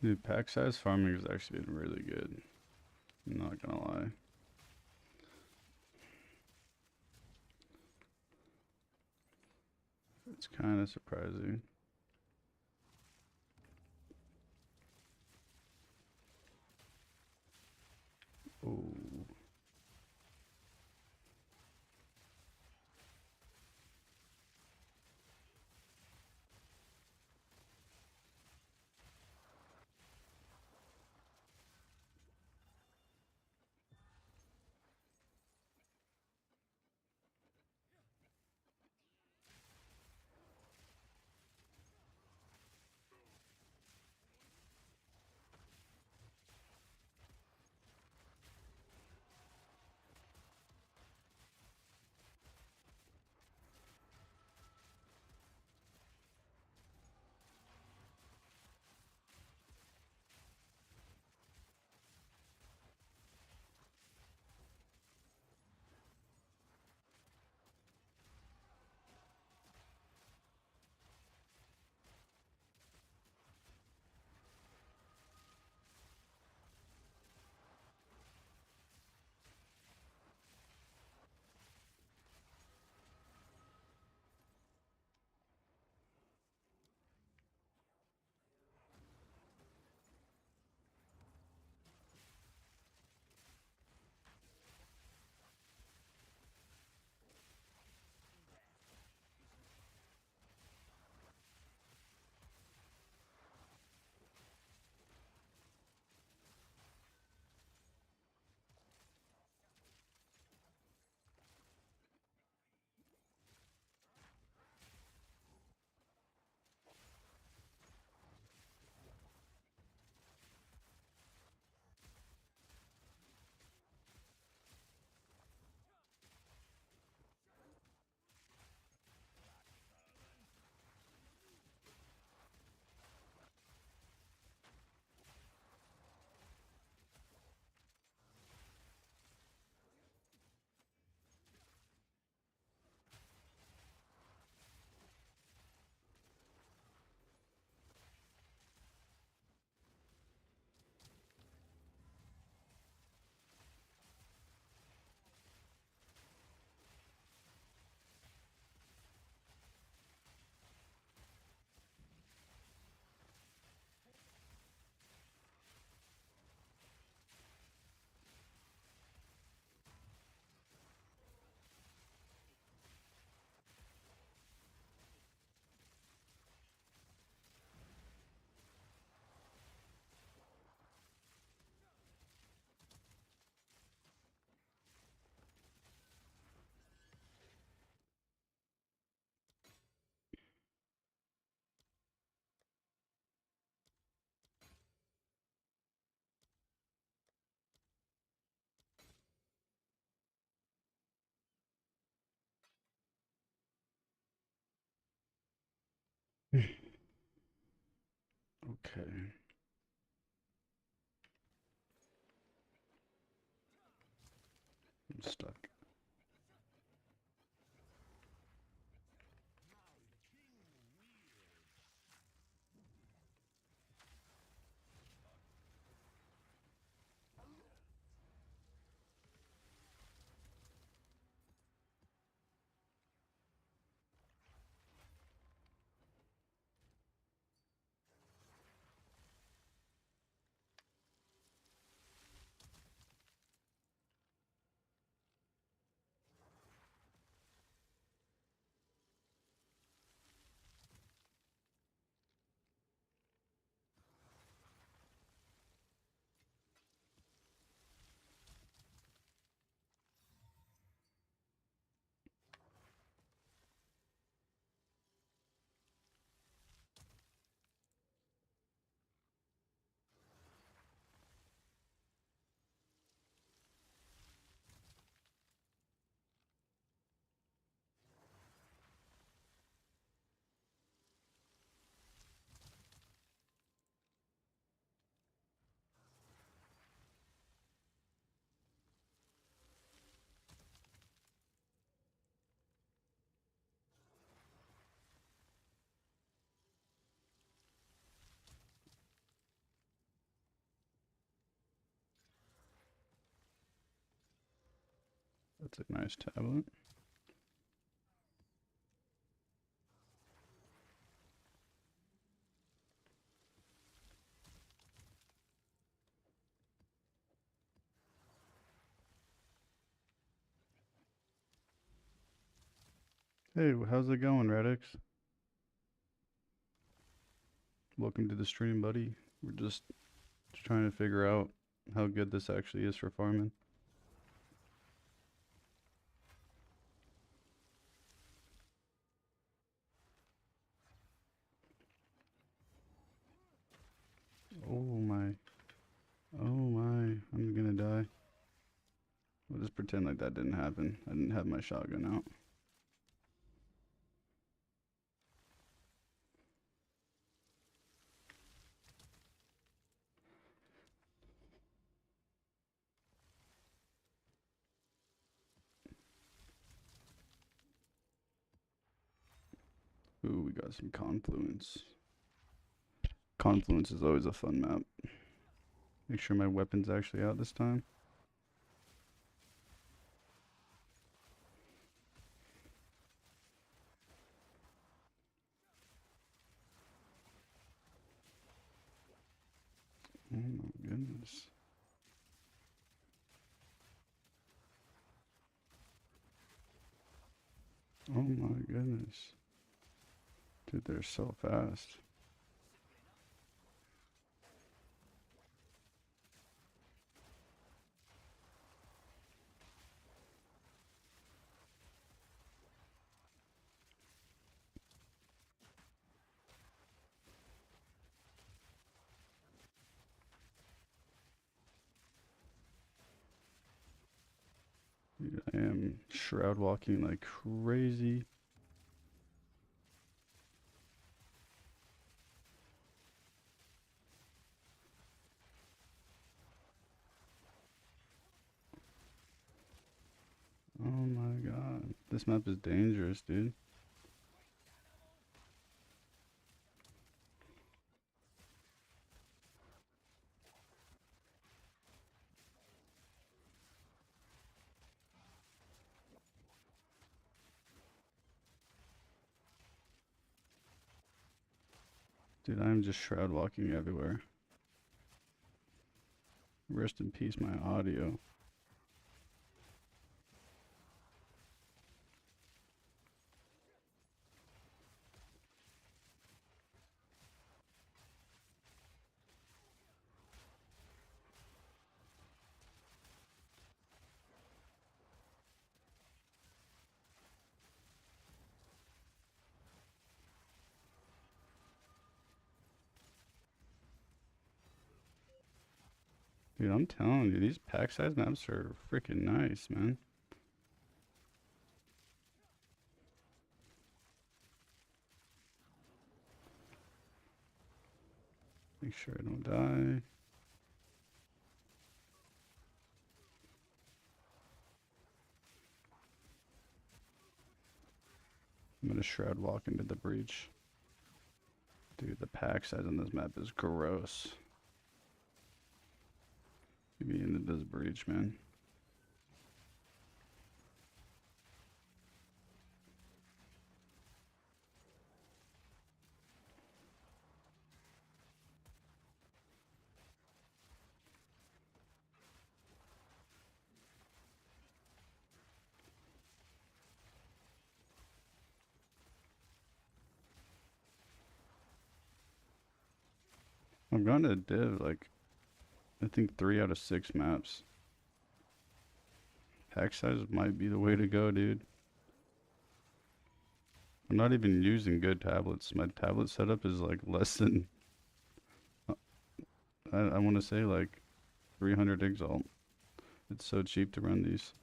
Dude, pack size farming has actually been really good. I'm not gonna lie. It's kind of surprising. Oh. Okay. I'm stuck. That's a nice tablet. Hey, how's it going, Radix? Welcome to the stream, buddy. We're just trying to figure out how good this actually is for farming. Oh my. Oh my. I'm gonna die. We'll just pretend like that didn't happen. I didn't have my shotgun out. Ooh, we got some Confluence. Confluence is always a fun map. Make sure my weapon's actually out this time. Oh my goodness. Oh my goodness. Dude, they're so fast. Dude, I am shroud walking like crazy. Oh my god. This map is dangerous, dude. Dude, I'm just shroud walking everywhere. Rest in peace, my audio. Dude, I'm telling you, these pack size maps are freaking nice, man. Make sure I don't die. I'm gonna shroud walk into the breach. Dude, the pack size on this map is gross. Maybe into this breach, man. I've gone to div like I think 3 out of 6 maps. Pack size might be the way to go, dude. I'm not even using good tablets. My tablet setup is like less than, I want to say like 300 Exile. It's so cheap to run these.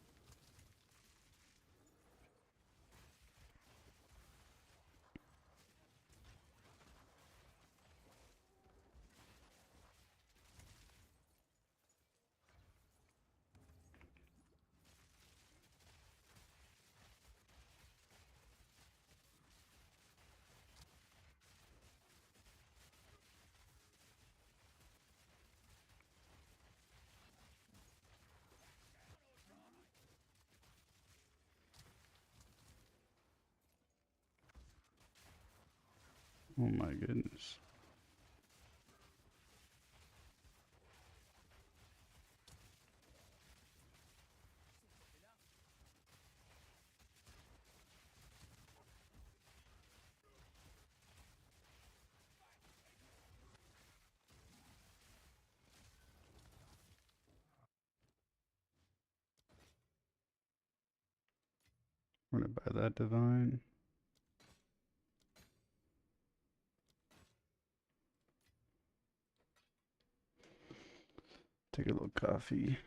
Oh my goodness. We're gonna buy that divine. Take a little coffee.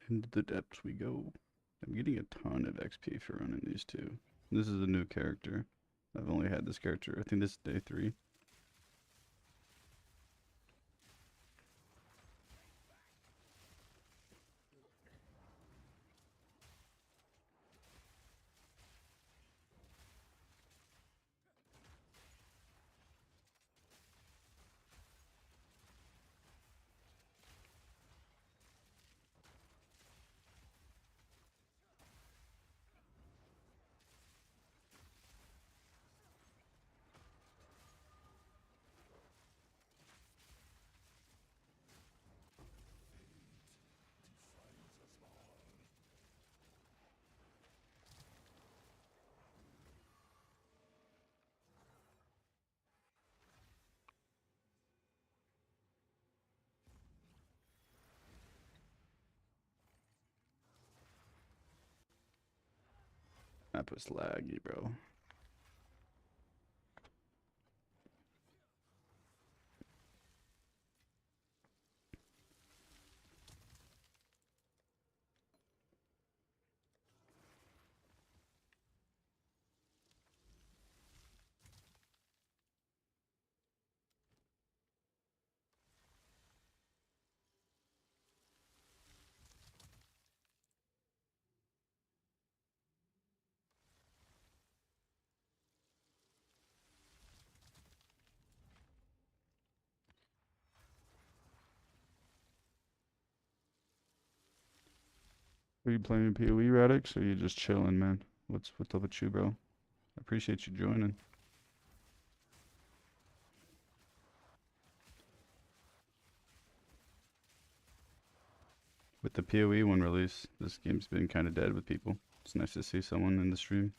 Into the depths we go. I'm getting a ton of XP for running these two. This is a new character. I've only had this character, I think this is day 3. That was laggy, bro. Are you playing PoE, Radix, or are you just chilling, man? What's up with you, bro? I appreciate you joining. With the PoE 1 release, this game's been kind of dead with people. It's nice to see someone in the stream.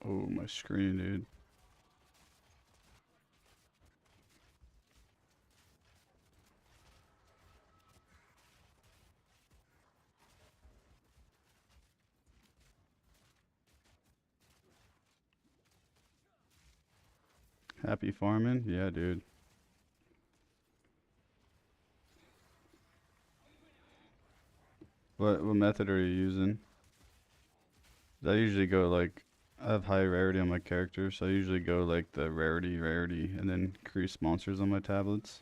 Oh, my screen, dude. Happy farming? Yeah, dude. What method are you using? I usually go like I have high rarity on my character, so I usually go like the rarity, and then increase monsters on my tablets.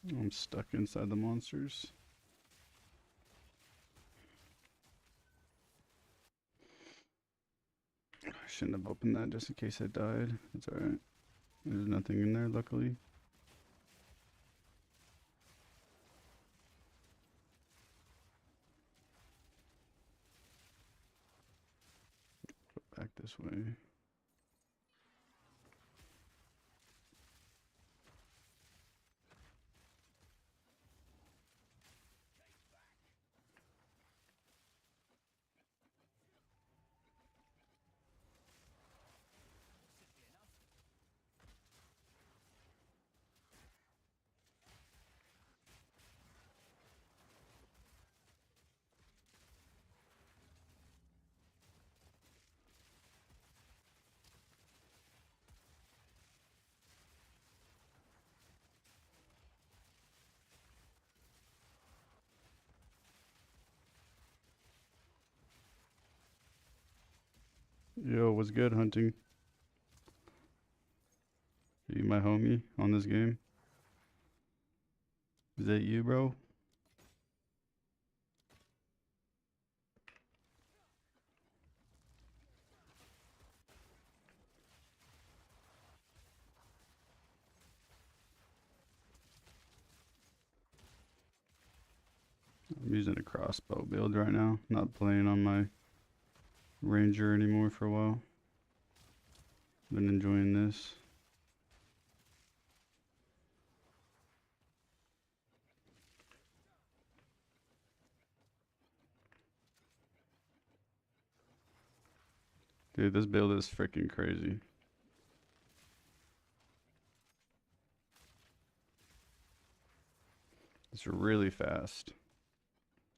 I'm stuck inside the monsters. I shouldn't have opened that just in case I died. It's alright. There's nothing in there, luckily. Back this way. Yo, what's good, hunting? Are you my homie on this game? Is that you, bro? I'm using a crossbow build right now. Not playing on my ranger anymore for a while. Been enjoying this. Dude, this build is freaking crazy. It's really fast.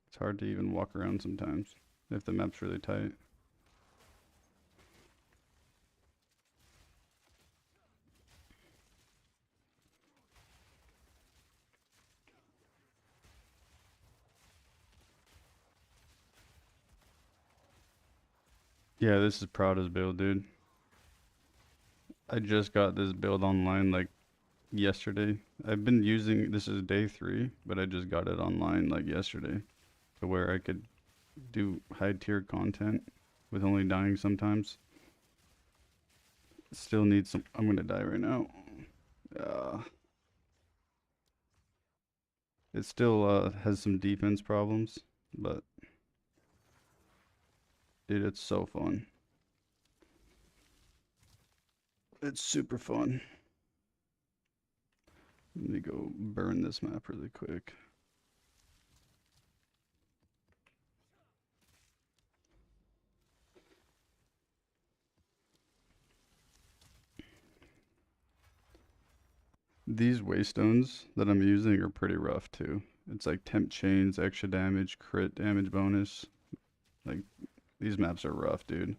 It's hard to even walk around sometimes if the map's really tight. Yeah, this is Prada's build, dude. I just got this build online like yesterday. I've been using this is day 3, but I just got it online like yesterday to where I could do high tier content with only dying sometimes. Still need some. I'm gonna die right now. Uh, it still has some defense problems, but dude, it's so fun. It's super fun. Let me go burn this map really quick. These waystones that I'm using are pretty rough too. It's like temp chains, extra damage, crit damage bonus. Like, these maps are rough, dude.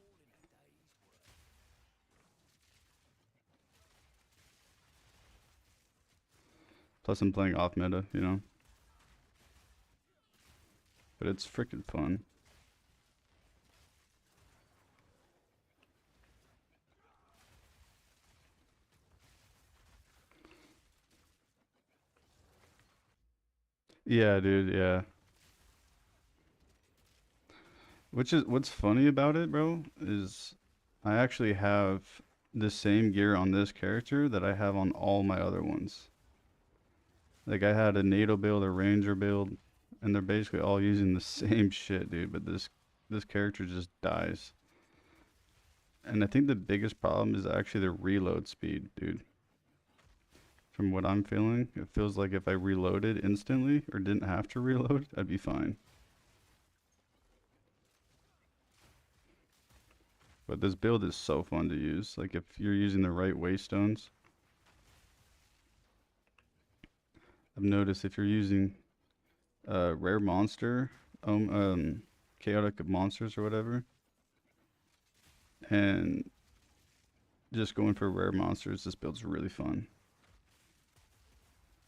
Plus I'm playing off meta, you know? But it's freaking fun. Yeah, dude, yeah. Which is what's funny about it, bro, is I actually have the same gear on this character that I have on all my other ones. Like I had a NATO build, a Ranger build, and they're basically all using the same shit, dude, but this character just dies. And I think the biggest problem is actually the reload speed, dude. From what I'm feeling, it feels like if I reloaded instantly or didn't have to reload, I'd be fine. But this build is so fun to use. Like if you're using the right waystones, I've noticed if you're using rare monster, chaotic monsters or whatever, and just going for rare monsters, this build's really fun.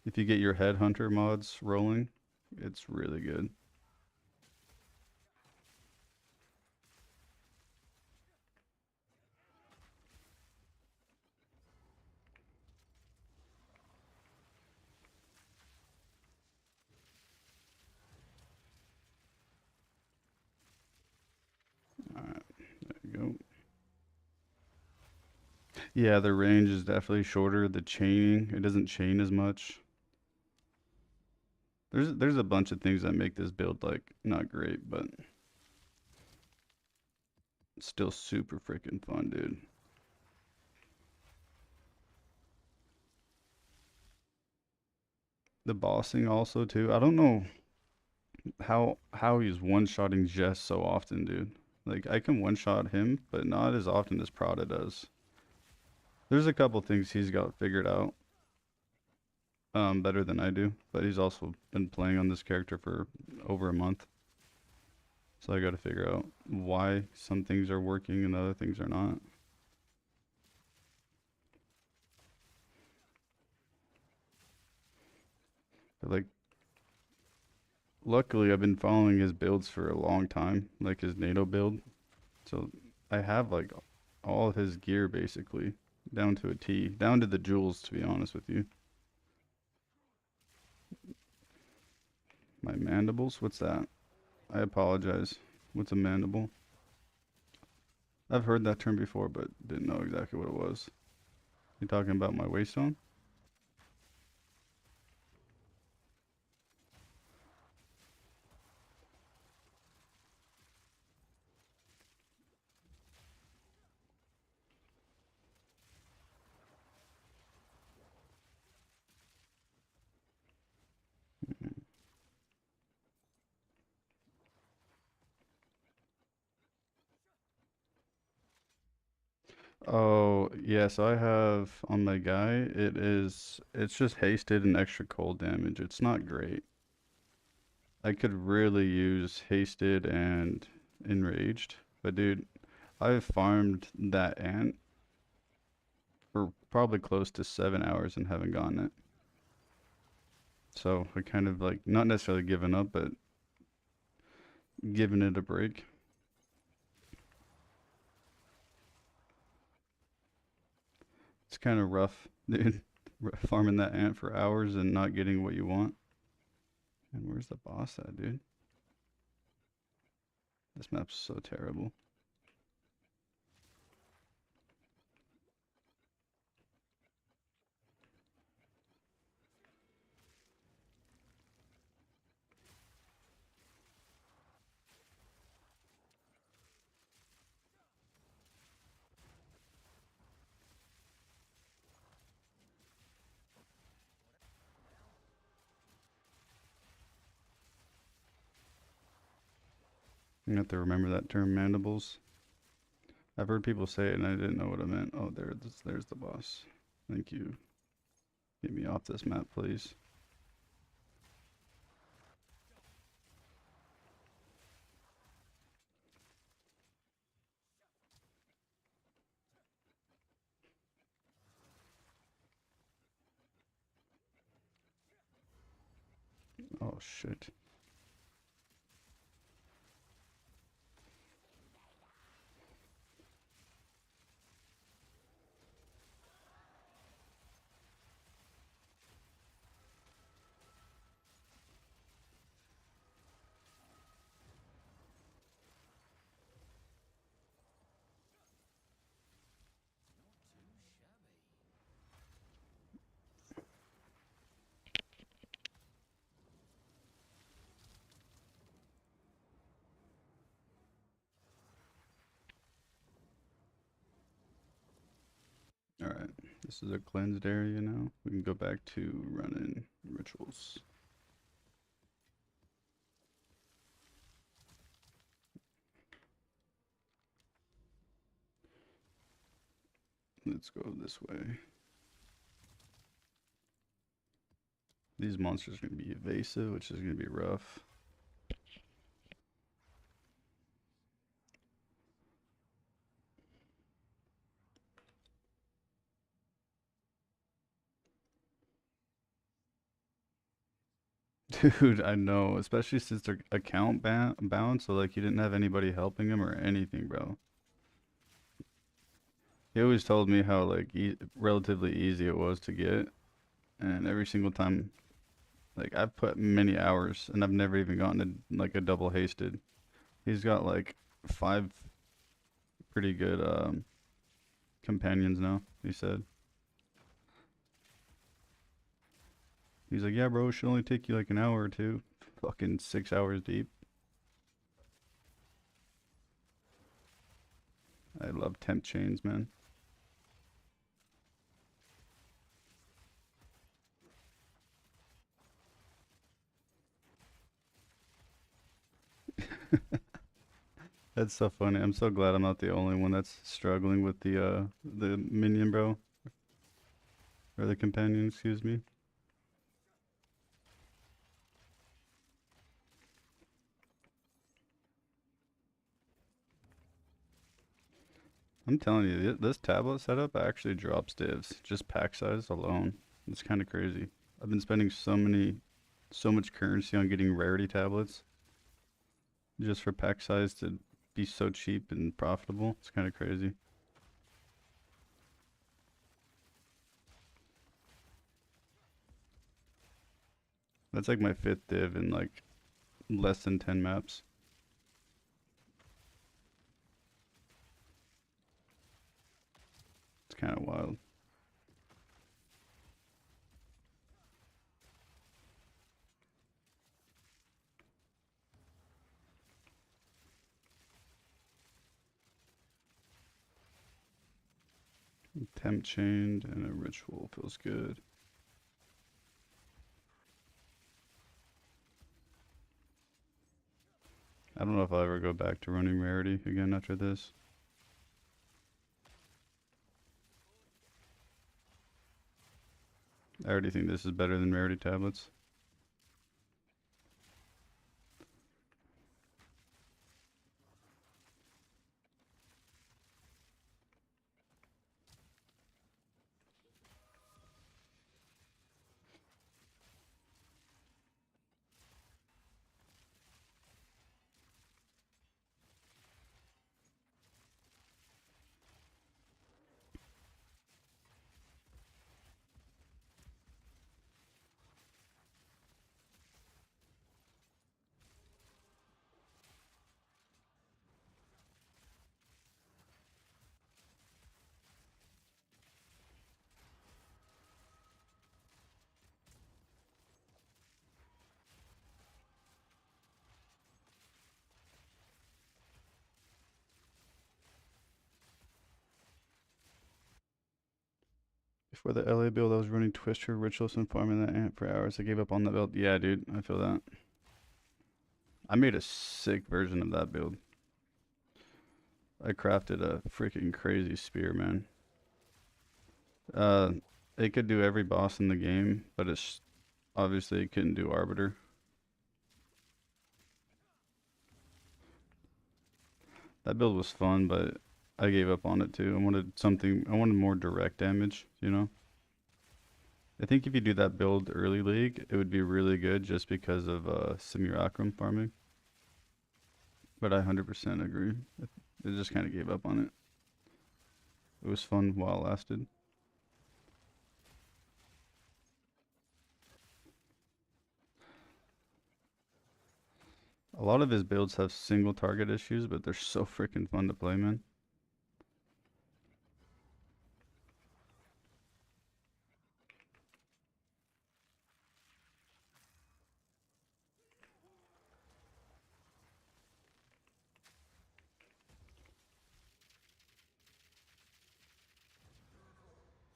If you get your headhunter mods rolling, it's really good. Alright, there you go. Yeah, the range is definitely shorter. The chaining, it doesn't chain as much. There's a bunch of things that make this build like not great, but still super freaking fun, dude. The bossing also too. I don't know how he's one-shotting Jess so often, dude. Like I can one-shot him, but not as often as Prada does. There's a couple things he's got figured out better than I do, but he's also been playing on this character for over a month. So I got to figure out why some things are working and other things are not. But like, luckily I've been following his builds for a long time, like his NATO build. So I have like all his gear basically down to a T, down to the jewels to be honest with you. My mandibles? What's that? I apologize. What's a mandible? I've heard that term before, but didn't know exactly what it was. You talking about my waistline? Oh, yeah, so I have on my guy, it's just hasted and extra cold damage. It's not great. I could really use hasted and enraged, but dude, I've farmed that ant for probably close to 7 hours and haven't gotten it. So I kind of like not necessarily given up, but giving it a break. It's kind of rough, dude. Farming that ant for hours and not getting what you want. And where's the boss at, dude? This map's so terrible. You have to remember that term, mandibles. I've heard people say it and I didn't know what it meant. Oh, there's the boss. Thank you. Get me off this map, please. Oh, shit. This is a cleansed area now. We can go back to running rituals. Let's go this way. These monsters are going to be evasive, which is going to be rough. Dude, I know, especially since their account bound, so like you didn't have anybody helping him or anything, bro. He always told me how like relatively easy it was to get, and every single time, like I've put many hours, and I've never even gotten like a double hasted. He's got like 5 pretty good companions now. He said. He's like, yeah, bro, it should only take you like an hour or two. Fucking 6 hours deep. I love temp chains, man. That's so funny. I'm so glad I'm not the only one that's struggling with the minion, bro, or the companion, excuse me. I'm telling you, this tablet setup actually drops divs, just pack size alone. It's kind of crazy. I've been spending so much currency on getting rarity tablets just for pack size to be so cheap and profitable. It's kind of crazy. That's like my 5th div in like less than 10 maps. It's kind of wild. Temp chained and a ritual feels good. I don't know if I'll ever go back to running rarity again after this. I already think this is better than rarity tablets. Before the LA build, I was running Twister, Rituals, and farming that ant for hours. I gave up on that build. Yeah, dude, I feel that. I made a sick version of that build. I crafted a freaking crazy spear, man. Uh, it could do every boss in the game, but it's obviously it couldn't do Arbiter. That build was fun, but I gave up on it too. I wanted more direct damage, you know? I think if you do that build early league, it would be really good just because of Simulacrum farming. But I 100% agree. I just kind of gave up on it. It was fun while it lasted. A lot of his builds have single target issues, but they're so freaking fun to play, man.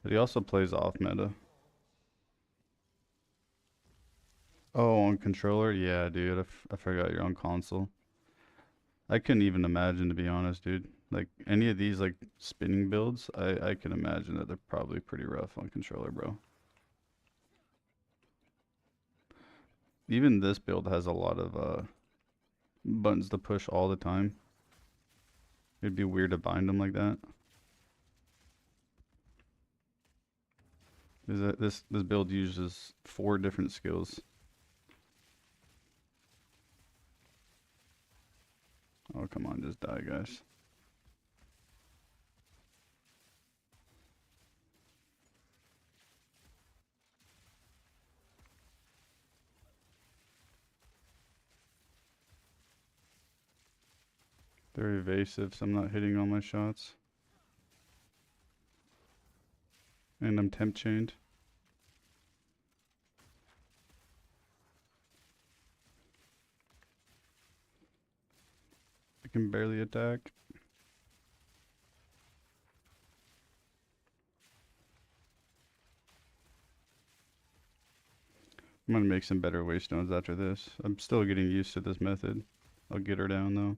But he also plays off meta. Oh, on controller? Yeah, dude. I forgot you're on console. I couldn't even imagine, to be honest, dude. Like any of these like spinning builds, I can imagine that they're probably pretty rough on controller, bro. Even this build has a lot of buttons to push all the time. It'd be weird to bind them like that. Is that this build uses 4 different skills. Oh, come on, just die, guys. They're evasive, so I'm not hitting all my shots. And I'm temp chained. I can barely attack. I'm gonna make some better waystones after this. I'm still getting used to this method. I'll get her down though.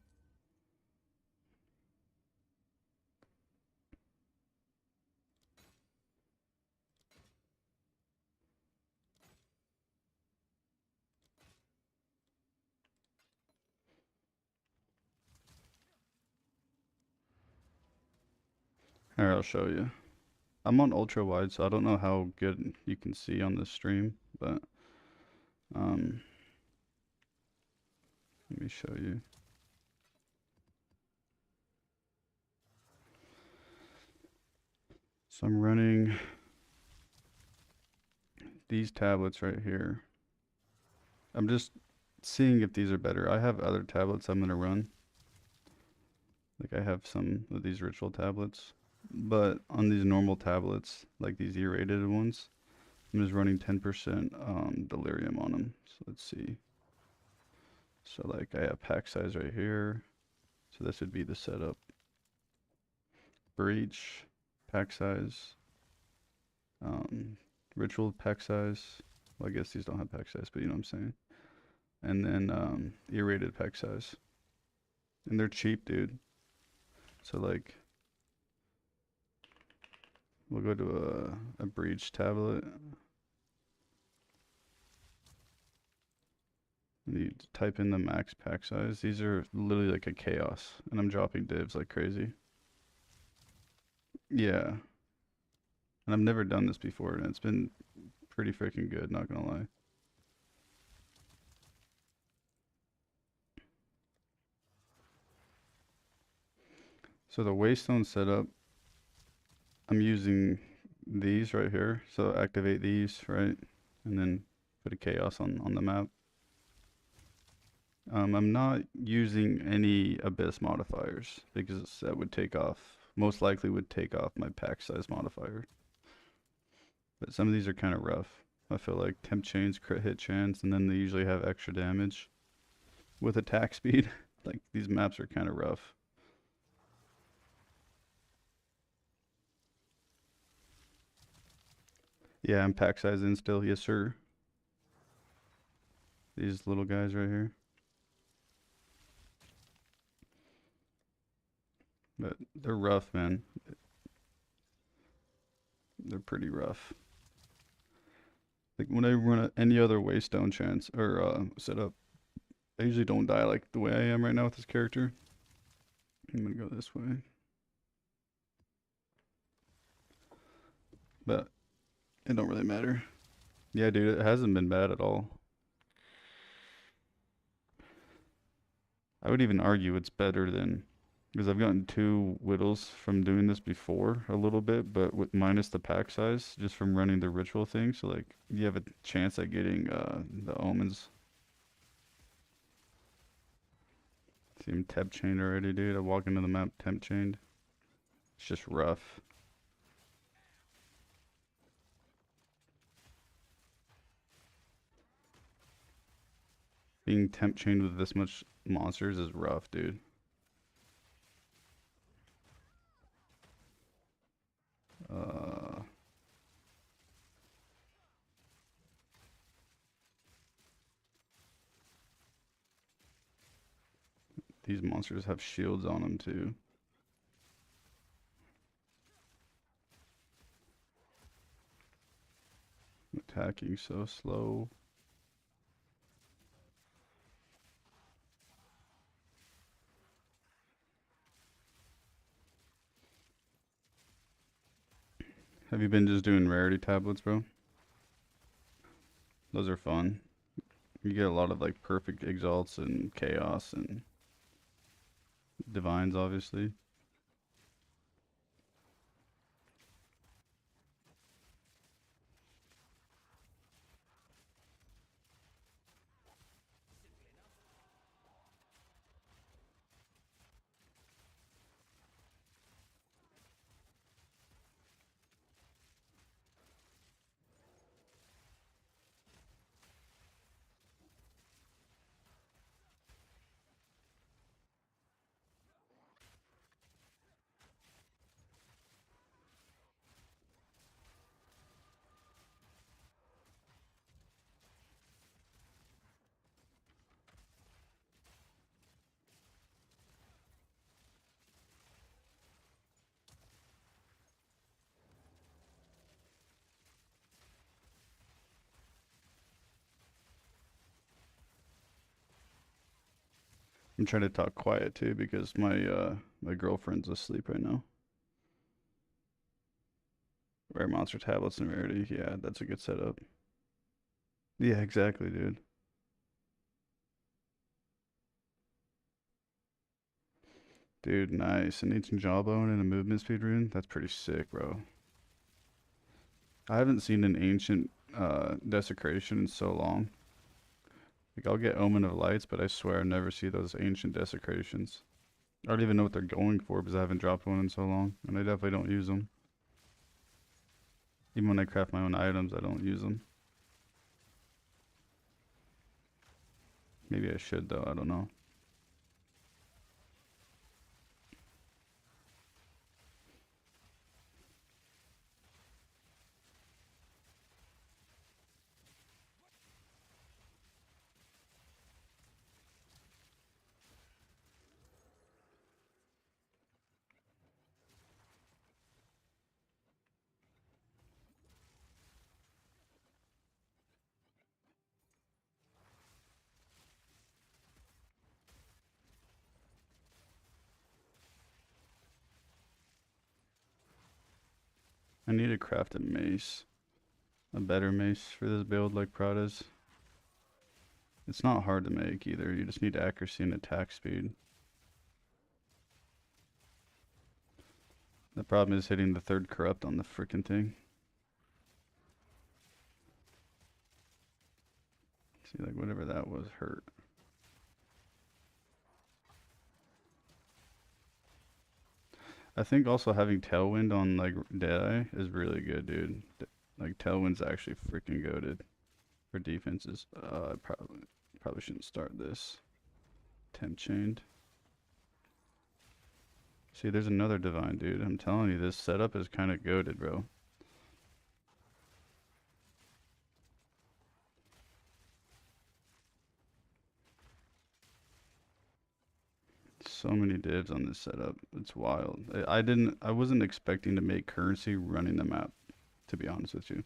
Here, I'll show you. I'm on ultra wide, so I don't know how good you can see on this stream, but um, let me show you. So I'm running these tablets right here. I'm just seeing if these are better. I have other tablets I'm gonna run. Like I have some of these ritual tablets, but on these normal tablets, like these E-rated ones, I'm just running 10% delirium on them. So let's see. So like I have pack size right here. So this would be the setup. Breach, pack size, um, ritual pack size. Well, I guess these don't have pack size, but you know what I'm saying. And then E-rated pack size. And they're cheap, dude. So like we'll go to a breach tablet. And you type in the max pack size. These are literally like a chaos, and I'm dropping divs like crazy. Yeah, and I've never done this before, and it's been pretty freaking good, not gonna lie. So the waystone setup, I'm using these right here. So activate these, right? And then put a chaos on the map. I'm not using any abyss modifiers because that would take off, most likely would take off my pack size modifier. But some of these are kind of rough. I feel like temp chains, crit hit chance, and then they usually have extra damage with attack speed. Like these maps are kind of rough. Yeah, I'm pack size in still, yes sir. These little guys right here. But they're rough, man. They're pretty rough. Like when I run any other waystone chance or setup, I usually don't die like the way I am right now with this character. I'm gonna go this way. But it don't really matter. Yeah, dude, it hasn't been bad at all. I would even argue it's better than because I've gotten 2 whittles from doing this before a little bit, but with minus the pack size, just from running the ritual thing. So like you have a chance at getting the omens. See him temp chained already, dude. I walk into the map temp chained. It's just rough. Being temp chained with this much monsters is rough, dude. Uh, These monsters have shields on them too. Attacking so slow. Have you been just doing rarity tablets, bro? Those are fun. You get a lot of like perfect exalts and chaos and divines, obviously. I'm trying to talk quiet too because my girlfriend's asleep right now. Rare monster tablets and rarity. Yeah, that's a good setup. Yeah, exactly, dude. Dude, nice. An ancient jawbone and a movement speed rune. That's pretty sick, bro. I haven't seen an ancient desecration in so long. Like I'll get Omen of Lights, but I swear I never see those ancient desecrations. I don't even know what they're going for because I haven't dropped one in so long, and I definitely don't use them. Even when I craft my own items, I don't use them. Maybe I should though. I don't know. I need to craft a mace, a better mace for this build like Prada's. It's not hard to make either. You just need accuracy and attack speed. The problem is hitting the third corrupt on the freaking thing. See, like whatever that was hurt. I think also having Tailwind on like Deadeye is really good, dude. Like Tailwind's actually freaking goated for defenses. I probably shouldn't start this. Temp chained. See, there's another divine, dude. I'm telling you, this setup is kind of goated, bro. So many divs on this setup. It's wild. I wasn't expecting to make currency running the map, to be honest with you.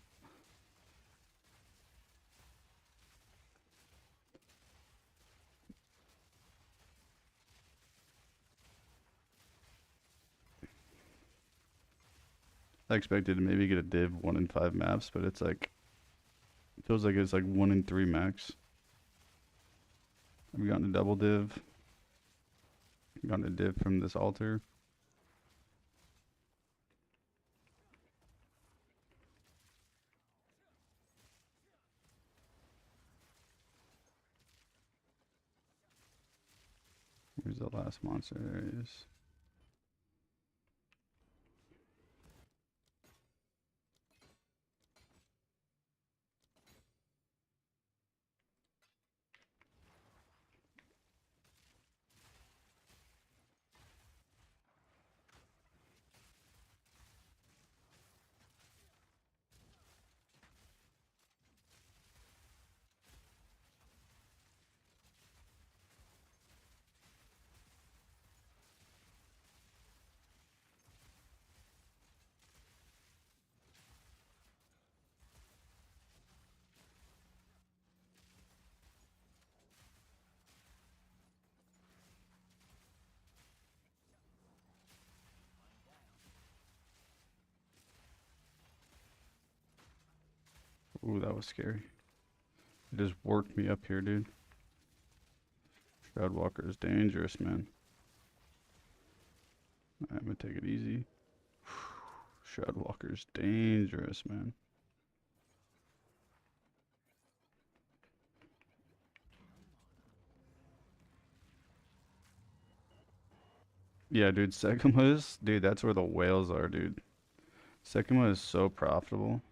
I expected to maybe get a div 1 in 5 maps, but it's like, it feels like it's like 1 in 3 max. I've gotten a double div. Gotten a div from this altar. Where's the last monster? There he is. Ooh, that was scary. It just worked me up here, dude. Shroudwalker is dangerous, man. I'm gonna take it easy. Shroudwalker's dangerous, man. Yeah, dude, Sekima, dude, that's where the whales are, dude. Sekima is so profitable.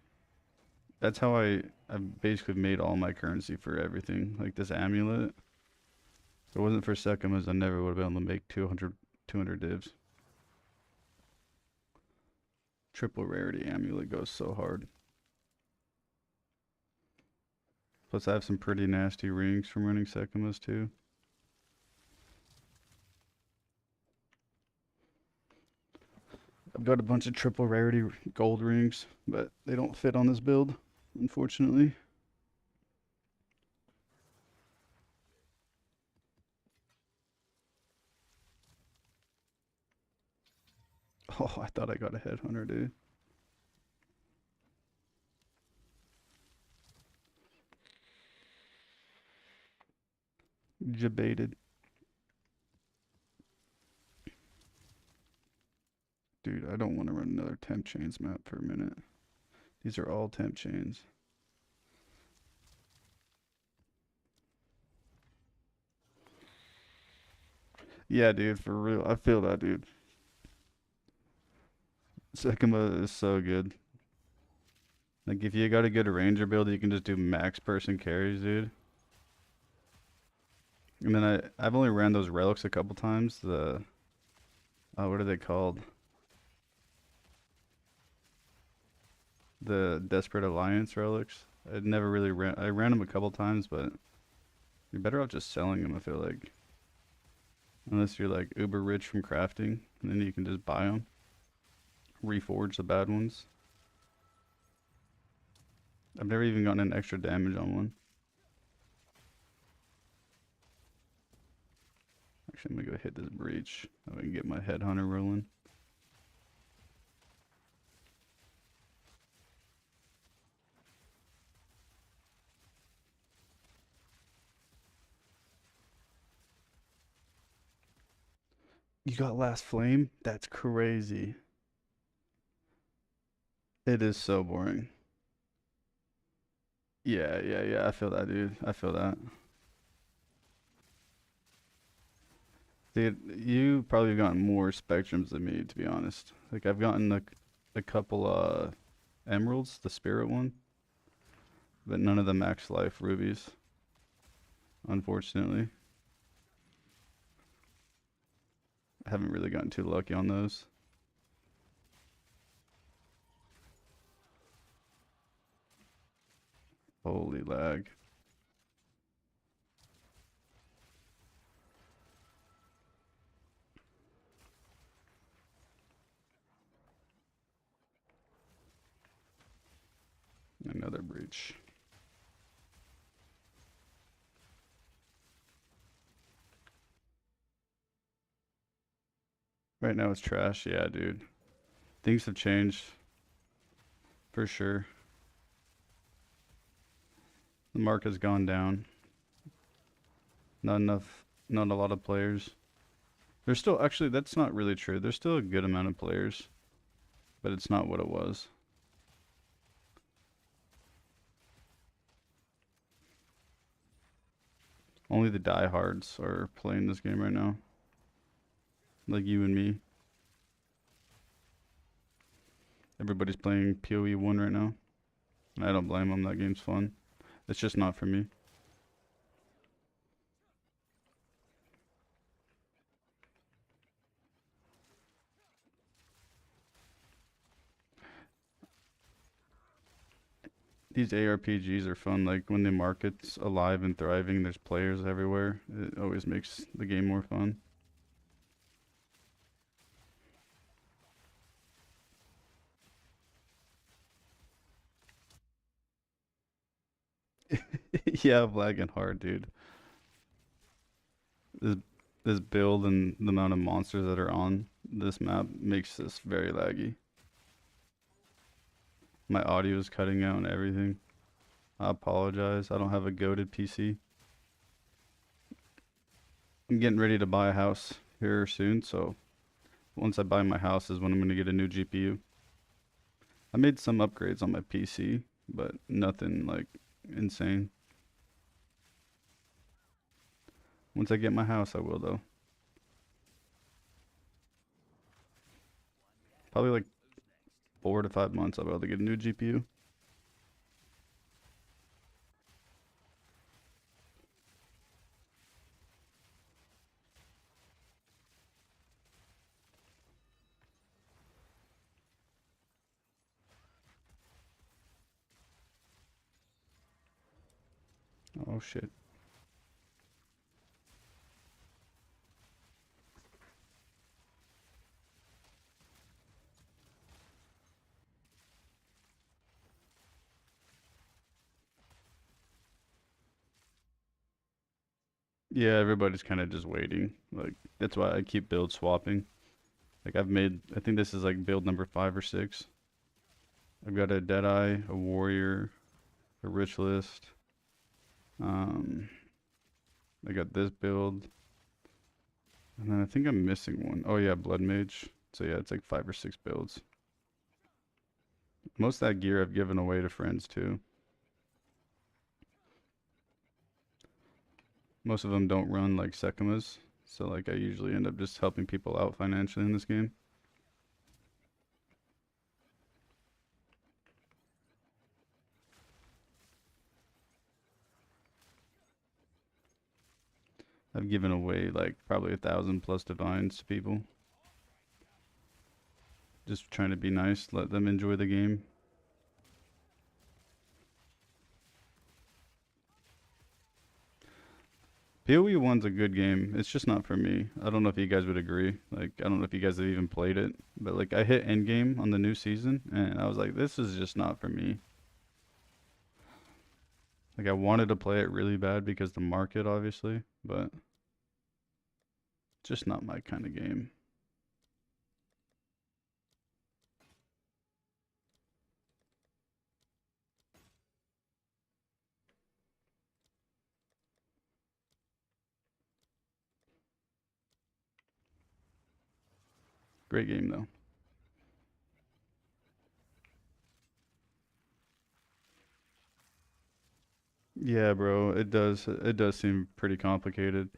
That's how I've basically made all my currency for everything. Like this amulet. If it wasn't for Sekimas, I never would have been able to make 200 divs. Triple rarity amulet goes so hard. Plus I have some pretty nasty rings from running Sekimas too. I've got a bunch of triple rarity gold rings, but they don't fit on this build, unfortunately. Oh, I thought I got a headhunter, dude. Jebaited. Dude, I don't want to run another temp chains map for a minute. These are all temp chains. Yeah, dude, for real. I feel that, dude. Sekima is so good. Like, if you got a good ranger build, you can just do max person carries, dude. And then I've only ran those relics a couple times. The what are they called? The Desperate Alliance relics. I never really ran. I ran them a couple times, but you're better off just selling them. I feel like, unless you're like uber rich from crafting, and then you can just buy them, reforge the bad ones. I've never even gotten an extra damage on one. Actually, I'm gonna go hit this breach so I can get my headhunter rolling. You got last flame? That's crazy. It is so boring. Yeah, yeah, yeah. I feel that, dude. I feel that. Dude, you probably have gotten more spectrums than me, to be honest. Like I've gotten a couple emeralds, the spirit one, but none of the max life rubies, unfortunately. I haven't really gotten too lucky on those. Holy lag. Another breach. Right now it's trash. Yeah, dude. Things have changed for sure. The mark has gone down. Not enough, not a lot of players. There's still, actually, that's not really true. There's still a good amount of players, but it's not what it was. Only the diehards are playing this game right now. Like you and me. Everybody's playing PoE 1 right now. I don't blame them. That game's fun. It's just not for me. These ARPGs are fun. Like when the market's alive and thriving, there's players everywhere. It always makes the game more fun. Yeah, I'm lagging hard, dude. This this build and the amount of monsters that are on this map makes this very laggy. My audio is cutting out and everything. I apologize. I don't have a goated PC. I'm getting ready to buy a house here soon, so once I buy my house is when I'm gonna get a new GPU. I made some upgrades on my PC, but nothing like insane. Once I get my house, I will though. Probably like 4 to 5 months I'll be able to get a new GPU. Oh shit. Yeah, everybody's kind of just waiting. Like that's why I keep build swapping. Like I've made, I think this is like build number 5 or 6. I've got a Deadeye, a Warrior, a Rich List. Um, I got this build, and then I think I'm missing one. Oh yeah, Blood Mage. So yeah, it's like 5 or 6 builds. Most of that gear I've given away to friends too. Most of them don't run like Sekimas, so like I usually end up just helping people out financially in this game. I've given away like probably 1,000 plus divines to people. Just trying to be nice, let them enjoy the game. PoE one's a good game. It's just not for me. I don't know if you guys would agree. Like, I don't know if you guys have even played it, but like I hit endgame on the new season, and I was like, this is just not for me. Like, I wanted to play it really bad because the market, obviously, but just not my kind of game. Great game though. Yeah, bro, it does. It does seem pretty complicated.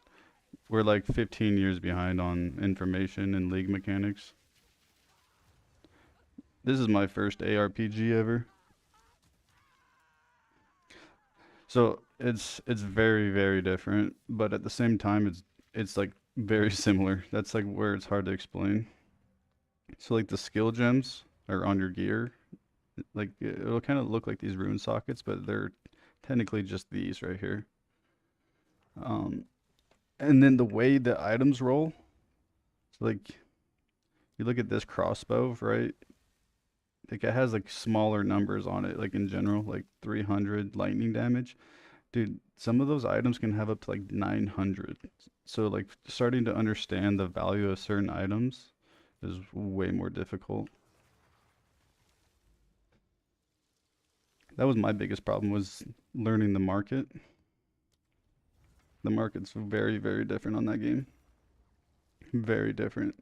We're like 15 years behind on information and league mechanics. This is my first ARPG ever. So it's very very different, but at the same time it's like very similar. That's like where it's hard to explain. So like the skill gems are on your gear. Like it'll kind of look like these rune sockets, but they're technically just these right here. Um, and then the way the items roll, so like you look at this crossbow, right? Like it has like smaller numbers on it, like in general, like 300 lightning damage. Dude, some of those items can have up to like 900. So like starting to understand the value of certain items is way more difficult. That was my biggest problem was learning the market. The market's very, very different on that game. Very different.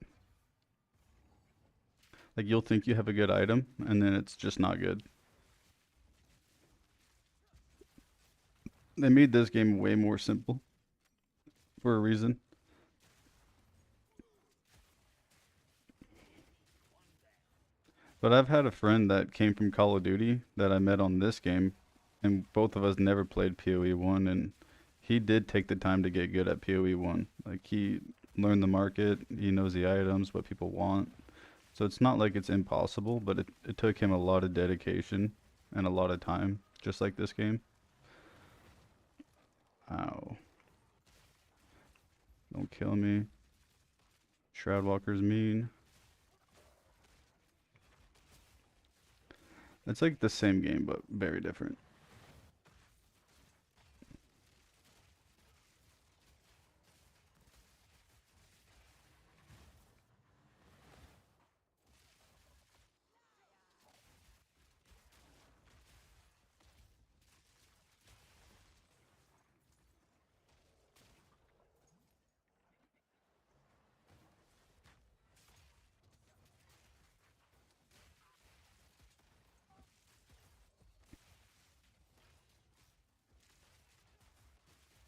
Like you'll think you have a good item and then it's just not good. They made this game way more simple for a reason. But I've had a friend that came from Call of Duty that I met on this game, and both of us never played PoE 1, and he did take the time to get good at PoE 1. Like he learned the market, he knows the items, what people want. So it's not like it's impossible, but it took him a lot of dedication and a lot of time, just like this game. Ow. Don't kill me. Shroudwalker's mean. It's like the same game, but very different.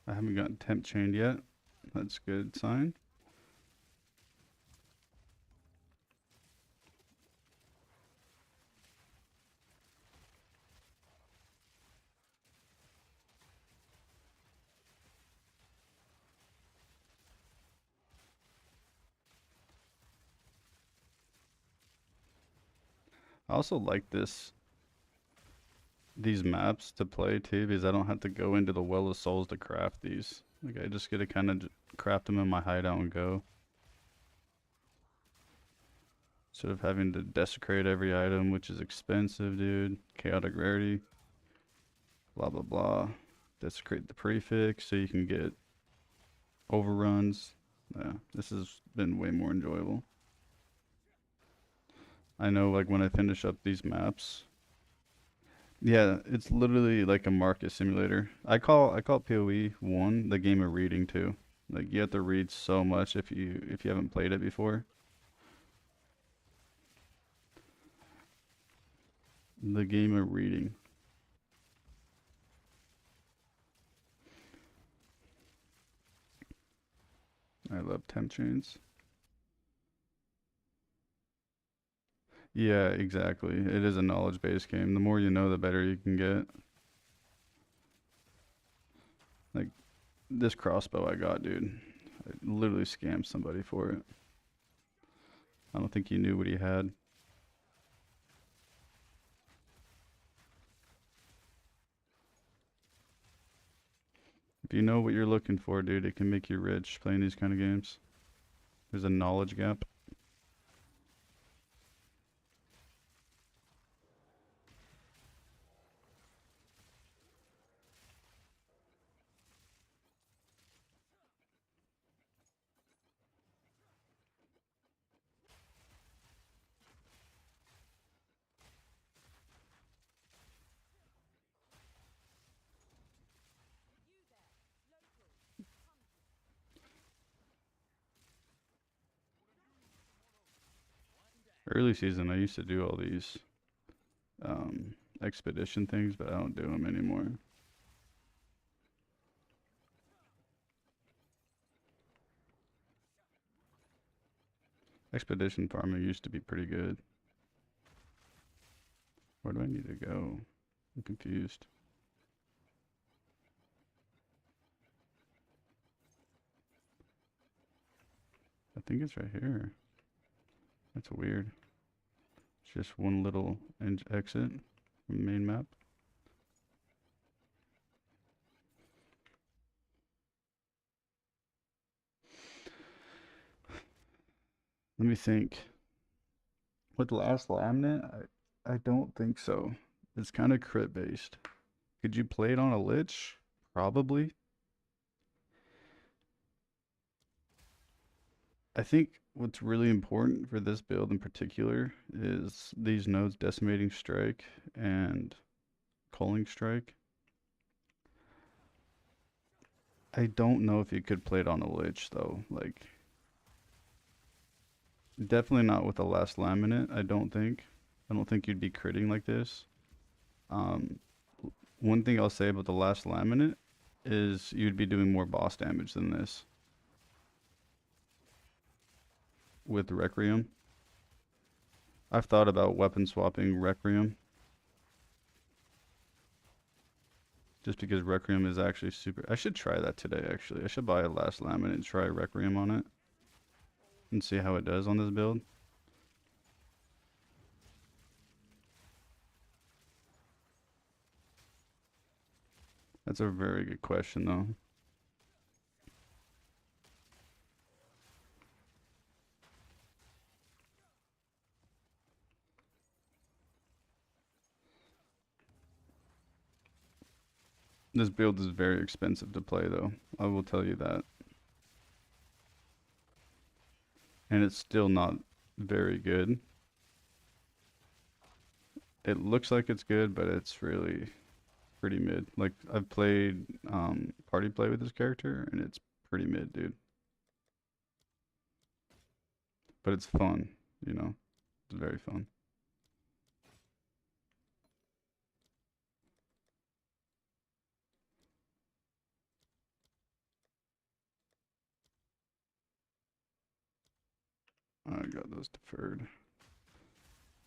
I haven't gotten temp chained yet. That's a good sign. I also like these maps to play too because I don't have to go into the Well of Souls to craft these. Like I just get to kind of craft them in my hideout and go. Instead of having to desecrate every item, which is expensive, dude. Chaotic rarity. Blah, blah, blah. Desecrate the prefix so you can get overruns. Yeah, this has been way more enjoyable. I know, like, when I finish up these maps. Yeah, it's literally like a market simulator. I call PoE 1 the game of reading too. Like you have to read so much if you haven't played it before. The game of reading. I love temp chains. Yeah, exactly. It is a knowledge-based game. The more you know, the better you can get. Like this crossbow I got, dude. I literally scammed somebody for it. I don't think he knew what he had. If you know what you're looking for, dude, it can make you rich playing these kind of games. There's a knowledge gap. Early season, I used to do all these um, expedition things, but I don't do them anymore. Expedition farming used to be pretty good. Where do I need to go? I'm confused. I think it's right here. That's weird. It's just one little exit from the main map. Let me think. With last laminate, I don't think so. It's kind of crit based. Could you play it on a lich? Probably. I think what's really important for this build in particular is these nodes decimating strike and culling strike. I don't know if you could play it on a lich though. Like definitely not with the last laminate, I don't think. I don't think you'd be critting like this. Um, one thing I'll say about the last laminate is you'd be doing more boss damage than this with Requiem. I've thought about weapon swapping Requiem just because Requiem is actually super. I should try that today actually. I should buy a last laminate and try Requiem on it and see how it does on this build. That's a very good question though. This build is very expensive to play though. I will tell you that. And it's still not very good. It looks like it's good, but it's really pretty mid. Like I've played party play with this character and it's pretty mid, dude. But it's fun, you know. It's very fun. I got those deferred.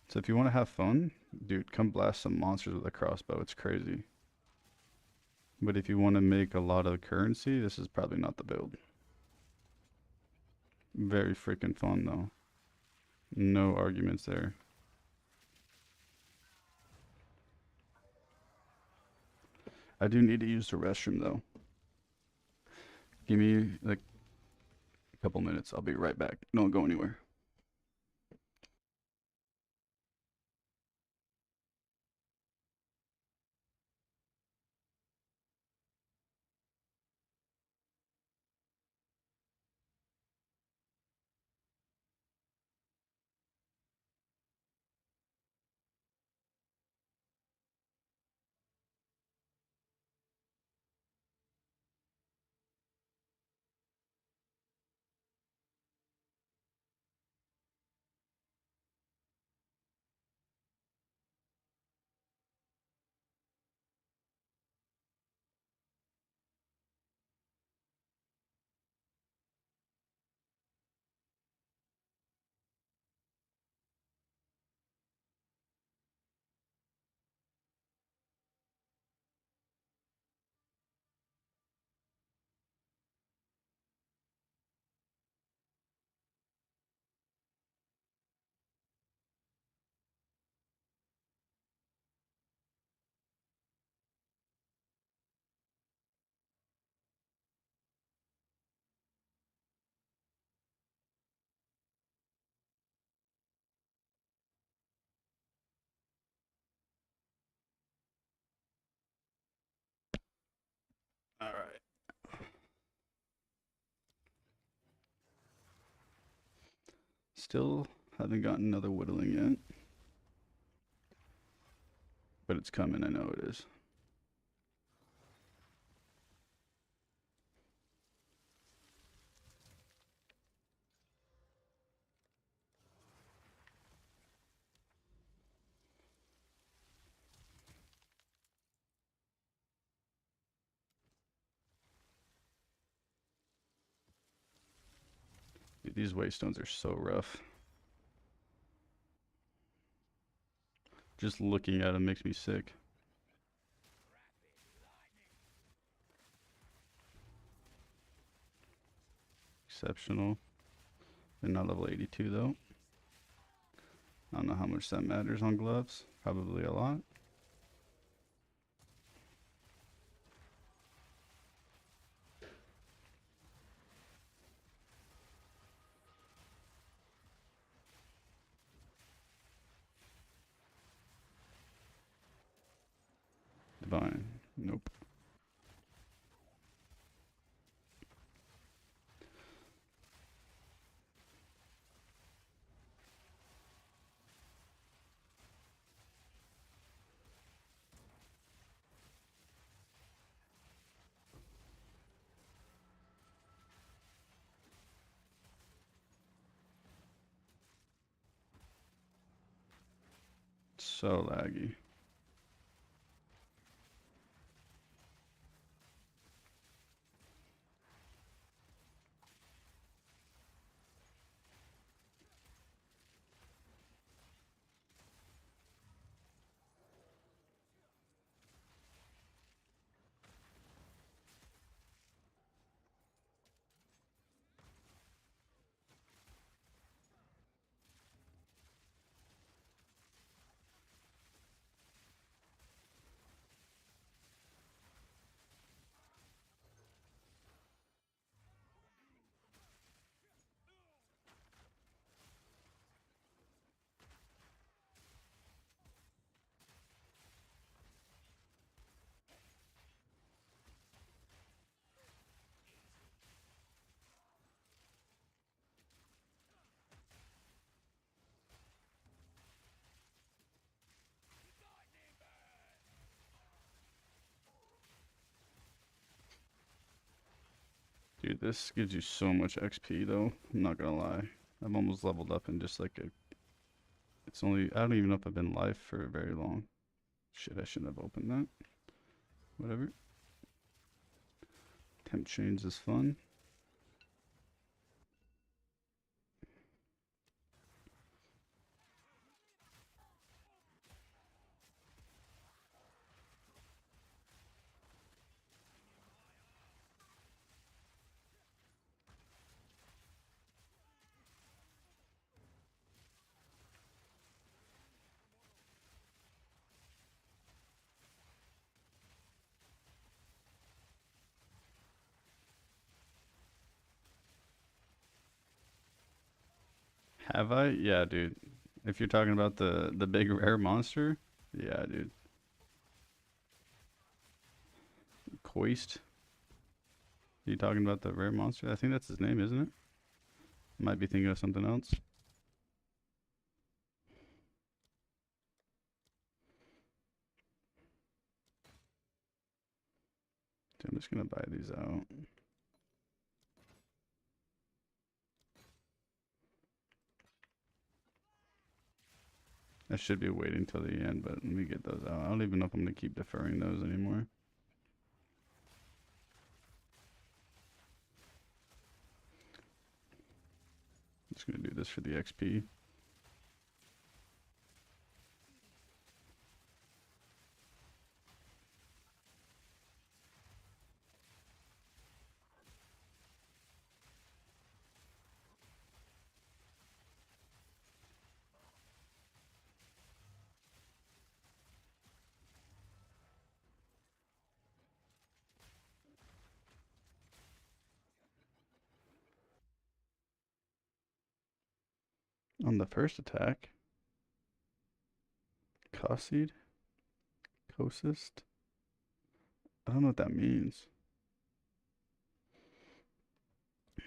So if you want to have fun, dude, come blast some monsters with a crossbow. It's crazy. But if you want to make a lot of currency, this is probably not the build. Very freaking fun though. No arguments there. I do need to use the restroom though. Give me like a couple minutes. I'll be right back. Don't go anywhere. All right. Still haven't gotten another whittling yet. But it's coming, I know it is. Dude, these waystones are so rough. Just looking at them makes me sick. Exceptional. And not level 82 though. I don't know how much that matters on gloves. Probably a lot. Divine. Nope. So laggy. Dude, this gives you so much XP though. I'm not gonna lie. I've almost leveled up in just like a... It's only... I don't even know if I've been live for very long. Shit, I shouldn't have opened that. Whatever. Temp chains is fun. Have I? Yeah, dude. If you're talking about the big rare monster, yeah, dude. Coist. You talking about the rare monster? I think that's his name, isn't it? Might be thinking of something else. So I'm just gonna buy these out. I should be waiting till the end, but let me get those out. I don't even know if I'm gonna keep deferring those anymore. I'm just gonna do this for the XP. On the first attack, Cosseed? Cosist? I don't know what that means. I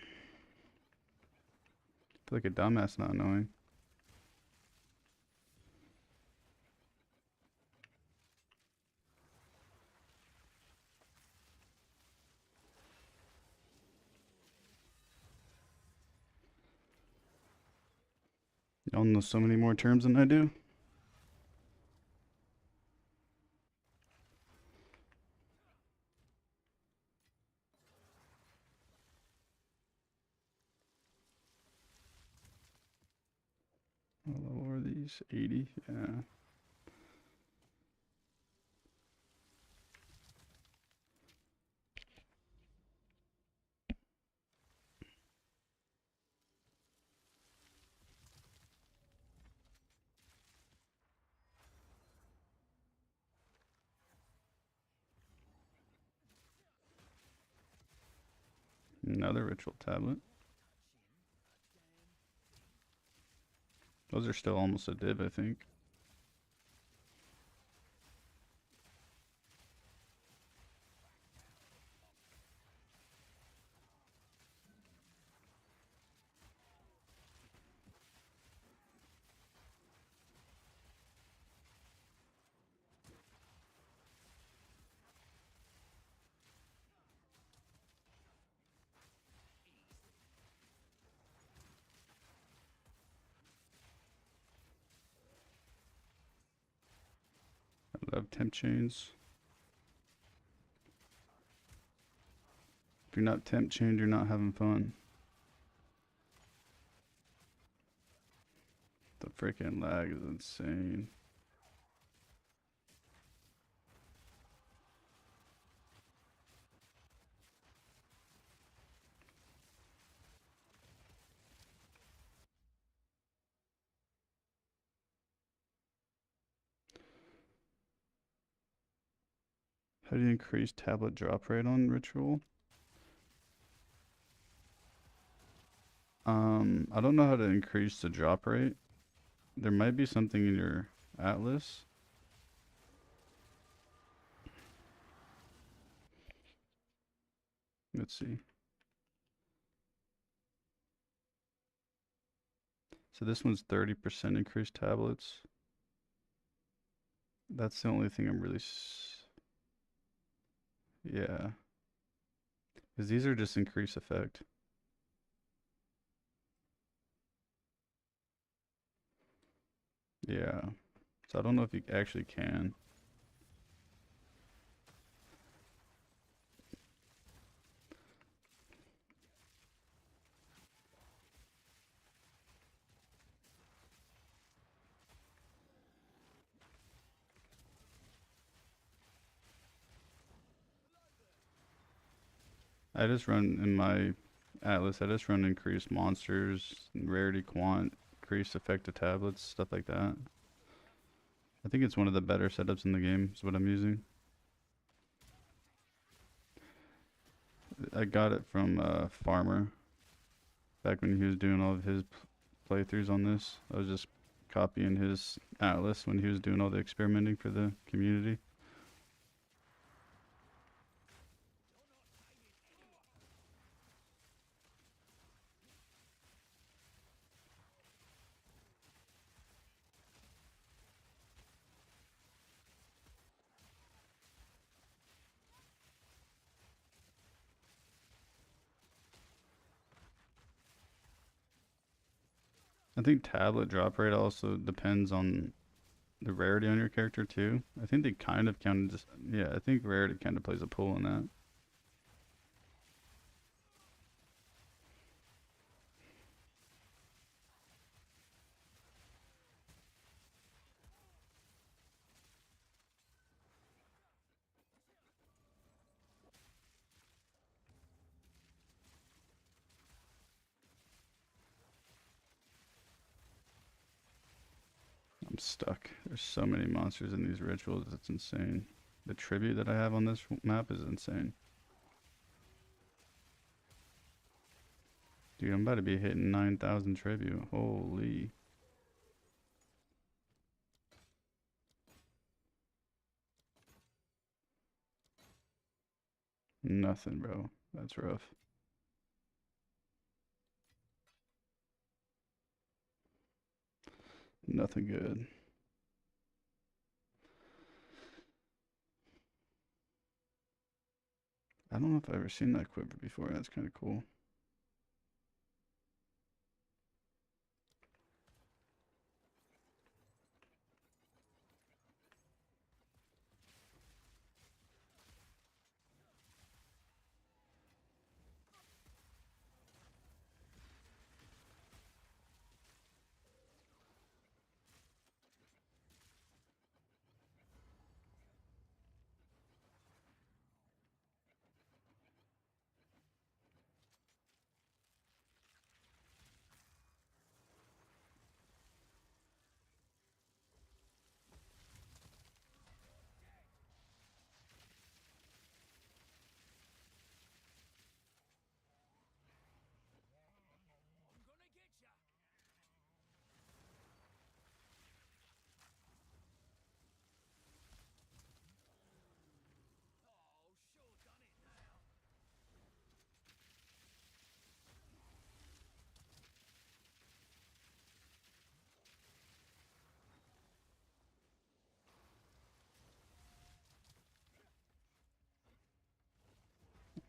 feel like a dumbass not knowing. Y'all know so many more terms than I do. What level are these? 80? Yeah. Another ritual tablet. Those are still almost a div, I think. I love temp chains. If you're not temp chained, you're not having fun. The freaking lag is insane. How do you increase tablet drop rate on ritual? I don't know how to increase the drop rate. There might be something in your atlas. Let's see. So this one's 30% increased tablets. That's the only thing I'm really yeah. Because these are just increase effect. Yeah. So I don't know if you actually can. I just run in my atlas, I just run increased monsters, rarity quant, increased effective tablets, stuff like that. I think it's one of the better setups in the game, is what I'm using. I got it from Farmer back when he was doing all of his playthroughs on this. I was just copying his atlas when he was doing all the experimenting for the community. I think tablet drop rate also depends on the rarity on your character too. I think they kind of counted just yeah, I think rarity kind of plays a pull in that. I'm stuck. There's so many monsters in these rituals, it's insane. The tribute that I have on this map is insane. Dude, I'm about to be hitting 9,000 tribute. Holy. Nothing, bro. That's rough. Nothing good. I don't know if I've ever seen that quiver before. That's kind of cool.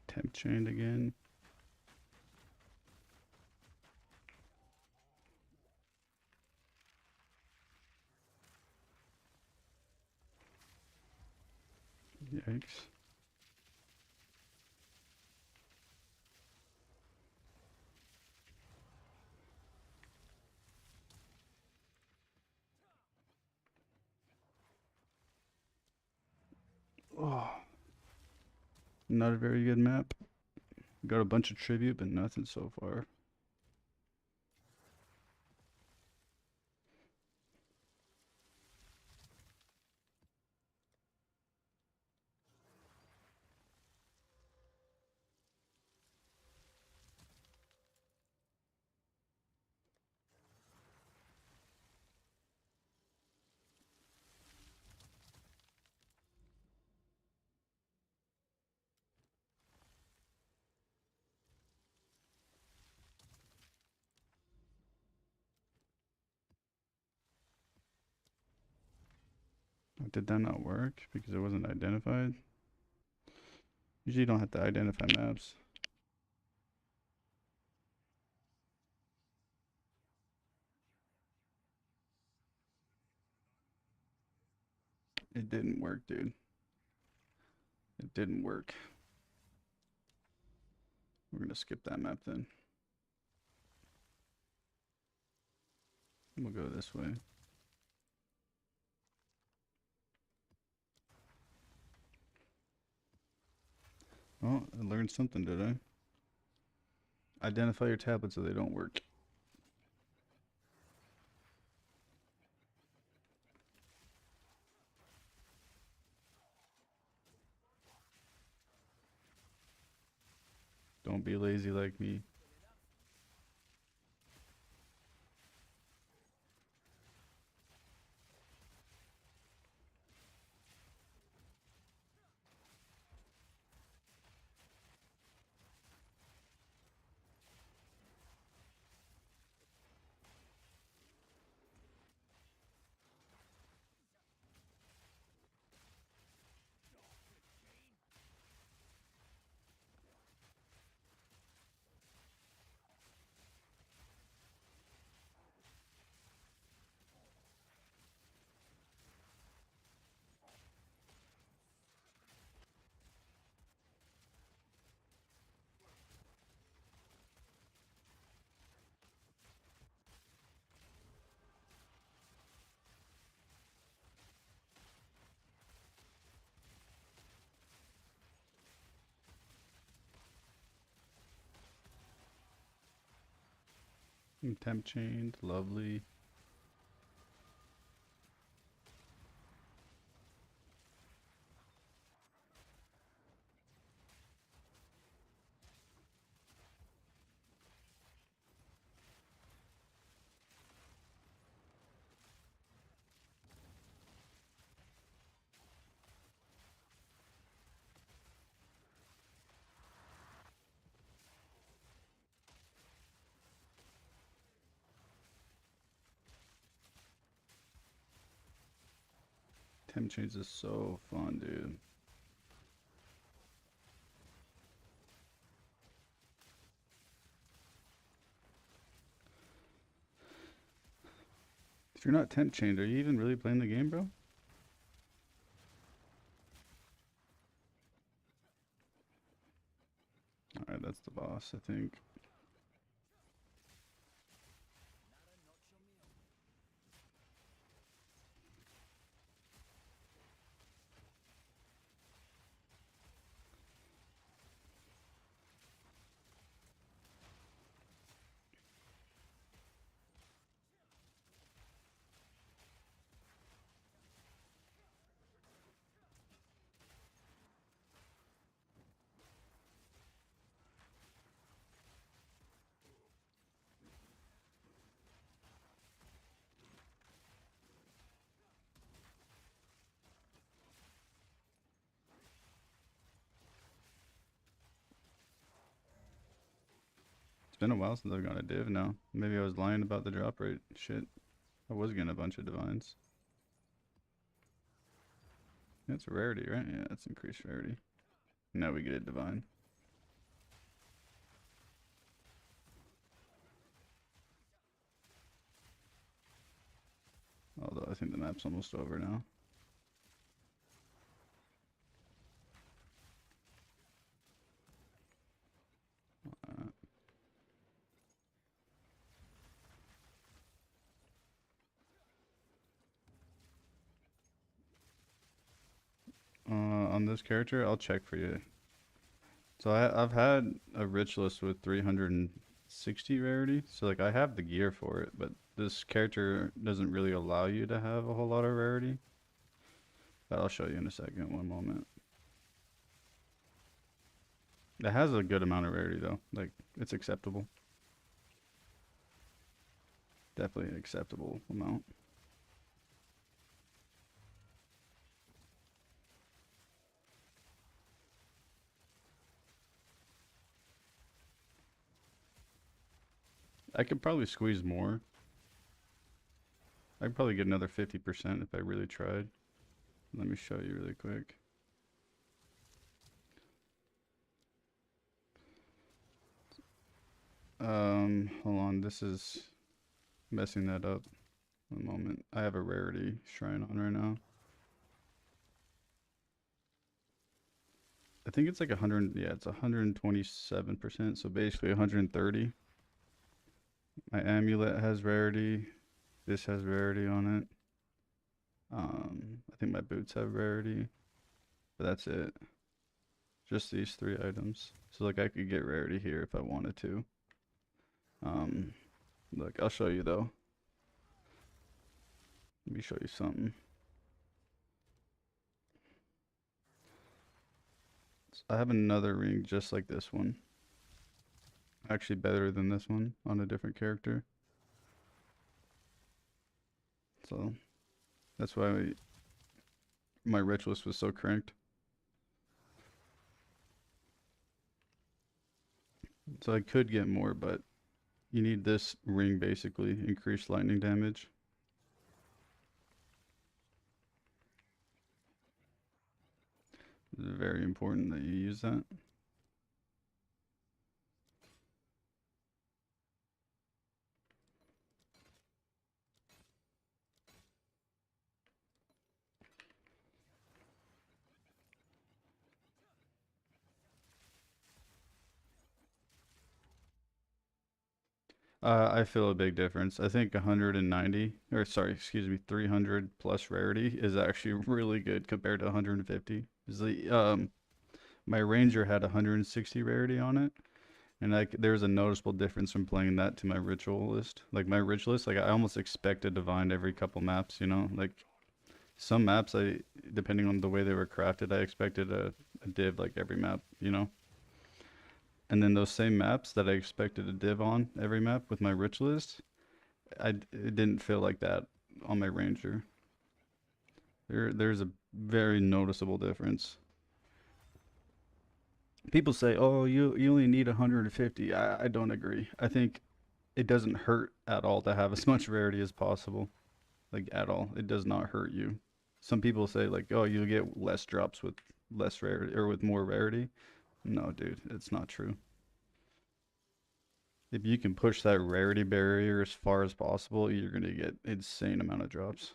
Temp chained again. Yikes. Oh, not a very good map. Got a bunch of tribute, but nothing so far. Did that not work because it wasn't identified? Usually you don't have to identify maps. It didn't work, dude. It didn't work. We're gonna skip that map then. We'll go this way. Oh, I learned something, did I? Identify your tablets so they don't work. Don't be lazy like me. Temp chained, lovely. Temp chains is so fun, dude. If you're not temp chained, are you even really playing the game, bro? Alright, that's the boss, I think. It's been a while since I've gone a div now. Maybe I was lying about the drop rate. Shit. I was getting a bunch of divines. That's rarity, right? Yeah, that's increased rarity. Now we get a divine. Although I think the map's almost over now. On this character, I'll check for you. So I've had a rich list with 360 rarity. So like I have the gear for it, but this character doesn't really allow you to have a whole lot of rarity. But I'll show you in a second, one moment. It has a good amount of rarity though. Like it's acceptable. Definitely an acceptable amount. I could probably squeeze more. I could probably get another 50% if I really tried. Let me show you really quick. Hold on. This is messing that up. One moment. I have a rarity shrine on right now. I think it's like 100. Yeah, it's 127%. So basically 130. My amulet has rarity. This has rarity on it. I think my boots have rarity, but that's it. Just these three items. So like I could get rarity here if I wanted to. Um, Look, I'll show you though. Let me show you something. I have another ring just like this one. Actually better than this one on a different character. So that's why my rich list was so cranked. So I could get more, but you need this ring basically, increased lightning damage. It's very important that you use that. I feel a big difference. I think 190, or sorry, excuse me, 300 plus rarity is actually really good compared to 150. 'Cause my ranger had 160 rarity on it, And like there's a noticeable difference from playing that to my ritual list. Like my ritual list, like I almost expect a divine every couple maps, you know? Like some maps I depending on the way they were crafted, I expected a div like every map, you know? And then those same maps that I expected a div on every map with my ritual list, it didn't feel like that on my ranger. There's a very noticeable difference. People say, "Oh, you only need 150." I don't agree. I think it doesn't hurt at all to have as much rarity as possible. Like at all, it does not hurt you. Some people say like, "Oh, you get less drops with less rarity or with more rarity." No, dude, it's not true. If you can push that rarity barrier as far as possible, you're gonna get insane amount of drops.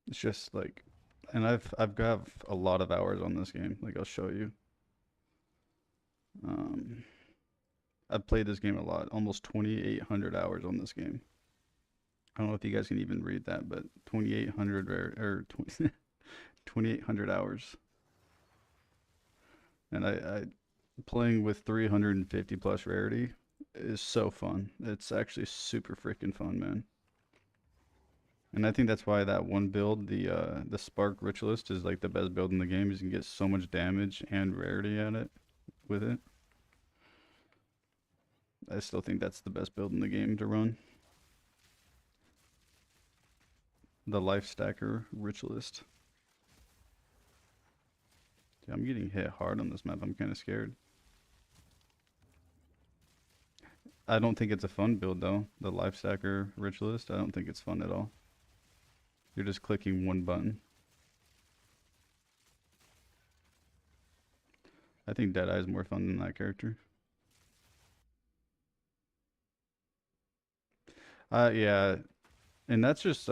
It's just like, and I've got a lot of hours on this game. Like I'll show you. Um, I've played this game a lot, almost 2,800 hours on this game. I don't know if you guys can even read that, but 2,800 or 2,800 hours, and I playing with 350 plus rarity is so fun. It's actually super freaking fun, man. And I think that's why that one build, the Spark Ritualist, is like the best build in the game. Is you can get so much damage and rarity at it with it. I still think that's the best build in the game to run. The Life Stacker Ritualist. Dude, I'm getting hit hard on this map. I'm kind of scared. I don't think it's a fun build though. The Life Stacker Ritualist. I don't think it's fun at all. You're just clicking one button. I think Deadeye is more fun than that character. Yeah, and that's just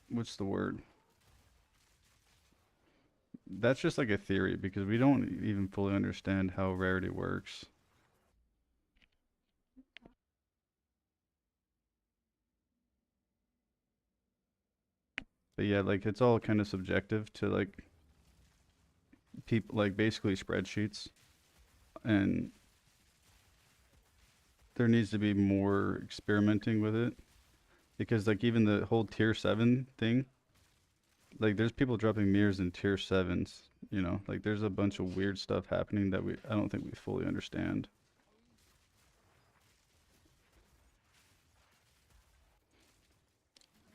what's the word? That's just like a theory because we don't even fully understand how rarity works. But yeah, like it's all kind of subjective to like people, like basically spreadsheets, and there needs to be more experimenting with it because like even the whole tier 7 thing, like there's people dropping mirrors in tier 7s, you know, like there's a bunch of weird stuff happening that I don't think we fully understand.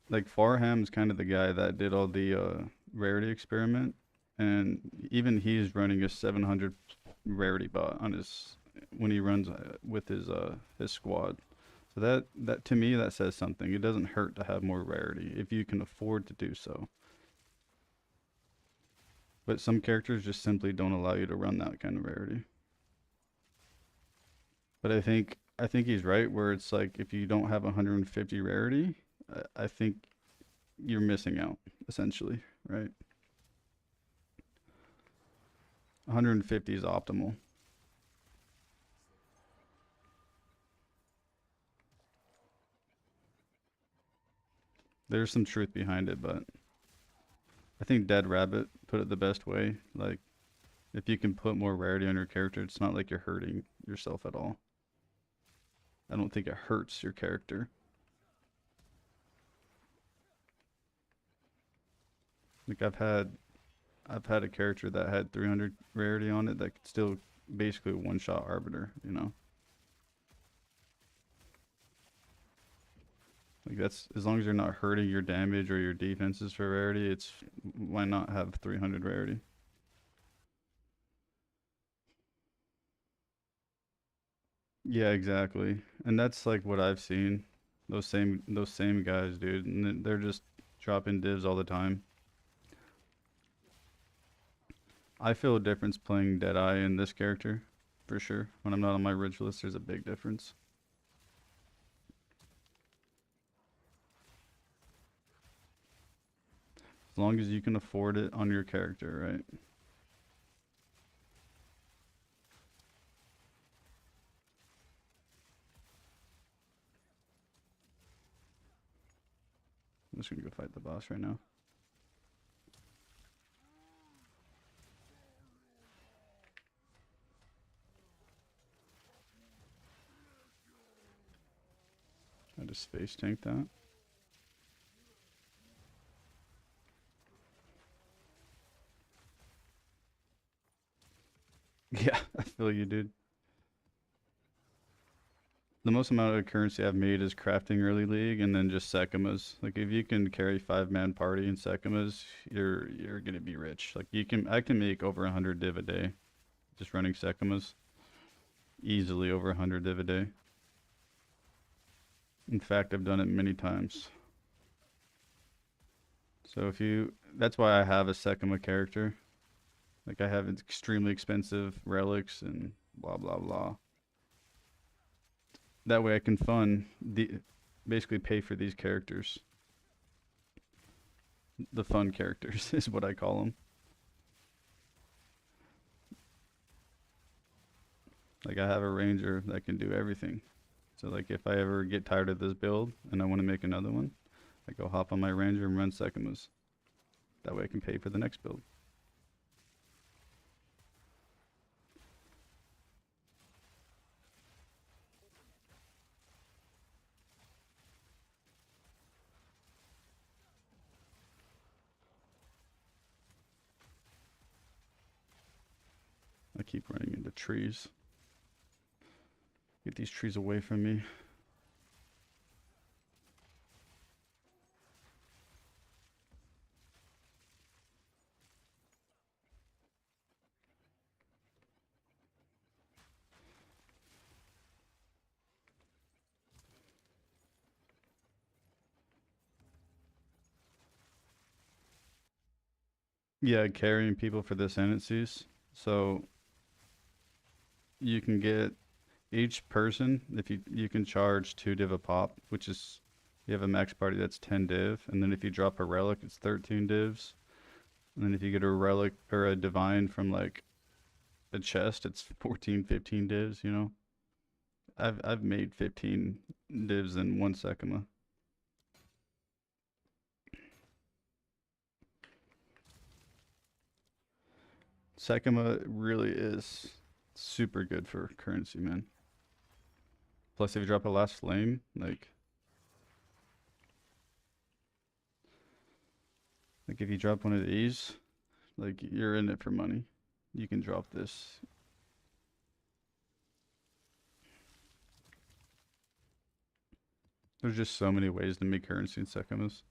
Like Farham's kind of the guy that did all the rarity experiment, and even he's running a 700 rarity bot on his when he runs with his squad. So that to me that says something. It doesn't hurt to have more rarity if you can afford to do so. But some characters just simply don't allow you to run that kind of rarity. But I think he's right where it's like if you don't have 150 rarity, I think you're missing out essentially, right? 150 is optimal. There's some truth behind it, but I think Dead Rabbit put it the best way. Like, if you can put more rarity on your character, it's not like you're hurting yourself at all. I don't think it hurts your character. Like I've had a character that had 300 rarity on it that could still basically one shot Arbiter, you know? Like that's as long as you're not hurting your damage or your defenses for rarity, it's why not have 300 rarity? Yeah, exactly. And that's like what I've seen. Those same guys, dude, and they're just dropping divs all the time. I feel a difference playing Deadeye in this character, for sure. When I'm not on my ridge list, there's a big difference. As long as you can afford it on your character, right? I'm just gonna go fight the boss right now. Just face tank that. Yeah, I feel you, dude. The most amount of currency I've made is crafting early league and then just Sekimas. Like if you can carry 5-man party in Sekimas, you're gonna be rich. Like I can make over 100 div a day just running Sekimas. Easily over 100 div a day. In fact, I've done it many times. So that's why I have a Sekima character. Like I have extremely expensive relics and blah blah blah. That way I can basically pay for these characters. The fun characters is what I call them. Like I have a ranger that can do everything. So like if I ever get tired of this build and I want to make another one, I go hop on my ranger and run Sekimas. That way I can pay for the next build. I keep running into trees. Get these trees away from me. Yeah, carrying people for the ascendancies. So you can get each person, if you can charge 2 div a pop, which is you have a max party that's 10 div, and then if you drop a relic, it's 13 divs. And then if you get a relic or a divine from like a chest, it's 14, 15 divs, you know. I've made 15 divs in one Sekima. Sekima really is super good for currency, man. Plus, if you drop a last flame, like if you drop one of these, like you're in it for money. You can drop this. There's just so many ways to make currency in Sekimas.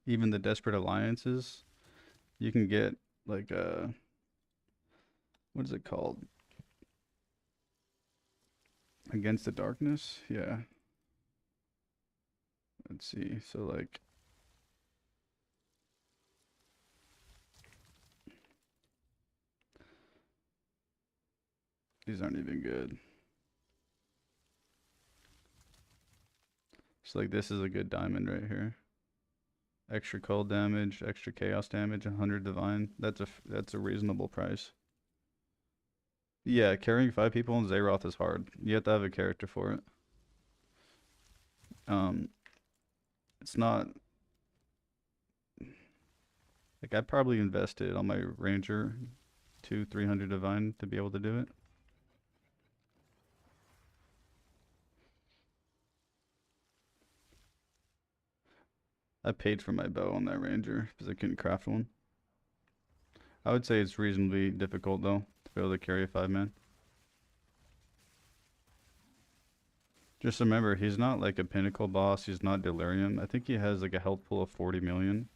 Even the desperate alliances, you can get like what is it called? Against the darkness? Yeah. Let's see. So like these aren't even good. So like this is a good diamond right here. Extra cold damage, extra chaos damage, 100 divine. That's a reasonable price. Yeah, carrying 5 people in Zeroth is hard. You have to have a character for it. Um, it's not like I probably invested on my ranger 300 divine to be able to do it. I paid for my bow on that ranger because I couldn't craft one. I would say it's reasonably difficult though to be able to carry a 5-man. Just remember, he's not like a pinnacle boss. He's not delirium. I think he has like a health pool of 40 million,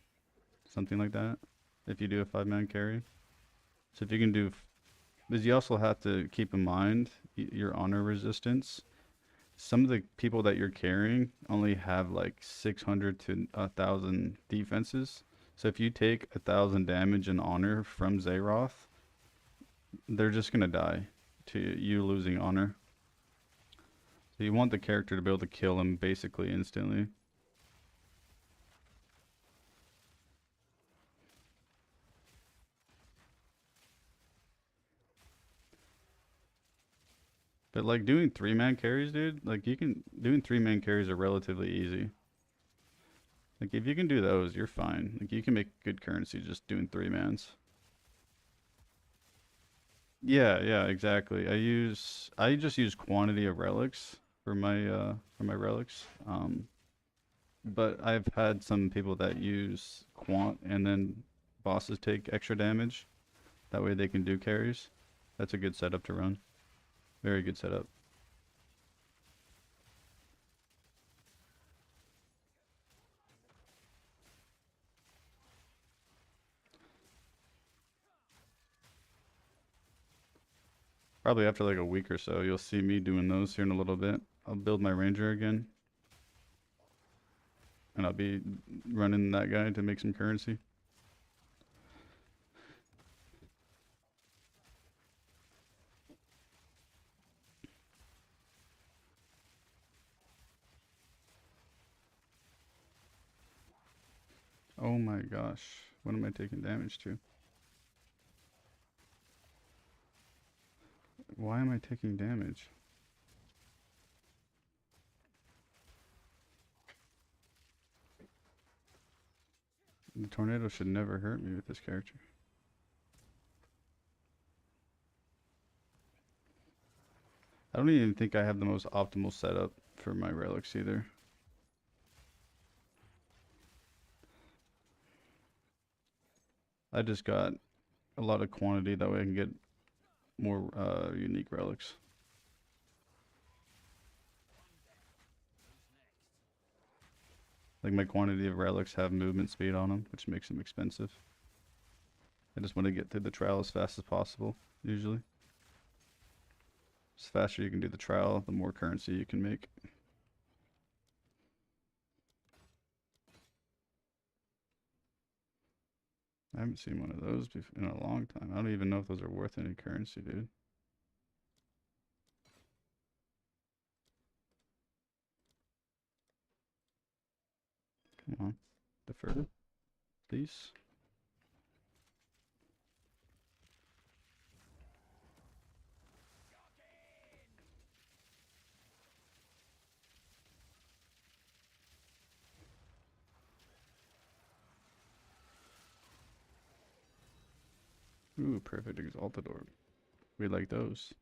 something like that. If you do a 5-man carry, so if you can do, because you also have to keep in mind your honor resistance. Some of the people that you're carrying only have like 600 to 1,000 defenses. So if you take 1,000 damage in honor from Zeroth, they're just gonna die to you losing honor. So you want the character to be able to kill him basically instantly. But like doing 3-man carries, dude, like doing 3-man carries are relatively easy. Like if you can do those, you're fine. Like you can make good currency just doing 3-mans. Yeah, yeah, exactly. I just use quantity of relics. for my relics. But I've had some people that use quant and then bosses take extra damage. That way they can do carries. That's a good setup to run. Very good setup. Probably after like a week or so, you'll see me doing those here in a little bit. I'll build my ranger again, and I'll be running that guy to make some currency. Oh my gosh, what am I taking damage to? Why am I taking damage? The tornado should never hurt me with this character. I don't even think I have the most optimal setup for my relics either. I just got a lot of quantity, that way I can get more unique relics. Like my quantity of relics have movement speed on them, which makes them expensive. I just want to get through the trial as fast as possible, usually. The faster you can do the trial, the more currency you can make. I haven't seen one of those in a long time. I don't even know if those are worth any currency, dude. Come on. Defer. Please. Ooh, perfect exalted orb. We like those.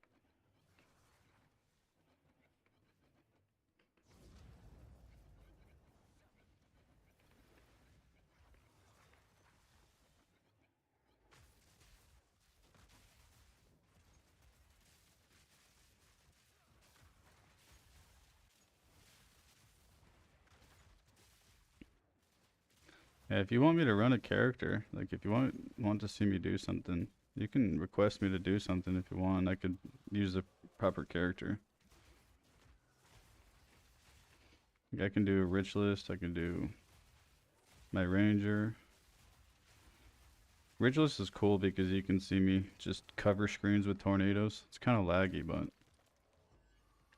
Yeah, if you want me to run a character, like if you want to see me do something, you can request me to do something if you want. I could use a proper character. Like I can do a rich list. I can do my ranger. Rich list is cool because you can see me just cover screens with tornadoes. It's kind of laggy, but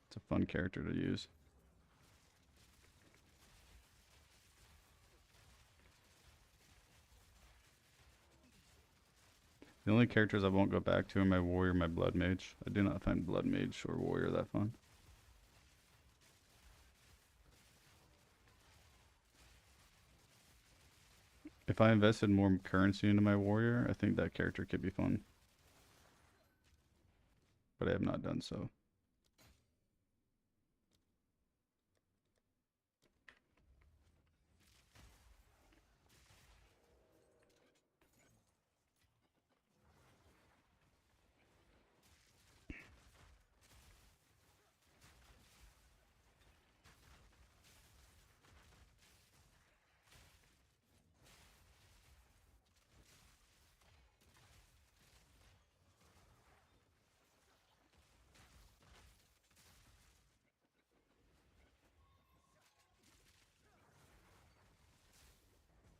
it's a fun character to use. The only characters I won't go back to are my warrior, my blood mage. I do not find blood mage or warrior that fun. If I invested more currency into my warrior, I think that character could be fun. But I have not done so.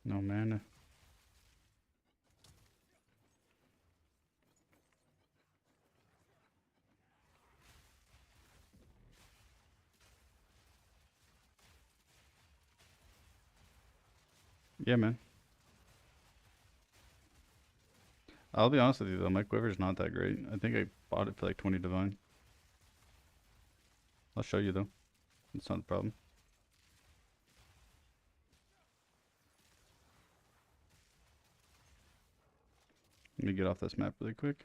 No mana. Yeah, man. I'll be honest with you though, my quiver's not that great. I think I bought it for like 20 divine. I'll show you though. It's not a problem. Let me get off this map really quick.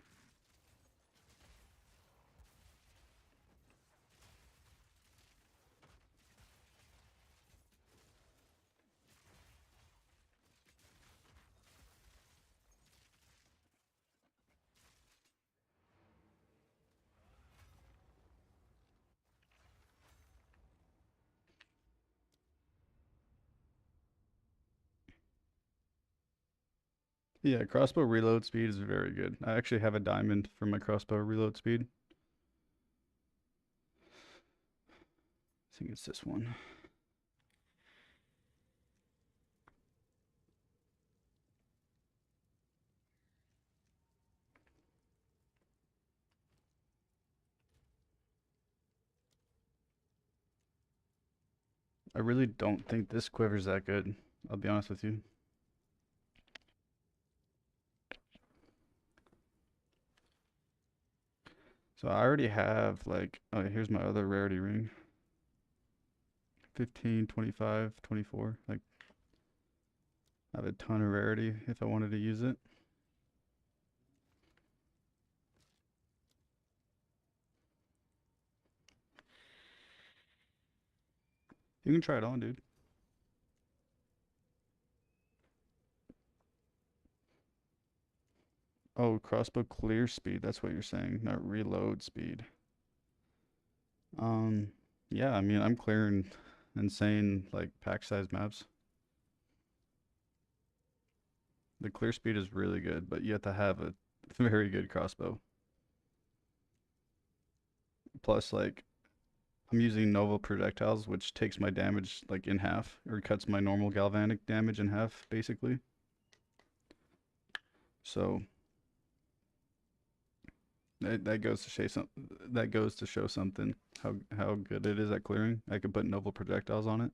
Yeah, crossbow reload speed is very good. I actually have a diamond for my crossbow reload speed. I think it's this one. I really don't think this quiver's that good. I'll be honest with you. So I already have like, oh, here's my other rarity ring. 15, 25, 24. Like, I have a ton of rarity if I wanted to use it. You can try it on, dude. Oh, crossbow clear speed. That's what you're saying, not reload speed. Um, yeah, I mean, I'm clearing insane like pack size maps. The clear speed is really good, but you have to have a very good crossbow. Plus, like, I'm using Nova projectiles, which takes my damage like in half, or cuts my normal galvanic damage in half, basically. So that goes to show some that goes to show something how good it is at clearing. I could put Nova projectiles on it.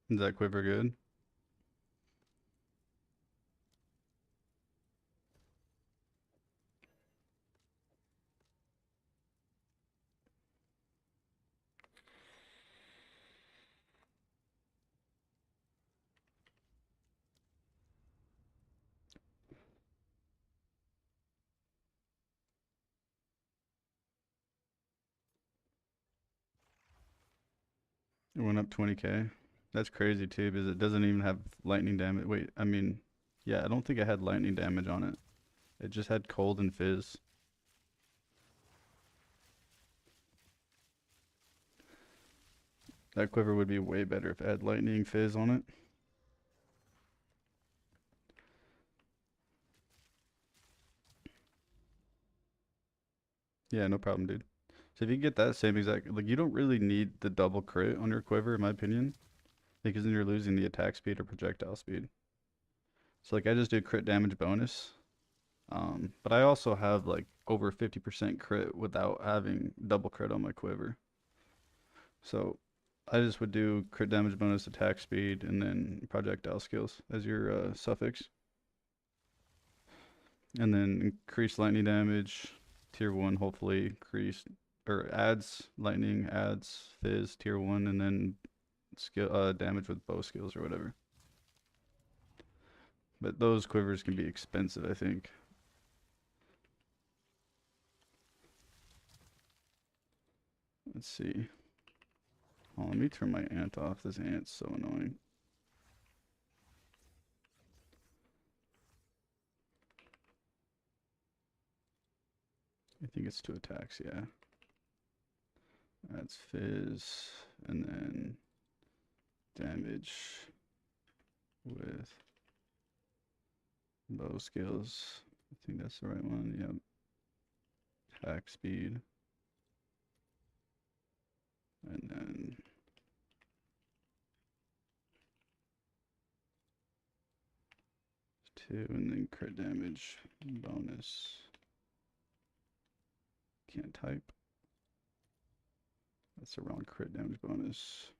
Is that quiver good? It went up 20k. That's crazy too, because it doesn't even have lightning damage. Wait, I mean, yeah, I don't think it had lightning damage on it. It just had cold and fizz. That quiver would be way better if it had lightning fizz on it. Yeah, no problem, dude. So if you get that same exact, like you don't really need the double crit on your quiver, in my opinion, because then you're losing the attack speed or projectile speed. So like I just do crit damage bonus, but I also have like over 50% crit without having double crit on my quiver. So I just would do crit damage bonus, attack speed, and then projectile skills as your suffix, and then increase lightning damage, tier one, hopefully increase or adds lightning, adds fizz, tier one, and then skill damage with bow skills or whatever. But those quivers can be expensive, I think. Let's see. Oh, let me turn my ant off. This ant's so annoying. I think it's two attacks, yeah. That's fizz, and then damage with bow skills. I think that's the right one. Yep. Attack speed. And then two, and then crit damage bonus. Can't type. That's the wrong crit damage bonus.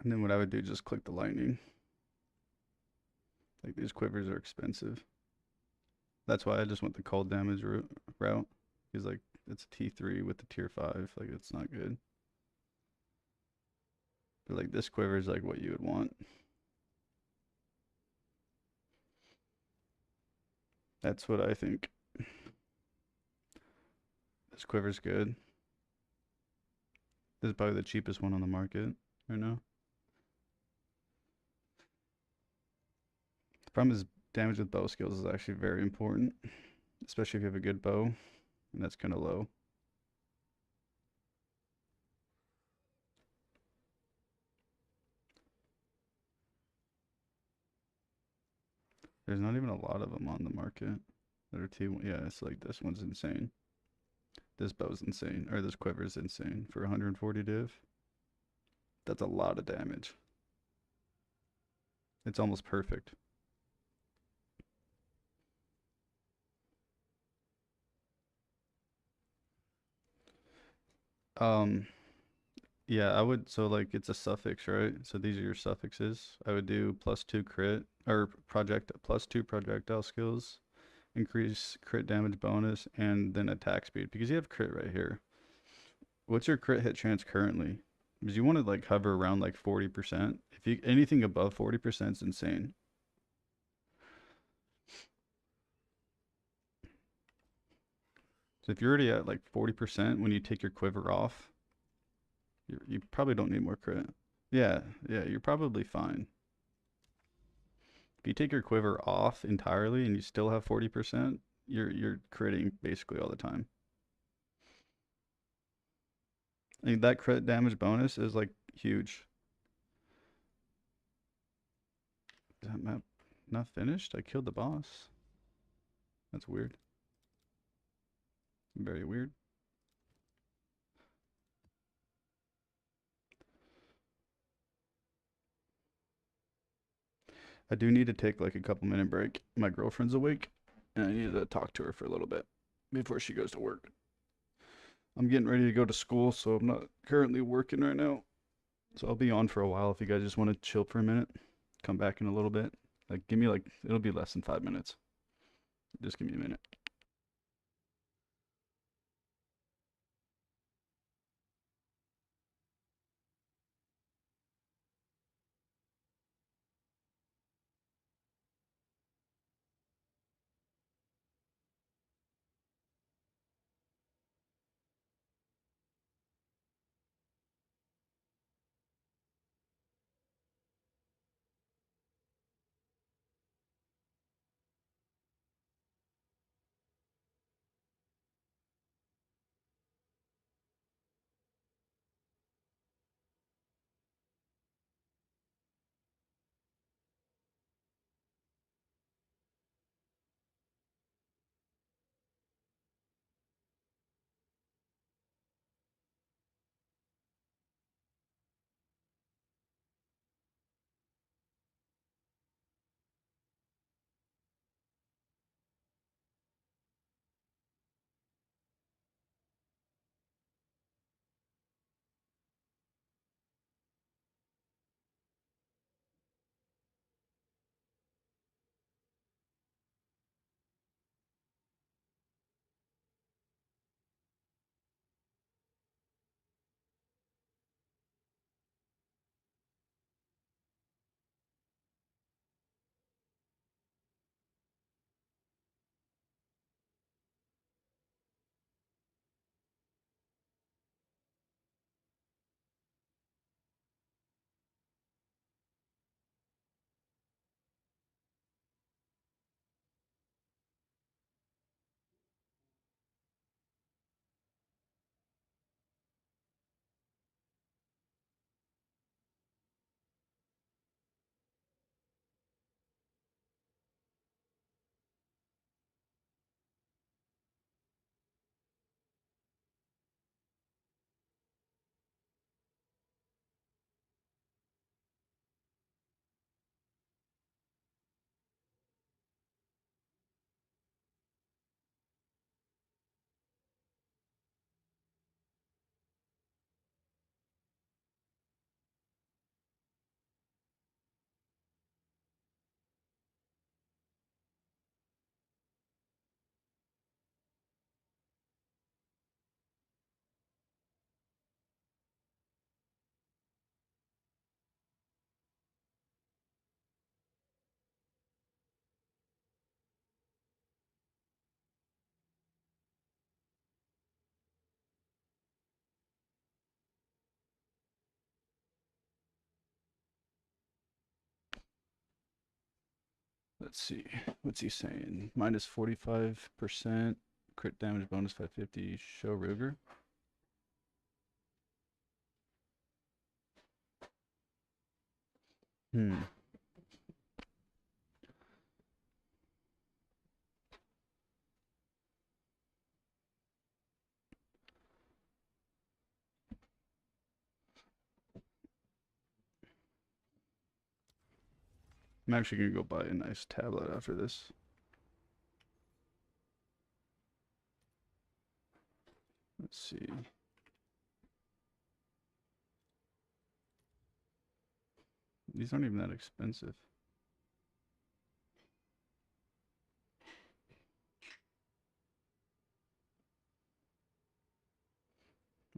And then what I would do, just click the lightning. Like these quivers are expensive. That's why I just went the cold damage route. Because like it's a T3 with the tier 5. Like it's not good. But like this quiver is like what you would want. That's what I think. This quiver's good. This is probably the cheapest one on the market right now. The problem is damage with bow skills is actually very important, especially if you have a good bow, and that's kind of low. There's not even a lot of them on the market that are T1. Yeah, it's like this one's insane. This bow's insane, or this quiver's insane for 140 div. That's a lot of damage. It's almost perfect. Um, yeah, I would. So like, it's a suffix, right? So these are your suffixes. I would do +2 crit or project +2 projectile skills, increase crit damage bonus, and then attack speed because you have crit right here. What's your crit hit chance currently? Because you want to like hover around like 40%. If you anything above 40% is insane. So if you're already at like 40% when you take your quiver off, you probably don't need more crit. Yeah, yeah, you're probably fine. If you take your quiver off entirely and you still have 40%, you're critting basically all the time. I mean, that crit damage bonus is like huge. Is that map not finished? I killed the boss. That's weird. Very weird. I do need to take like a couple minute break. My girlfriend's awake and I need to talk to her for a little bit before she goes to work. I'm getting ready to go to school, so I'm not currently working right now. So I'll be on for a while if you guys just want to chill for a minute. Come back in a little bit. Like, give me like, it'll be less than 5 minutes. Just give me a minute. Let's see. What's he saying? Minus 45%. Crit damage bonus 550. Show Ruger. Hmm. I'm actually gonna go buy a nice tablet after this. Let's see. These aren't even that expensive.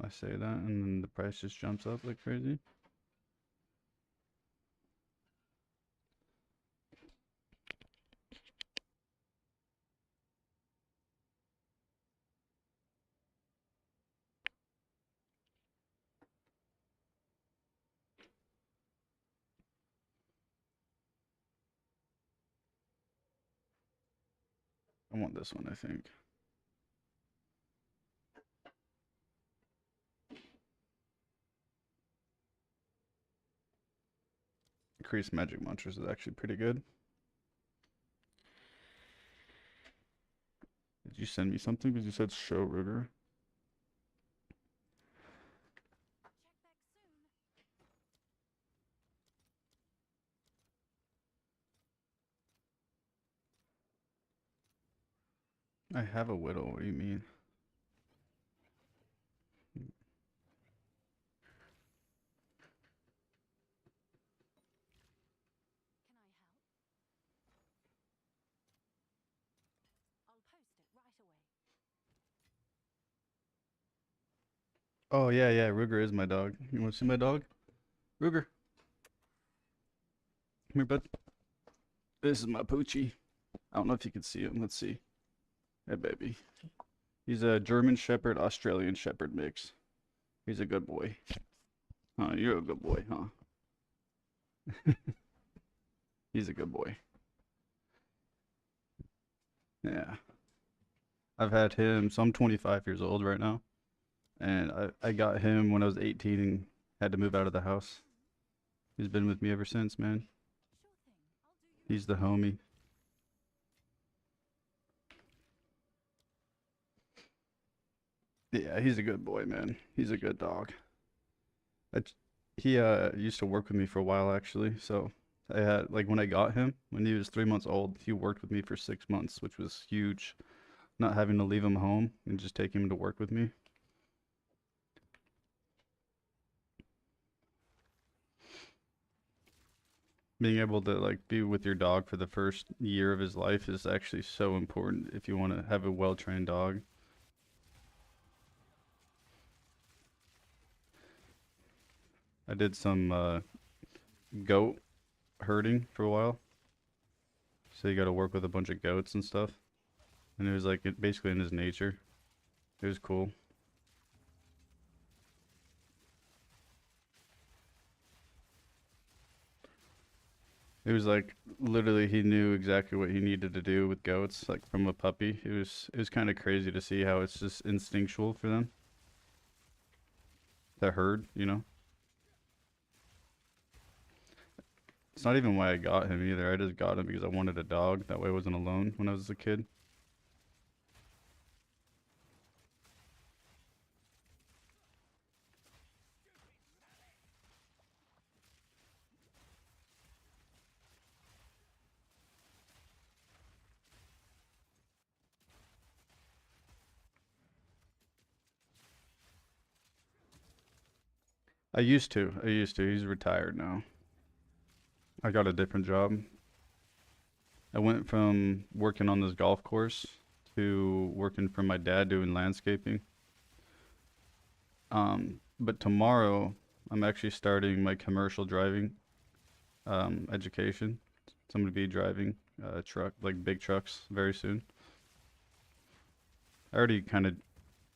I say that and then the price just jumps up like crazy. I want this one, I think. Increased magic monsters is actually pretty good. Did you send me something? Because you said show Ruger. I have a widow. What do you mean? Oh yeah, yeah. Ruger is my dog. You want to see my dog? Ruger, come here, bud. This is my Poochie. I don't know if you can see him. Let's see. Hey, baby. He's a German Shepherd, Australian Shepherd mix. He's a good boy. Huh, you're a good boy, huh? He's a good boy. Yeah. I've had him, so I'm 25 years old right now. And I got him when I was 18 and had to move out of the house. He's been with me ever since, man. He's the homie. Yeah, he's a good boy, man. He's a good dog. I, he used to work with me for a while actually. So I had like when I got him when he was 3 months old, he worked with me for 6 months, which was huge. Not having to leave him home and just take him to work with me. Being able to like be with your dog for the first year of his life is actually so important if you want to have a well-trained dog. I did some goat herding for a while, so you got to work with a bunch of goats and stuff, and it was like basically in his nature. It was cool. It was like literally he knew exactly what he needed to do with goats, like from a puppy. It was kind of crazy to see how it's just instinctual for them to herd, you know? It's not even why I got him either. I just got him because I wanted a dog. That way I wasn't alone when I was a kid. I used to. I used to. He's retired now. I got a different job. I went from working on this golf course to working for my dad doing landscaping. But tomorrow I'm actually starting my commercial driving education. So I'm gonna be driving truck like big trucks very soon. I already kind of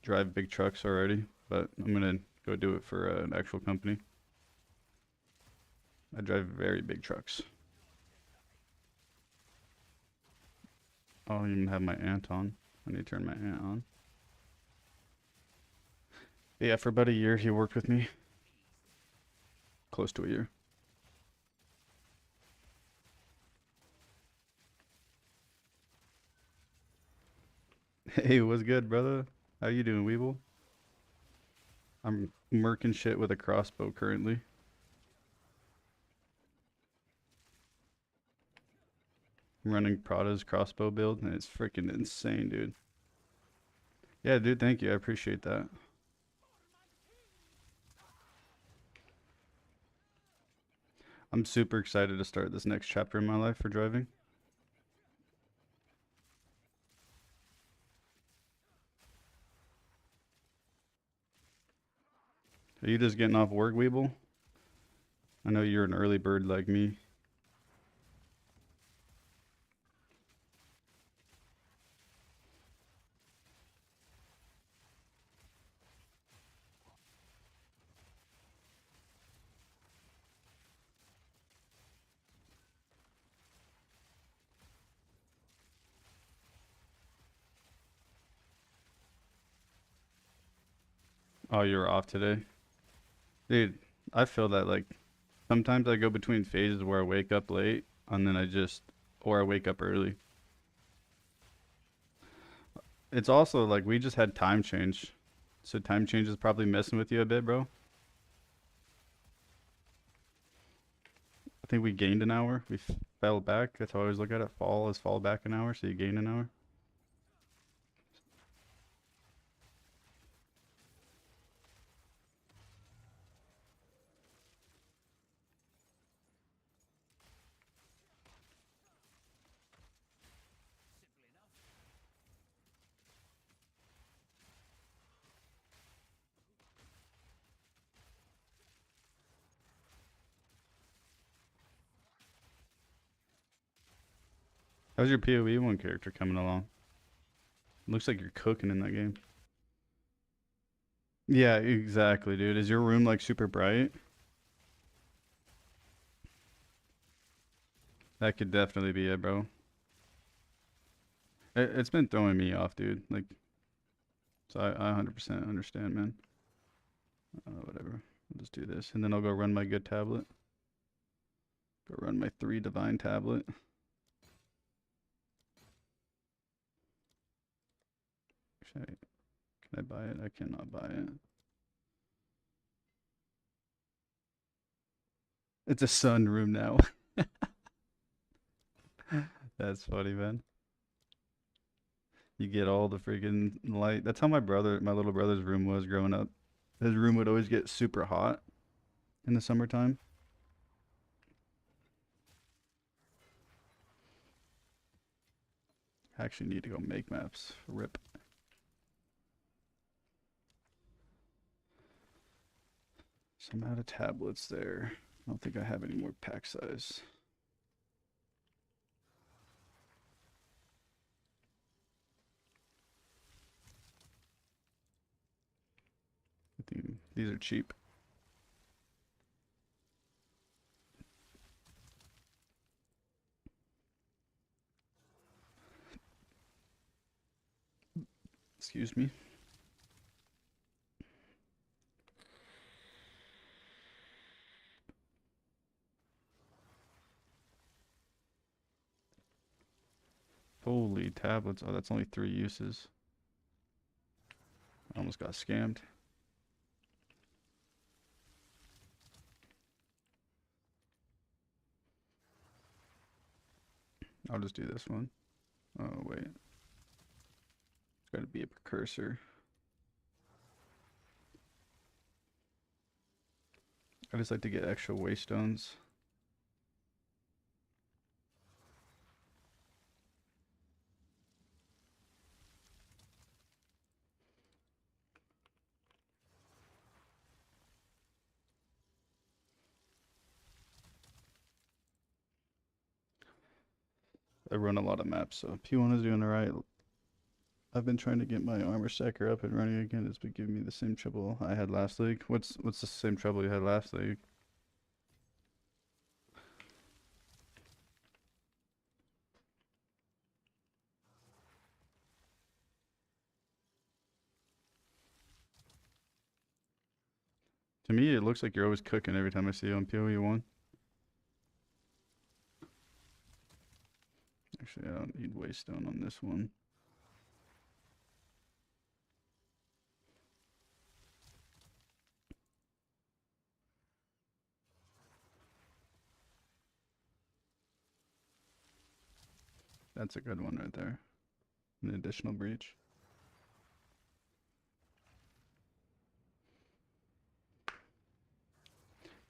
drive big trucks already, but I'm gonna go do it for an actual company. I drive very big trucks. I don't even have my ant on. I need to turn my ant on. But yeah, for about a year he worked with me. Close to a year. Hey, what's good, brother? How you doing, Weeble? I'm murking shit with a crossbow currently. I'm running Prada's crossbow build, and it's freaking insane, dude. Yeah, dude, thank you. I appreciate that. I'm super excited to start this next chapter in my life for driving. Are you just getting off work, Weeble? I know you're an early bird like me. Oh, you're off today? Dude, I feel that like sometimes I go between phases where I wake up late and then or I wake up early. It's also like we just had time change. So time change is probably messing with you a bit, bro. I think we gained an hour. We fell back. That's how I always look at it. Fall is fall back an hour, so you gain an hour. How's your PoE one character coming along? Looks like you're cooking in that game. Yeah, exactly, dude. Is your room like super bright? That could definitely be it, bro. It's been throwing me off, dude. Like, so I 100% understand, man. Whatever. I'll just do this, and then I'll go run my good tablet. Go run my 3 divine tablet. Actually, can I buy it? I cannot buy it. It's a sun room now. That's funny, man. You get all the freaking light. That's how my little brother's room was growing up. His room would always get super hot in the summertime. I actually need to go make maps. Rip. So I'm out of tablets there. I don't think I have any more pack size. I think these are cheap. Excuse me. Holy tablets. Oh, that's only 3 uses. I almost got scammed. I'll just do this one. Oh, wait. It's got to be a precursor. I just like to get extra waystones. I run a lot of maps, so P1 is doing alright. I've been trying to get my armor stacker up and running again. It's been giving me the same trouble I had last league. What's the same trouble you had last league? To me, it looks like you're always cooking every time I see you on PoE 1. Actually, I don't need waystone on this one. That's a good one right there. An additional breach.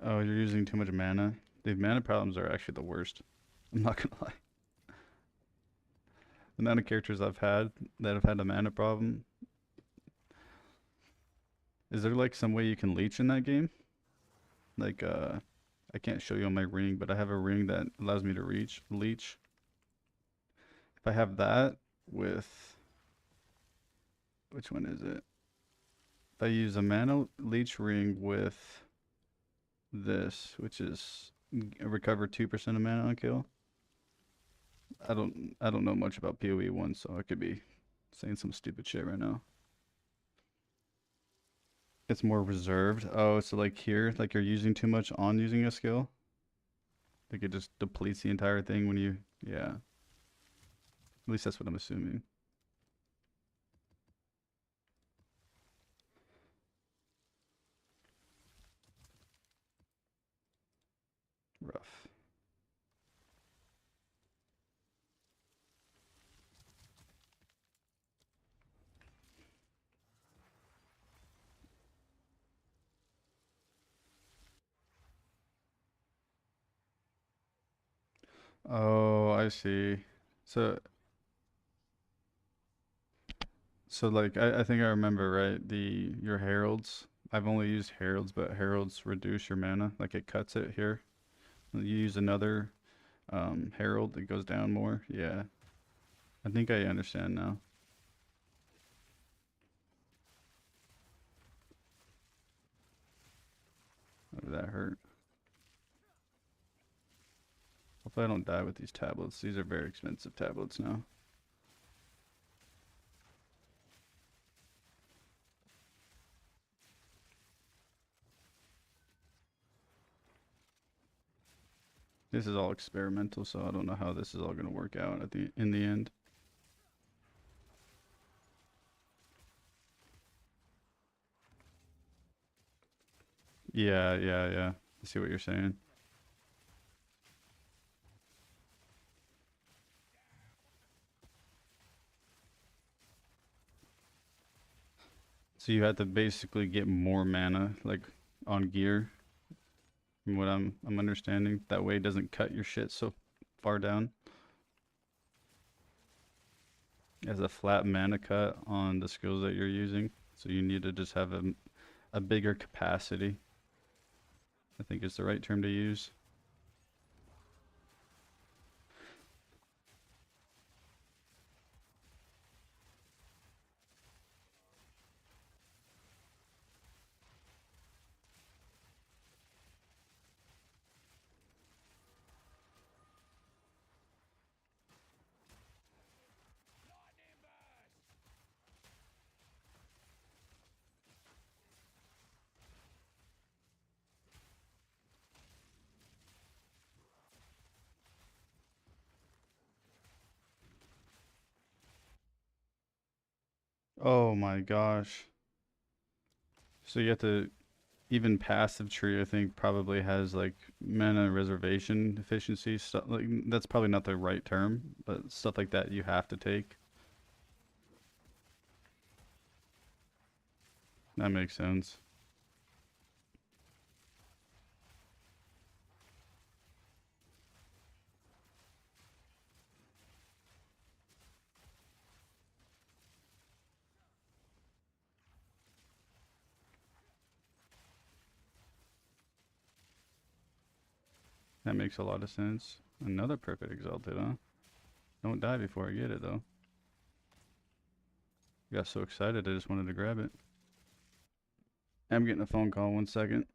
Oh, you're using too much mana. The mana problems are actually the worst. I'm not gonna lie. The amount of characters I've had that have had a mana problem. Is there like some way you can leech in that game? Like I can't show you on my ring, but I have a ring that allows me to leech. If I have that with which one is it? If I use a mana leech ring with this, which is recover 2% of mana on kill. I don't know much about PoE 1, so I could be saying some stupid shit right now. It's more reserved. Oh, so like here, like you're using too much on using a skill. Like it just depletes the entire thing when you, yeah. At least that's what I'm assuming. Rough. Oh, I see. So, so like I think I remember right. Your heralds. I've only used heralds, but heralds reduce your mana. Like it cuts it here. You use another herald, it goes down more. Yeah, I think I understand now. How did that hurt? Hopefully I don't die with these tablets. These are very expensive tablets now. This is all experimental, so I don't know how this is all going to work out at the in the end. Yeah, yeah, yeah. I see what you're saying. So you have to basically get more mana, like on gear, from what I'm understanding. That way it doesn't cut your shit so far down. As a flat mana cut on the skills that you're using. So you need to just have a bigger capacity. I think is the right term to use. Oh my gosh. So you have to even passive tree I think probably has like mana reservation efficiency stuff like that's probably not the right term, but stuff like that you have to take. That makes sense. That makes a lot of sense. Another perfect exalted, huh? Don't die before I get it though. Got so excited I just wanted to grab it. I'm getting a phone call, 1 second.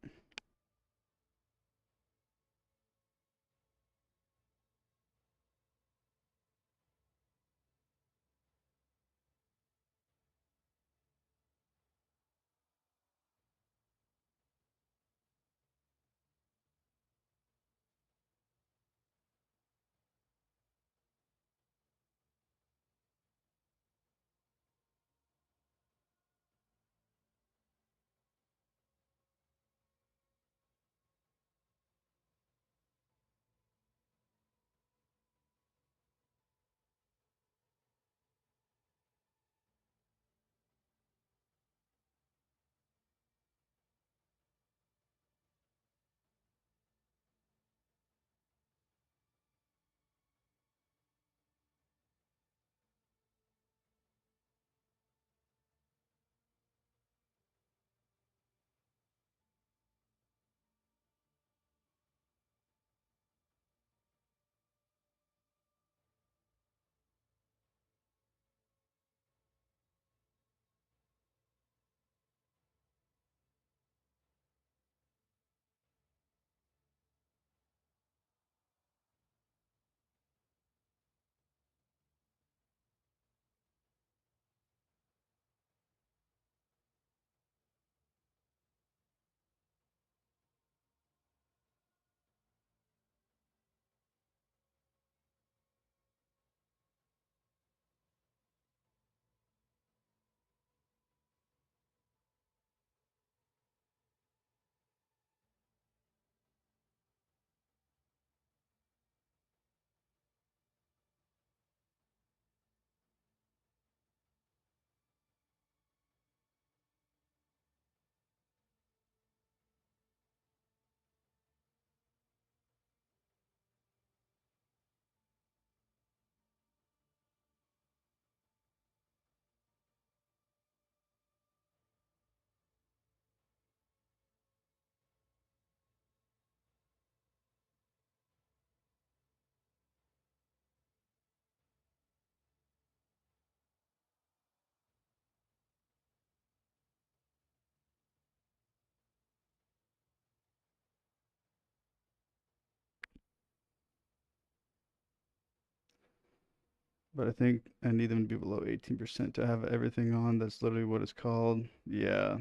But I think I need them to be below 18% to have everything on. That's literally what it's called. Yeah.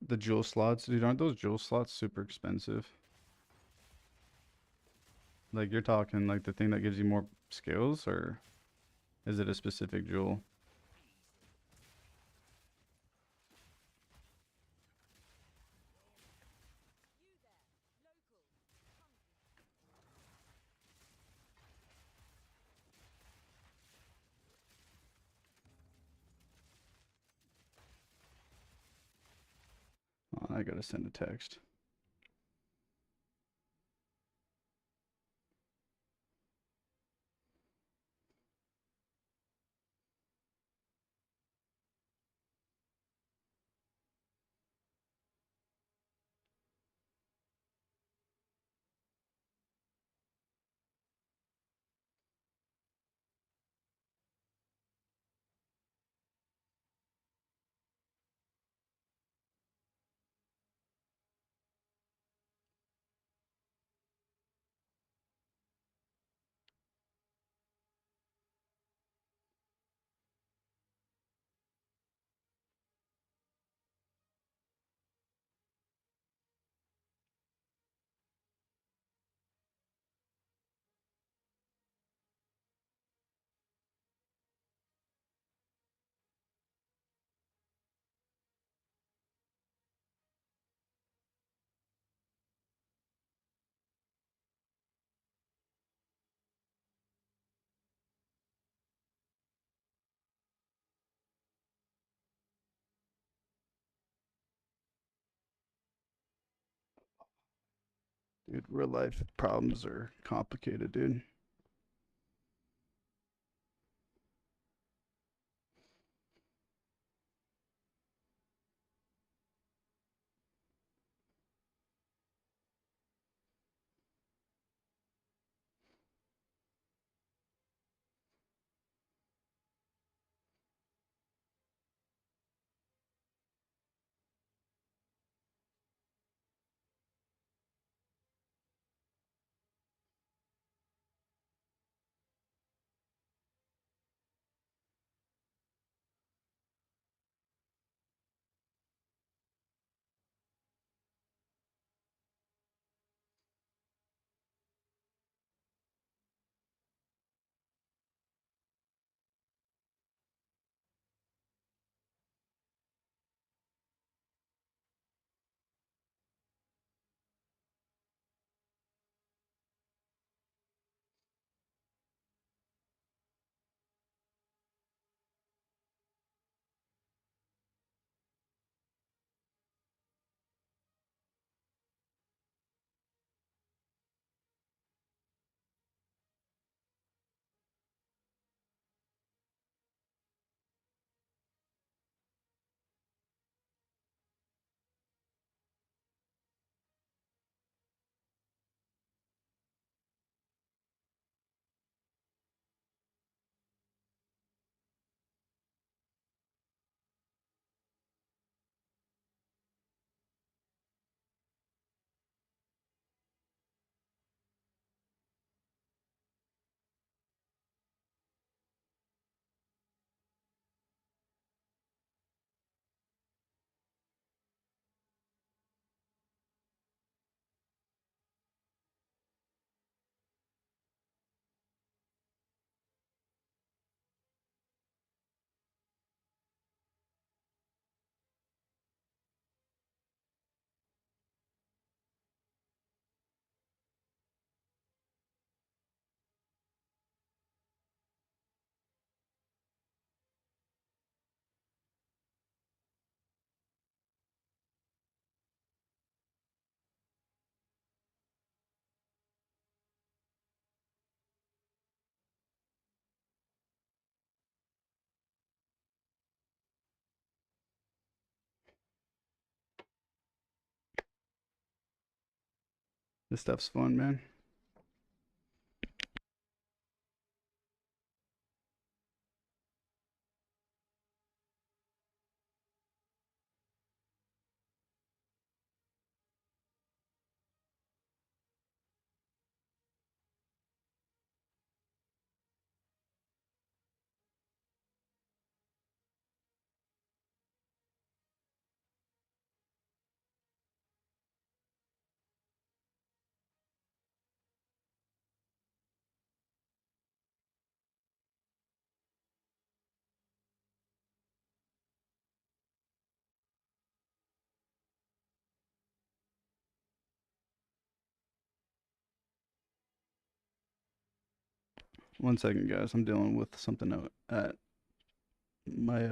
The jewel slots, dude, aren't those jewel slots super expensive? Like you're talking like the thing that gives you more skills, or is it a specific jewel? Oh, I gotta send a text. Dude, real life problems are complicated, dude. This stuff's fun, man. One second, guys. I'm dealing with something out at my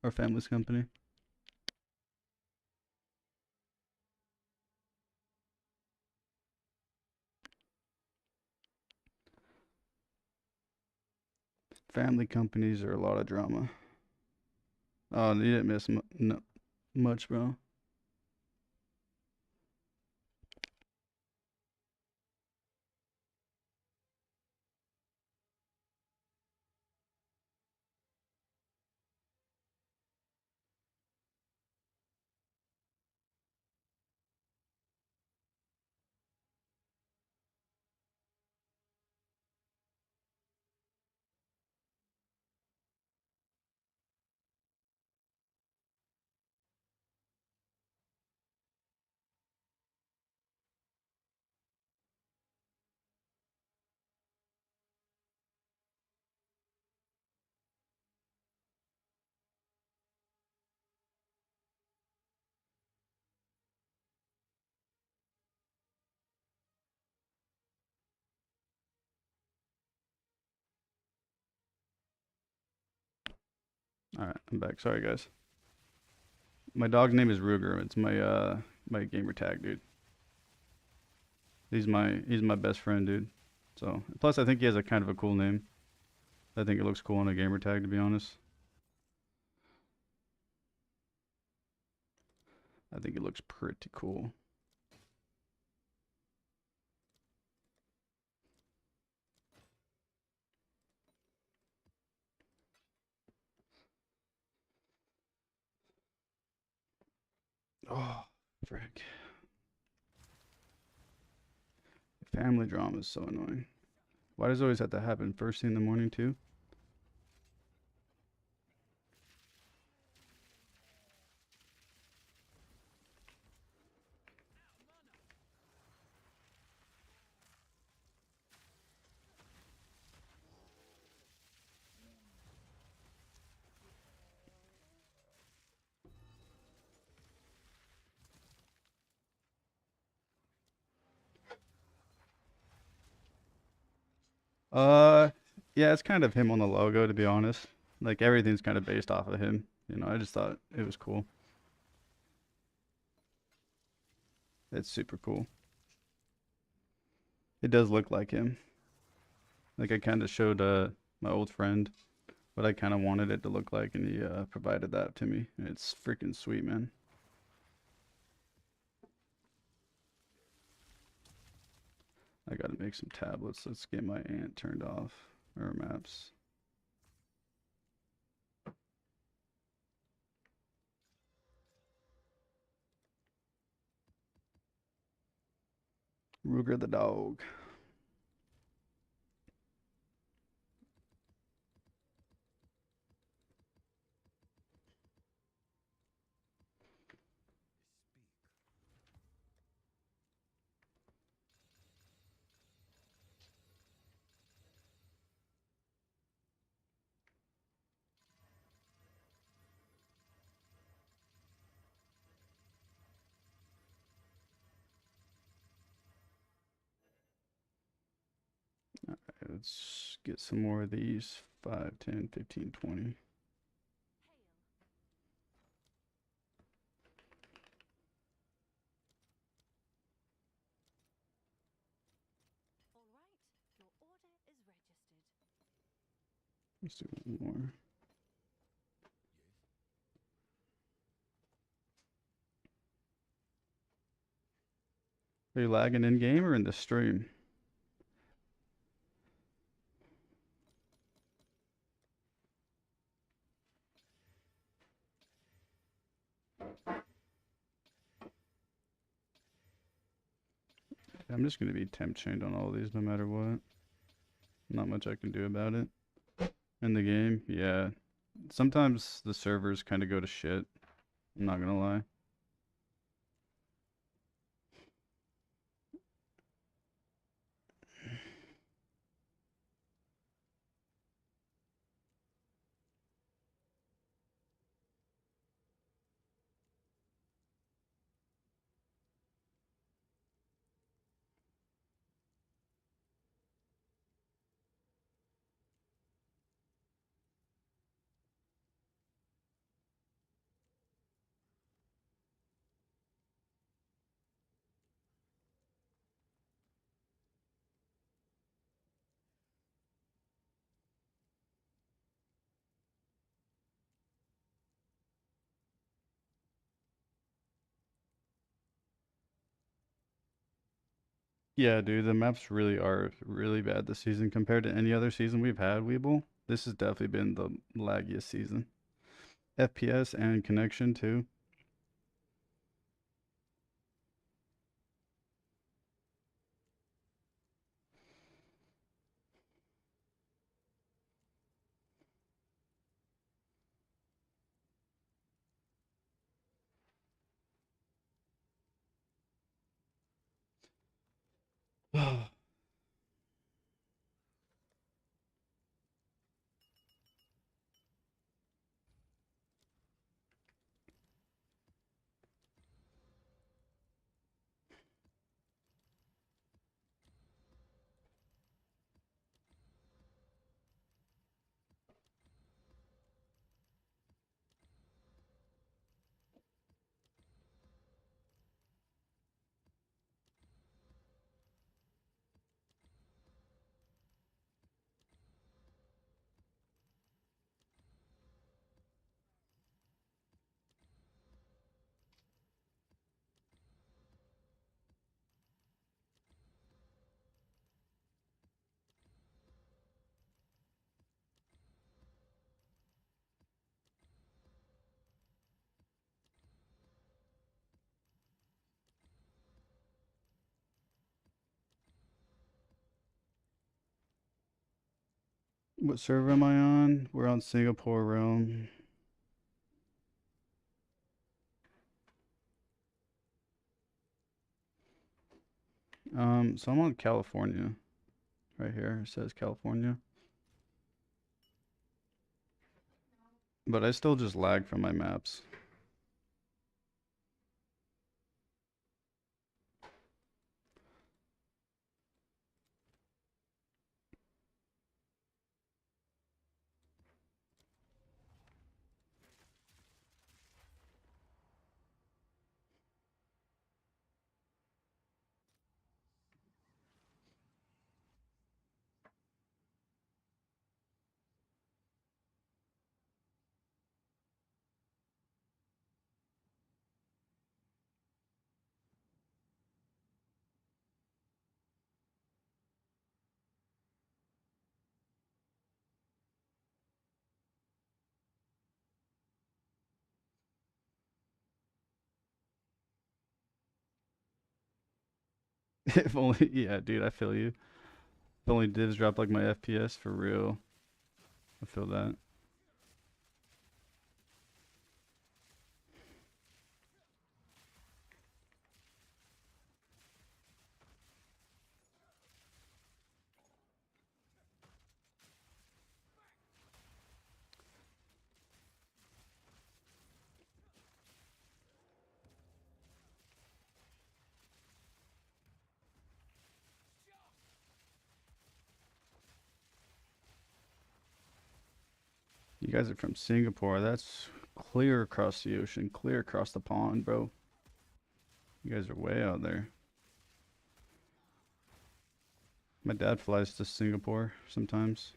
our family's company. Family companies are a lot of drama. Oh, you didn't miss no, much, bro. All right, I'm back. Sorry, guys. My dog's name is Ruger. It's my gamer tag, dude. He's my best friend, dude. So plus, I think he has a kind of a cool name. I think it looks cool on a gamer tag, to be honest. I think it looks pretty cool. Oh, frick. Family drama is so annoying. Why does it always have to happen first thing in the morning too? Uh, yeah, it's kind of him on the logo, to be honest. Like everything's kind of based off of him. I just thought it was cool. It's super cool. It does look like him. Like I kind of showed my old friend what I kind of wanted it to look like, and he provided that to me. And it's freaking sweet, man. I gotta make some tablets. Let's get my ant turned off. Or maps. Ruger the dog. Let's get some more of these. 5, 10, 15, 20. Let's do one more. Are you lagging in game or in the stream? I'm just gonna be temp chained on all these no matter what. Not much I can do about it. In the game, yeah. Sometimes the servers kind of go to shit. I'm not gonna lie. Yeah, dude, the maps really are really bad this season compared to any other season we've had, Weeble. This has definitely been the laggiest season. FPS and connection too. What server am I on? We're on Singapore Realm. So I'm on California. Right here. It says California. But I still just lag from my maps. If only, yeah, dude, I feel you. If only divs dropped like my FPS for real. I feel that. You guys are from Singapore. That's clear across the ocean, clear across the pond, bro. You guys are way out there. My dad flies to Singapore sometimes.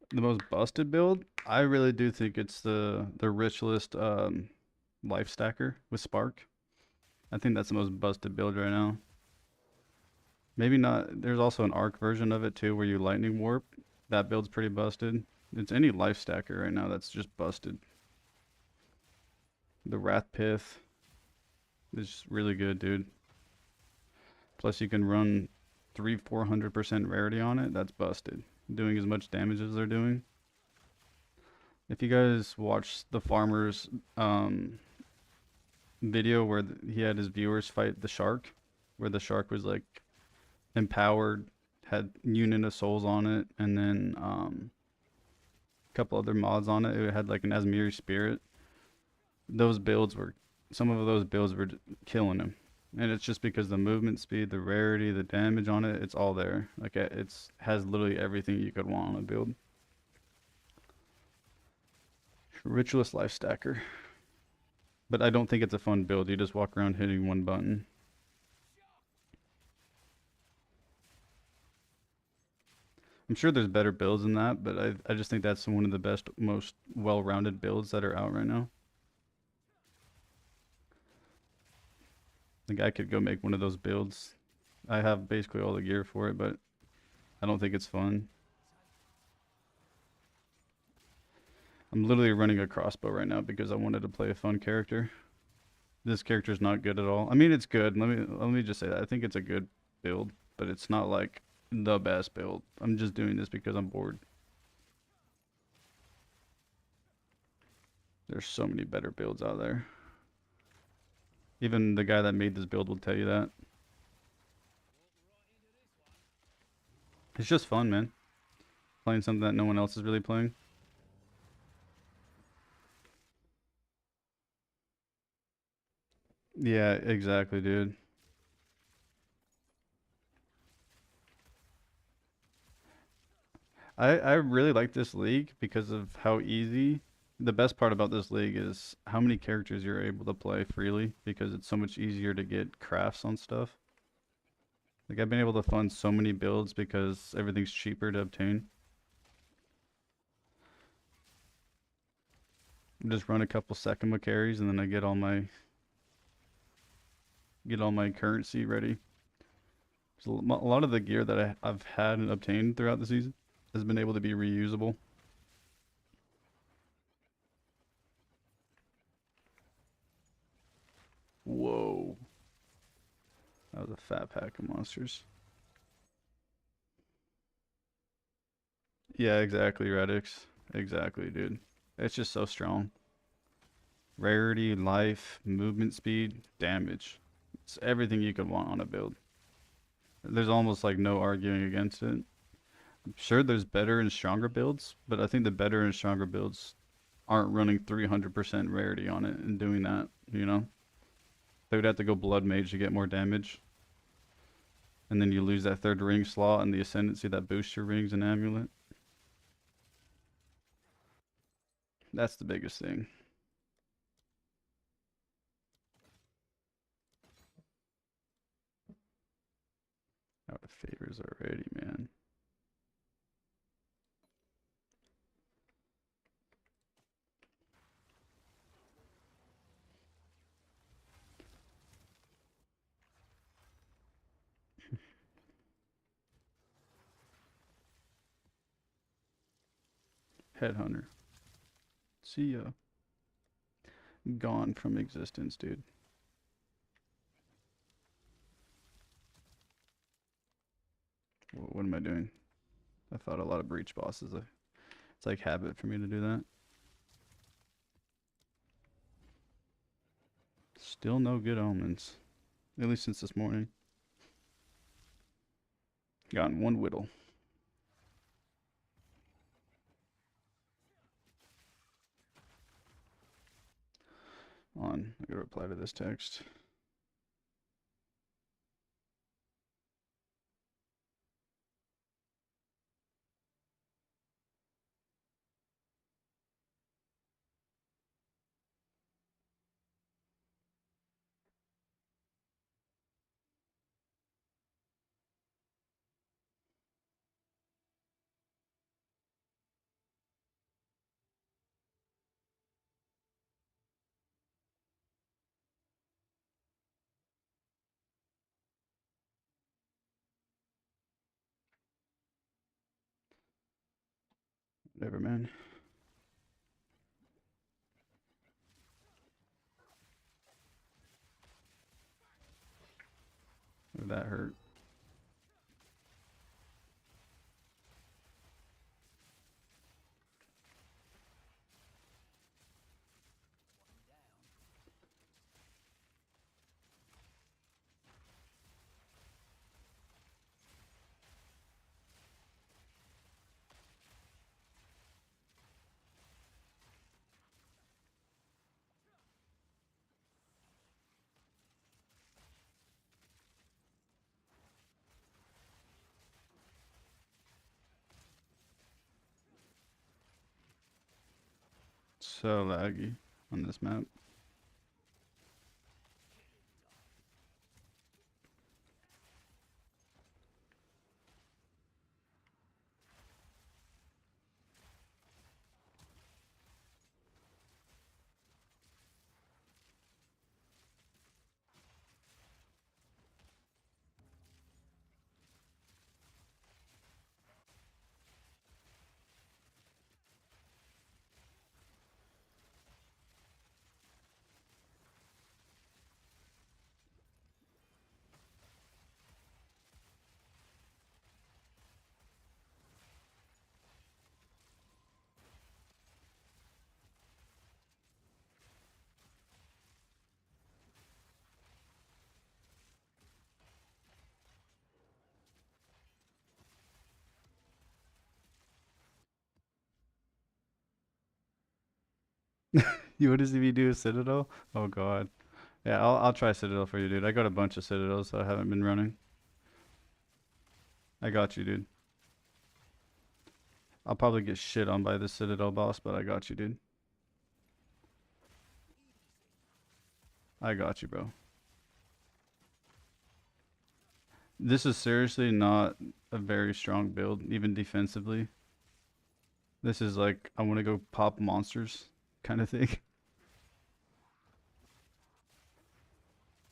The most busted build, I really do think it's the rich list life stacker with Spark. I think that's the most busted build right now. Maybe not. There's also an arc version of it too, where you lightning warp. That build's pretty busted. It's any life stacker right now that's just busted. The Wrath Pith is really good, dude. Plus you can run 400% rarity on it. That's busted. Doing as much damage as they're doing. If you guys watch the farmer's video where he had his viewers fight the shark, where the shark was like empowered, had Union of Souls on it, and then a couple other mods on it. It had like an Asmiri spirit. Those builds were, some of those builds were killing him. And it's just because the movement speed, the rarity, the damage on it, it's all there. Like it's has literally everything you could want on a build. Ritualist Life Stacker. But I don't think it's a fun build. You just walk around hitting one button. I'm sure there's better builds than that, but I just think that's one of the best, most well-rounded builds that are out right now. Like I could go make one of those builds. I have basically all the gear for it, but I don't think it's fun. I'm literally running a crossbow right now because I wanted to play a fun character. This character's not good at all. I mean, it's good. Let me just say that. I think it's a good build, but it's not like the best build. I'm just doing this because I'm bored. There's so many better builds out there. Even the guy that made this build will tell you that. It's just fun, man. Playing something that no one else is really playing. Yeah, exactly, dude. I really like this league because of how easy. The best part about this league is how many characters you're able to play freely because it's so much easier to get crafts on stuff. Like I've been able to fund so many builds because everything's cheaper to obtain. Just run a couple Sekima carries and then I get all my currency ready. So a lot of the gear that I've had and obtained throughout the season has been able to be reusable. Whoa. That was a fat pack of monsters. Yeah, exactly, Radix. Exactly, dude. It's just so strong. Rarity, life, movement speed, damage. It's everything you could want on a build. There's almost like no arguing against it. Sure, there's better and stronger builds, but I think the better and stronger builds aren't running 300% rarity on it and doing that, you know? They would have to go Blood Mage to get more damage. And then you lose that third ring slot and the Ascendancy that boosts your rings and amulet. That's the biggest thing. Out of favors already, man. Headhunter. See ya. Gone from existence, dude. What am I doing? I thought a lot of breach bosses. It's like habit for me to do that. Still no good omens. At least since this morning. Gotten one whittle. On. I gotta reply to this text. Whatever, man. That hurt. So laggy on this map. You what does he do? Citadel? Oh god. Yeah, I'll try Citadel for you, dude. I got a bunch of Citadels that I haven't been running. I got you, dude. I'll probably get shit on by the Citadel boss, but I got you, dude. I got you, bro. This is seriously not a very strong build, even defensively. This is like, I want to go pop monsters kind of thing.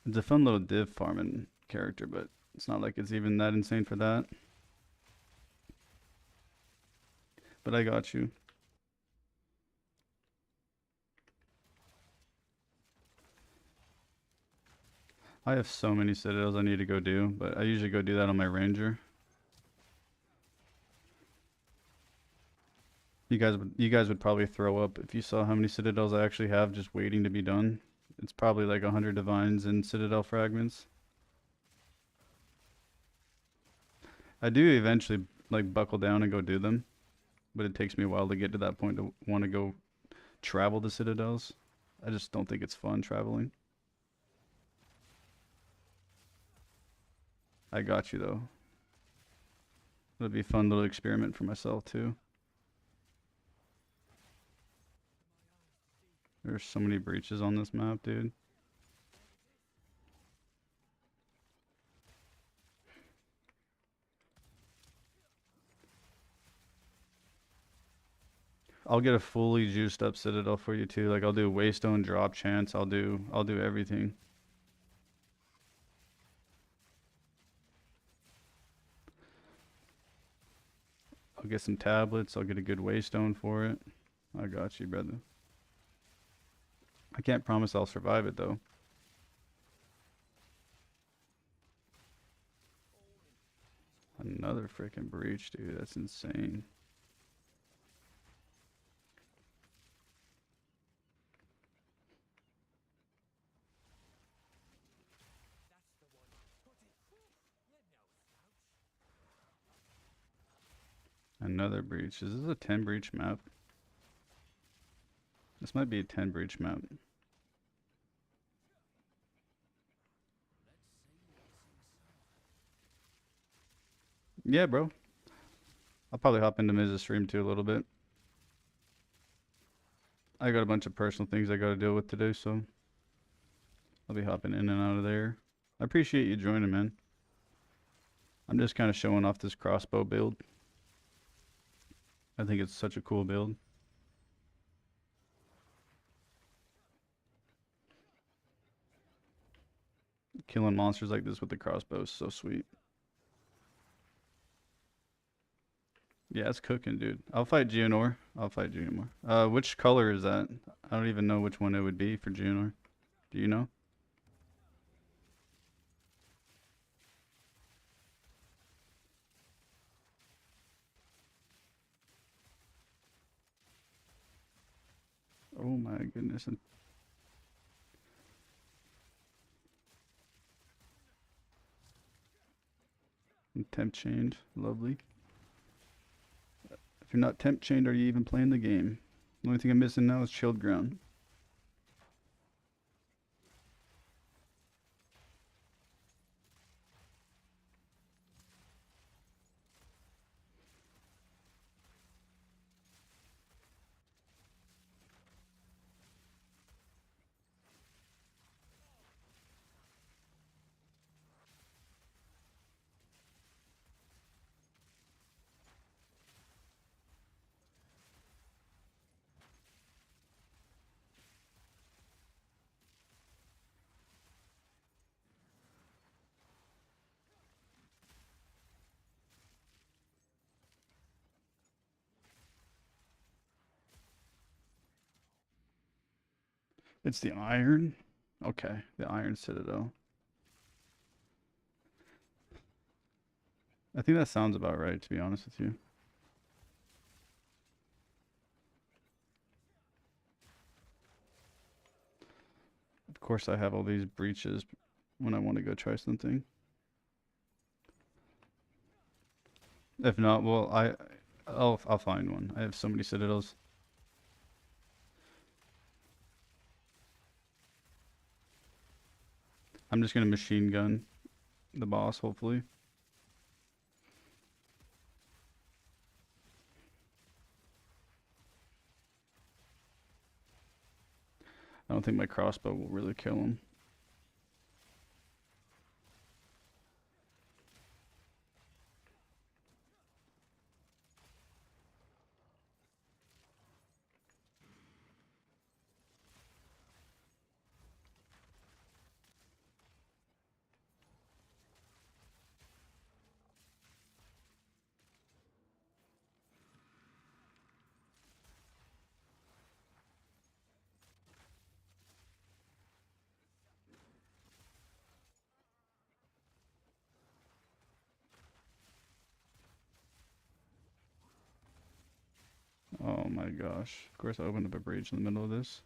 It's a fun little div farming character, but it's not like it's even that insane for that. But I got you. I have so many citadels I need to go do, but I usually go do that on my ranger. You guys would probably throw up if you saw how many citadels I actually have just waiting to be done. It's probably like 100 divines and citadel fragments. I do eventually like buckle down and go do them, but it takes me a while to get to that point to want to go travel the citadels. I just don't think it's fun traveling. I got you though. It'll be a fun little experiment for myself too. There's so many breaches on this map, dude. I'll get a fully juiced up citadel for you too. Like I'll do waystone drop chance. I'll do everything. I'll get some tablets. I'll get a good waystone for it. I got you, brother. I can't promise I'll survive it though. Another freaking breach, dude. That's insane. Another breach. Is this a 10 breach map? This might be a 10 breach map. Yeah, bro. I'll probably hop into Miz's stream too a little bit. I got a bunch of personal things I gotta deal with today, so I'll be hopping in and out of there. I appreciate you joining, man. I'm just kind of showing off this crossbow build. I think it's such a cool build. Killing monsters like this with the crossbow is so sweet. Yeah, it's cooking, dude. I'll fight Geonor. I'll fight Geonor. Which color is that? I don't even know which one it would be for Geonor. Do you know? Oh my goodness. And temp chained. Lovely. If you're not temp chained, are you even playing the game? The only thing I'm missing now is chilled ground. It's the iron. Okay, the iron citadel. I think that sounds about right, to be honest with you. Of course, I have all these breaches when I want to go try something. If not, well, I'll find one. I have so many citadels. I'm just gonna machine gun the boss, hopefully. I don't think my crossbow will really kill him. Oh my gosh. Of course I opened up a breach in the middle of this.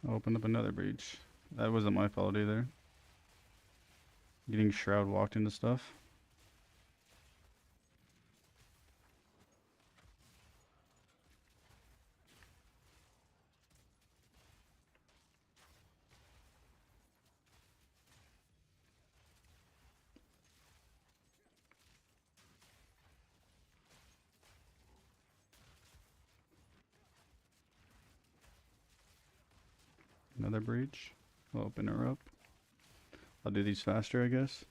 I opened up another breach. That wasn't my fault either. Getting shroud walked into stuff. Another breach. I'll open her up. I'll do these faster, I guess.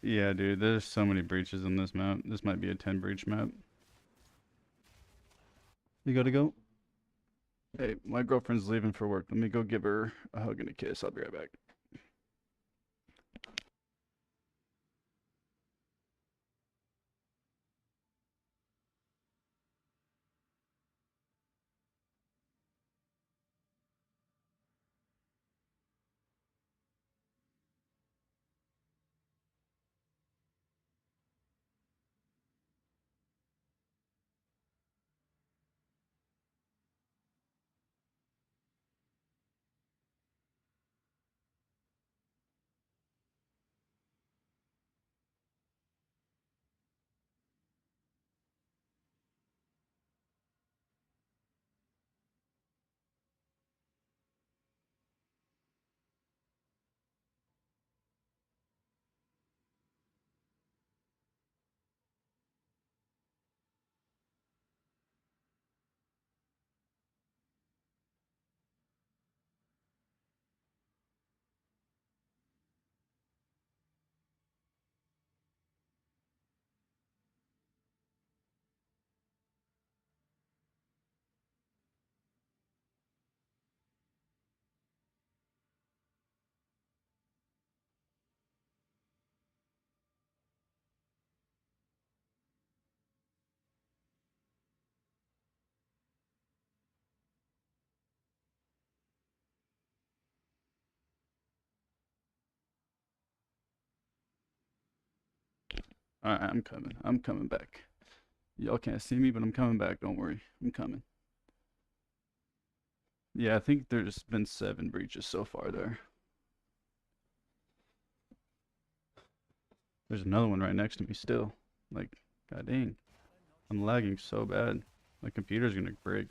Yeah, dude, there's so many breaches on this map. This might be a 10 breach map. You gotta go? Hey, my girlfriend's leaving for work. Let me go give her a hug and a kiss. I'll be right back. Alright, I'm coming. I'm coming back. Y'all can't see me, but I'm coming back. Don't worry. I'm coming. Yeah, I think there's been 7 breaches so far there. There's another one right next to me still. Like, god dang. I'm lagging so bad. My computer's gonna break.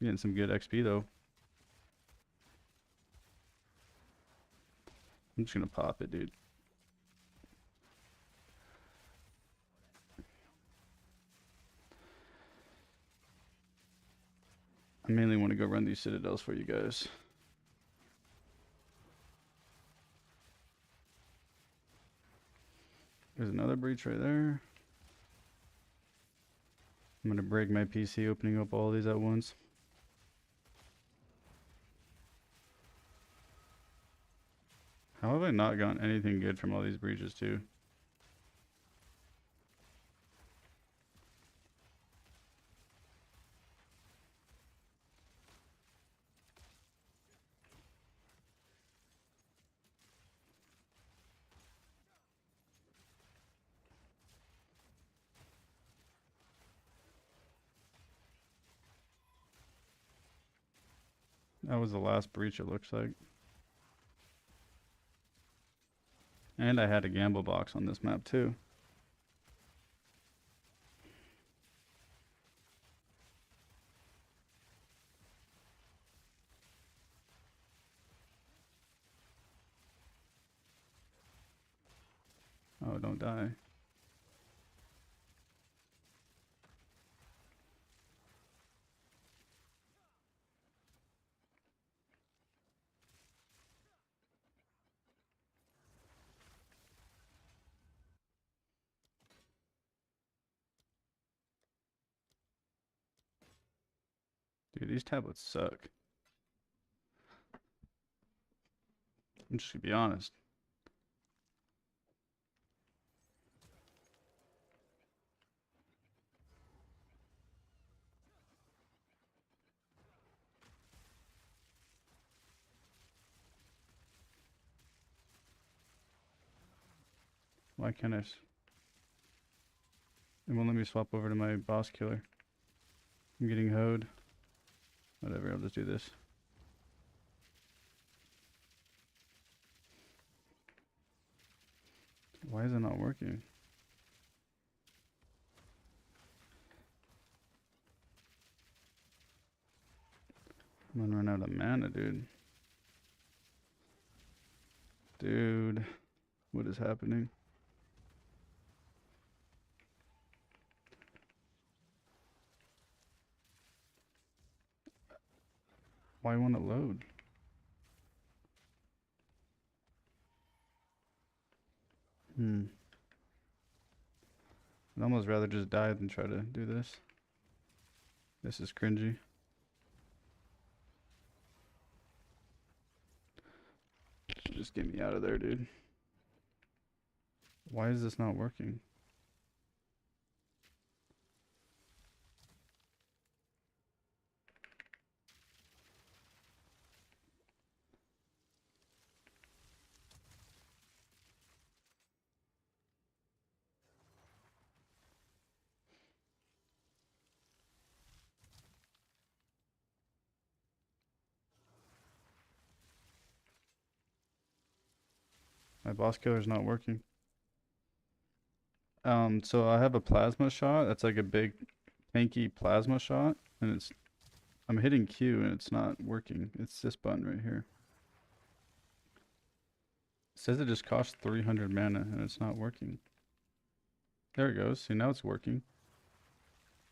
Getting some good XP though. I'm just gonna pop it, dude. I mainly want to go run these citadels for you guys. There's another breach right there. I'm gonna break my PC opening up all these at once. How have I not gotten anything good from all these breaches too? That was the last breach, it looks like. And I had a gamble box on this map too. Oh, don't die. Dude, these tablets suck. I'm just gonna be honest. Why can't I? It won't let me swap over to my boss killer. I'm getting hoed. Whatever, I'll just do this. Why is it not working? I'm gonna run out of mana, dude. Dude, what is happening? Why won't it load? I'd almost rather just die than try to do this. This is cringy. Just get me out of there, dude. Why is this not working? My boss killer's not working. So I have a plasma shot. That's like a big tanky plasma shot, and I'm hitting Q and it's not working. It's this button right here. It says it just costs 300 mana and it's not working. There it goes. See, now it's working.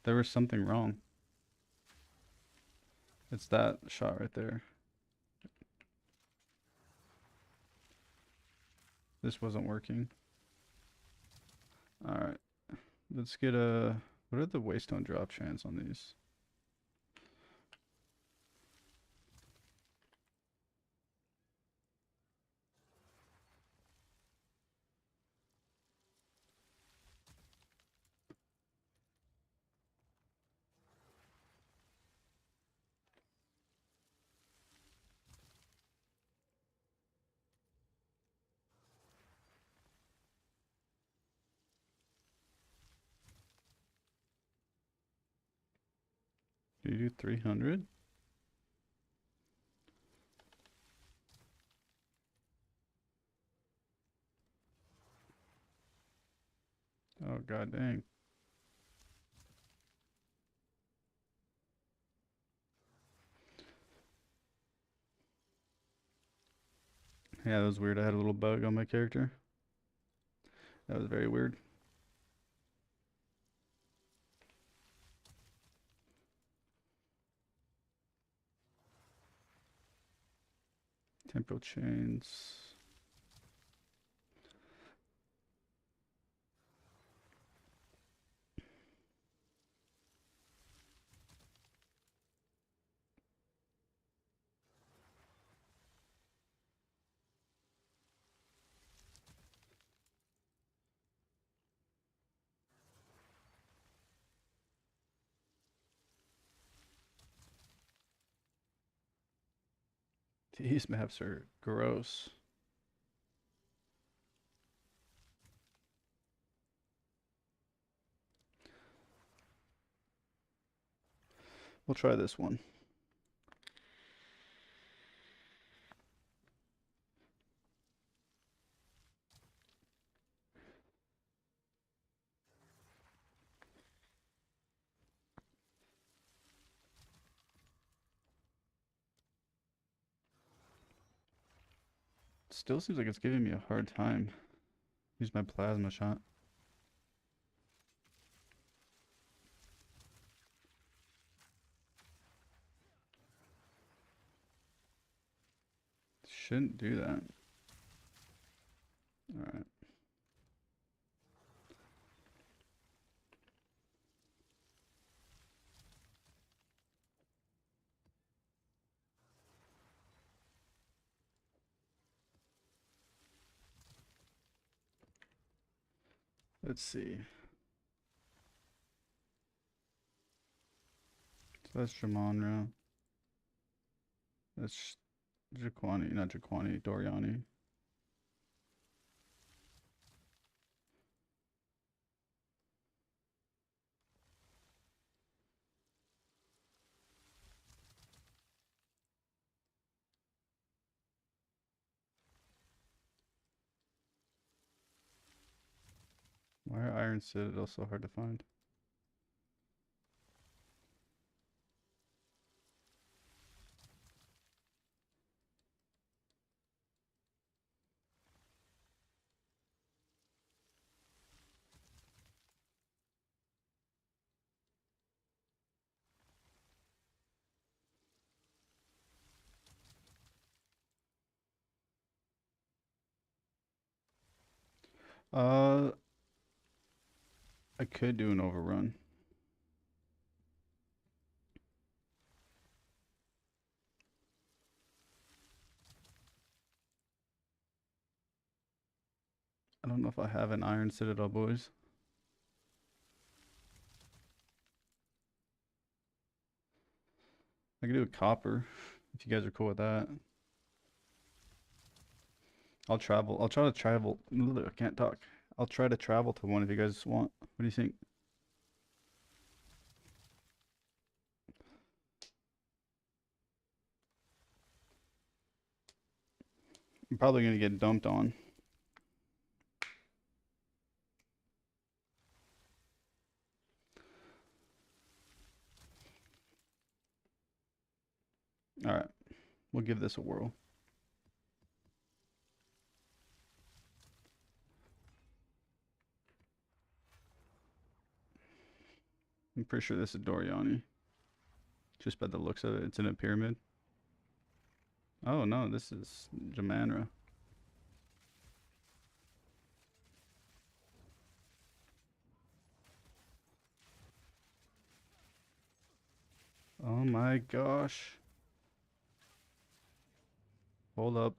There was something wrong. It's that shot right there. This wasn't working. Alright. Let's get a... What are the waystone drop chance on these? Do you do 300? Oh, god dang. Yeah, that was weird. I had a little bug on my character. That was very weird. Temporal chains. These maps are gross. We'll try this one. Still seems like it's giving me a hard time. Use my plasma shot. Shouldn't do that. Alright. Let's see. So that's Jamonra. That's Jaquani, not Jaquani, Doriani. Why are Iron Citadel so hard to find? Uh, I could do an overrun. I don't know if I have an Iron Citadel, boys. I can do a copper, if you guys are cool with that. I'll travel. I'll try to travel. I can't talk. I'll try to travel to one if you guys want. What do you think? I'm probably gonna get dumped on. All right, we'll give this a whirl. I'm pretty sure this is Doriani. Just by the looks of it, it's in a pyramid. Oh no, this is Jamanra. Oh my gosh. Hold up.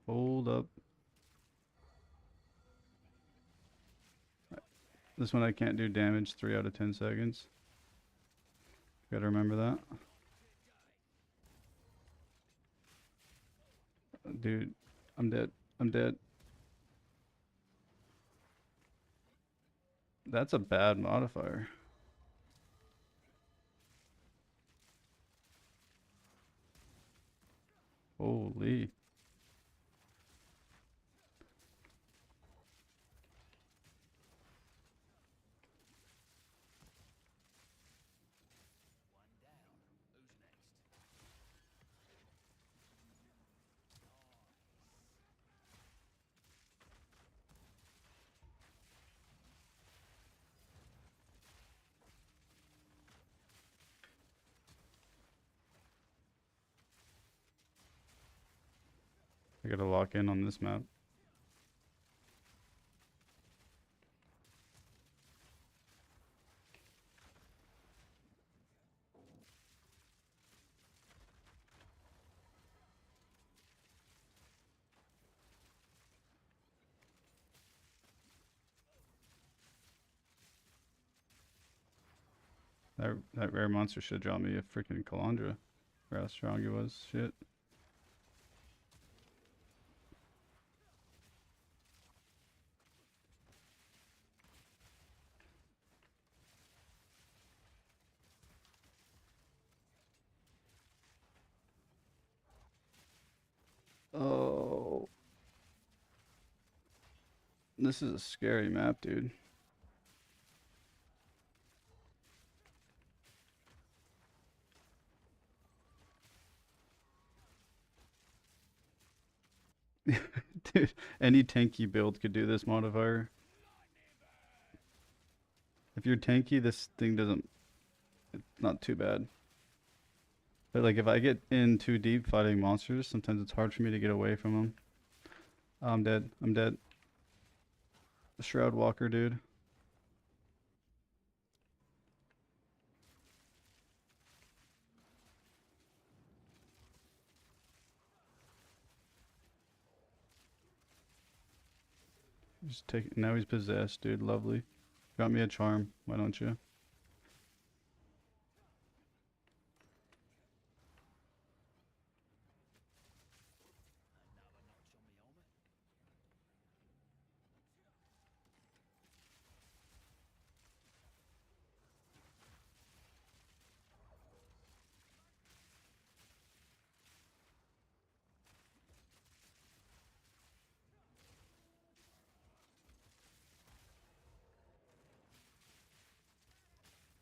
Hold up. This one I can't do damage 3 out of 10 seconds. Gotta remember that. Dude, I'm dead. I'm dead. That's a bad modifier. Holy. I gotta lock in on this map. That rare monster should draw me a freaking Calandra. For how strong he was. Shit. Oh. This is a scary map, dude. Dude, any tanky build could do this modifier. If you're tanky, this thing doesn't... It's not too bad. But like if I get in too deep fighting monsters, sometimes it's hard for me to get away from them. Oh, I'm dead. I'm dead. The Shroud Walker, dude. Just take. Now he's possessed, dude. Lovely. Got me a charm. Why don't you?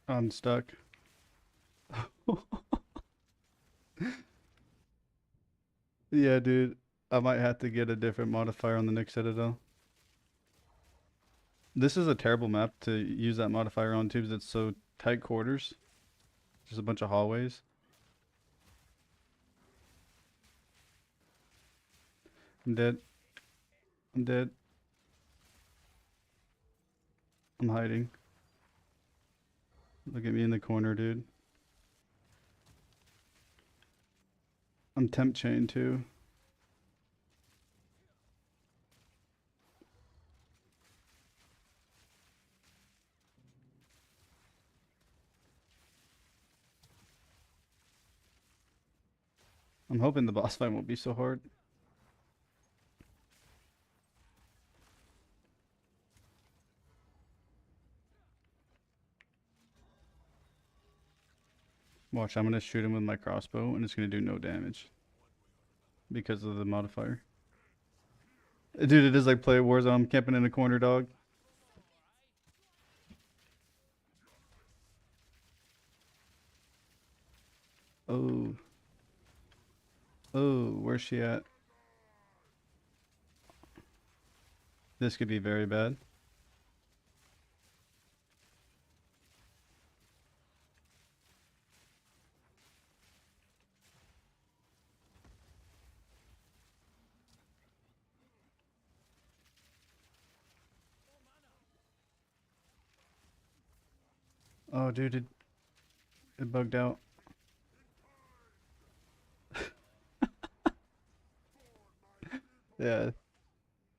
I'm stuck. Yeah, dude. I might have to get a different modifier on the next Citadel. This is a terrible map to use that modifier on too, because it's so tight quarters. Just a bunch of hallways. I'm dead. I'm dead. I'm hiding. Look at me in the corner, dude. I'm temp chain too. I'm hoping the boss fight won't be so hard. Watch, I'm gonna shoot him with my crossbow and it's gonna do no damage. Because of the modifier. Dude, it is like play Warzone. I'm camping in a corner, dog. Oh. Oh, where's she at? This could be very bad. Oh, dude, it bugged out. Yeah,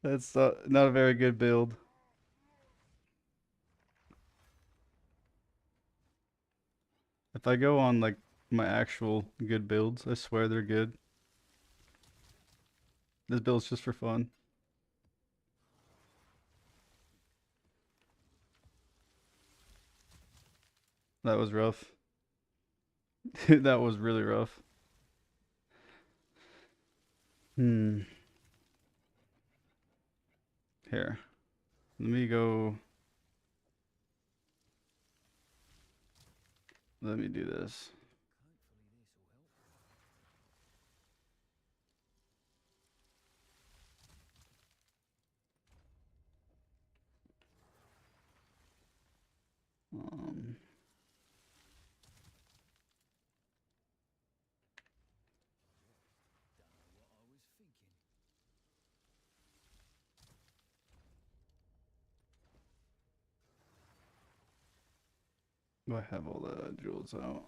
that's not a very good build. If I go on like my actual good builds, I swear they're good. This build's just for fun. That was rough. That was really rough. Hmm. Here. Let me go. Let me do this. Um, do I have all the jewels out?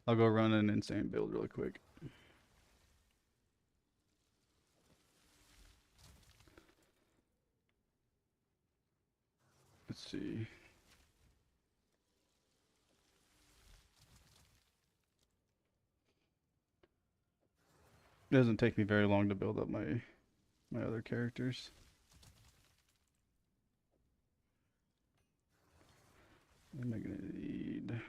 I'll go run an insane build really quick. Let's see. It doesn't take me very long to build up my other characters. What am I gonna need?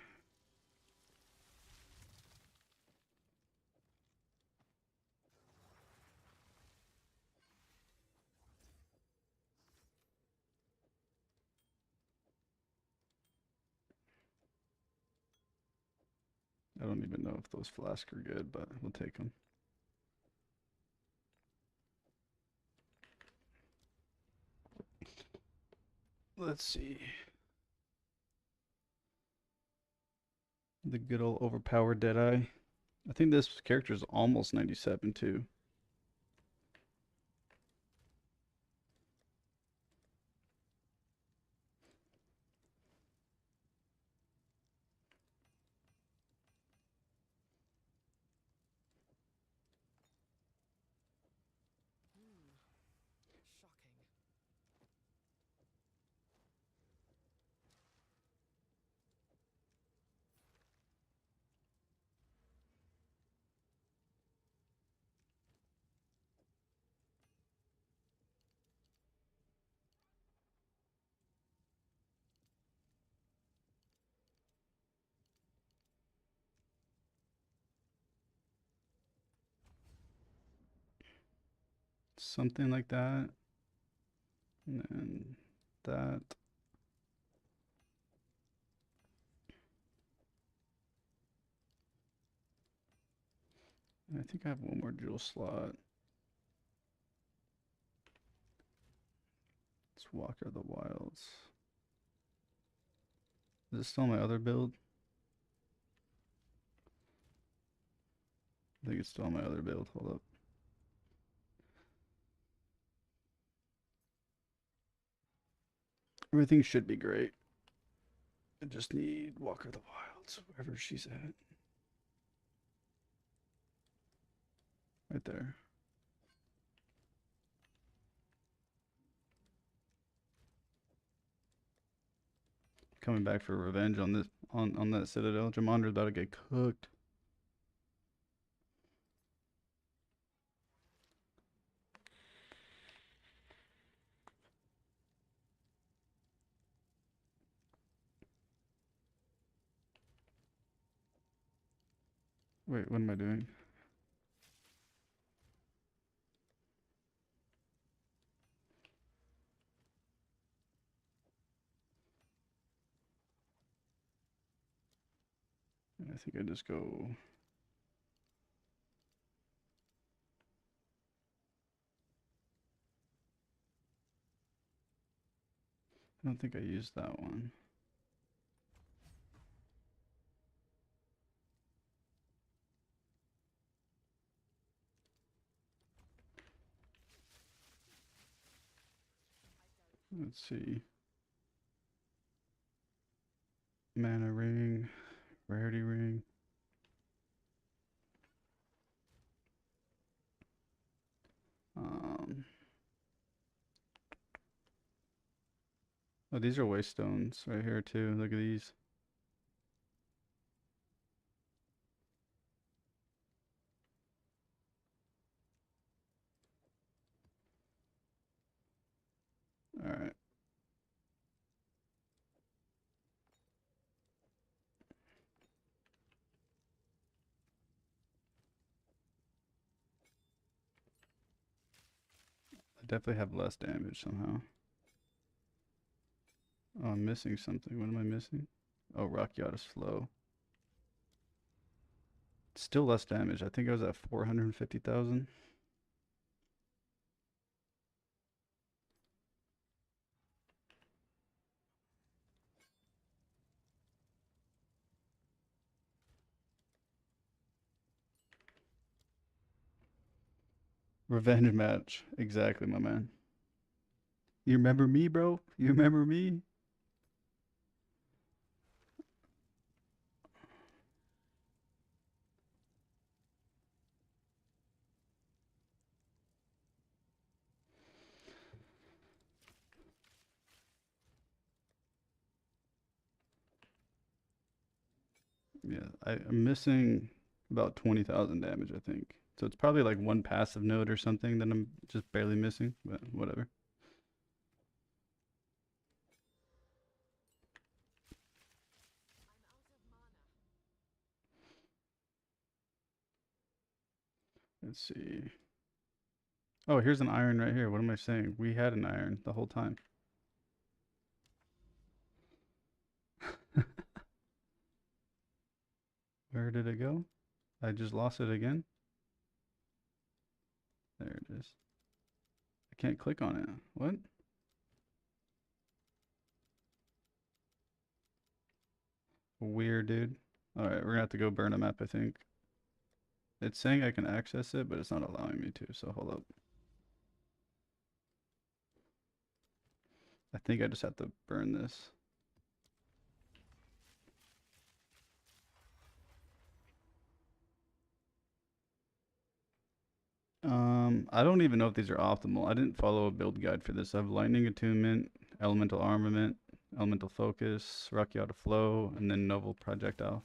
I don't even know if those flasks are good, but we'll take them. Let's see. The good old overpowered Deadeye. I think this character is almost 97 too. Something like that. And then that. And I think I have one more jewel slot. It's Walker of the Wilds. Is this still my other build? I think it's still my other build. Hold up. Everything should be great. I just need Walker of the Wilds, wherever she's at. Right there. Coming back for revenge on this on that Citadel. Jamandra's about to get cooked. Wait, what am I doing? I think I just go. I don't think I used that one. Let's see. Mana ring, rarity ring. Um, oh, these are waste stones right here too. Look at these. All right. definitely have less damage somehow. Oh, I'm missing something. What am I missing? Oh, Rock Yacht is slow. Still less damage. I think I was at 450,000. Revenge match. Exactly, my man. You remember me, bro? You remember me? Yeah, I'm missing about 20,000 damage, I think. So it's probably like one passive node or something that I'm just barely missing, but whatever. Let's see. Oh, here's an iron right here. What am I saying? We had an iron the whole time. Where did it go? I just lost it again. There it is. I can't click on it. What? Weird, dude. All right, we're gonna have to go burn a map, I think. It's saying I can access it, but it's not allowing me to, so hold up. I think I just have to burn this. I don't even know if these are optimal. I didn't follow a build guide for this. I have lightning attunement, elemental armament, elemental focus, rocky auto flow, and then noble projectile.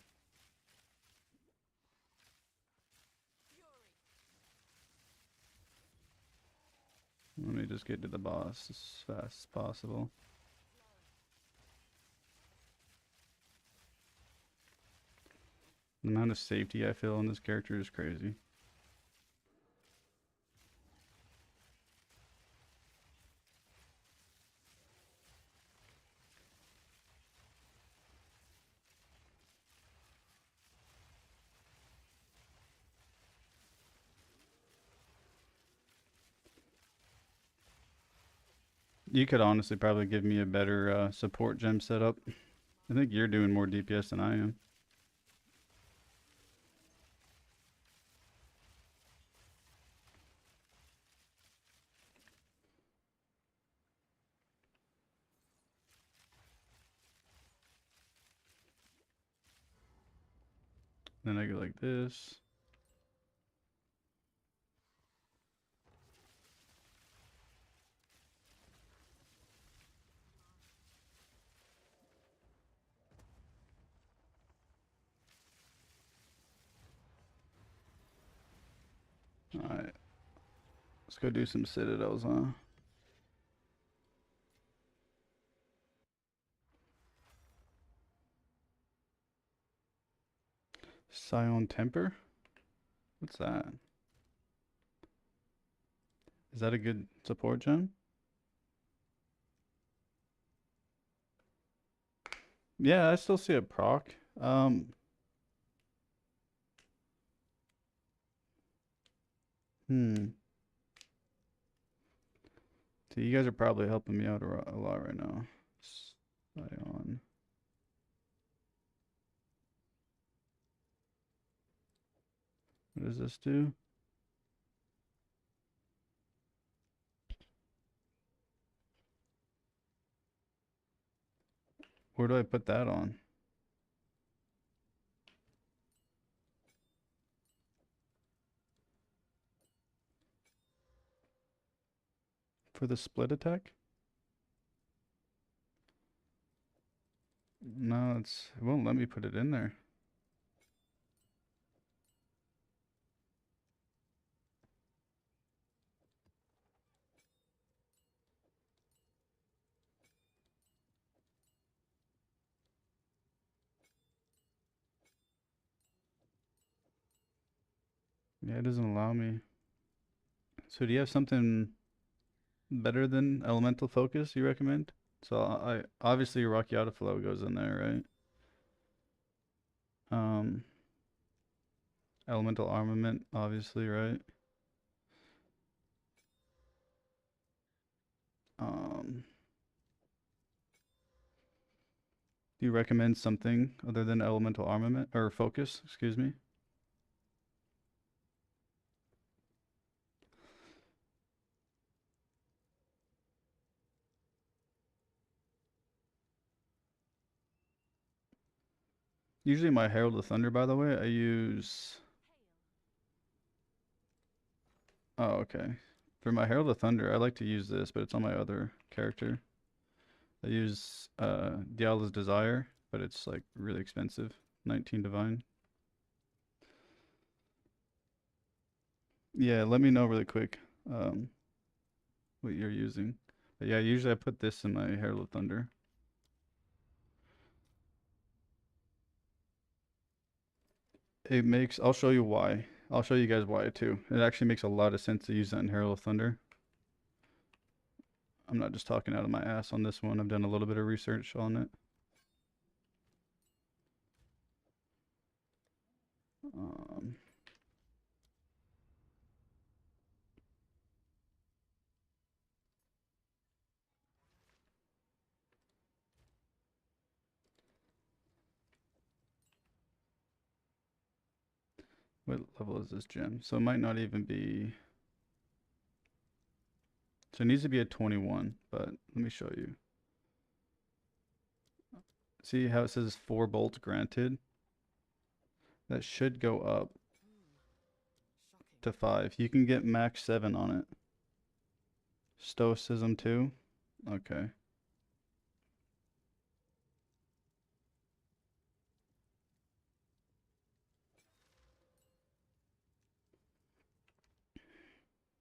Let me just get to the boss as fast as possible. The amount of safety I feel on this character is crazy. You could honestly probably give me a better support gem setup. I think you're doing more DPS than I am. Then I go like this. Alright. Let's go do some citadels, huh? Scion Temper? What's that? Is that a good support gem? Yeah, I still see a proc. Hmm. So you guys are probably helping me out a lot right now. Scion. What does this do? Where do I put that on? For the split attack? No, it won't let me put it in there. Yeah, it doesn't allow me. So do you have something? Better than Elemental Focus, you recommend? So I obviously Rockiata Flow goes in there, right? Um, Elemental Armament, obviously, right? Um, do you recommend something other than Elemental Armament or Focus? Excuse me. Usually my Herald of Thunder, by the way, I use. Oh, okay. For my Herald of Thunder, I like to use this, but it's on my other character. I use Diala's Desire, but it's like really expensive. 19 Divine. Yeah, let me know really quick um, what you're using. But yeah, usually I put this in my Herald of Thunder. It makes, I'll show you why. I'll show you guys why too. It actually makes a lot of sense to use that in Herald of Thunder. I'm not just talking out of my ass on this one. I've done a little bit of research on it. Um, what level is this gem? So it might not even be. So it needs to be a 21, but let me show you. See how it says 4 bolts granted? That should go up to 5. You can get max 7 on it. Stoicism 2? Okay.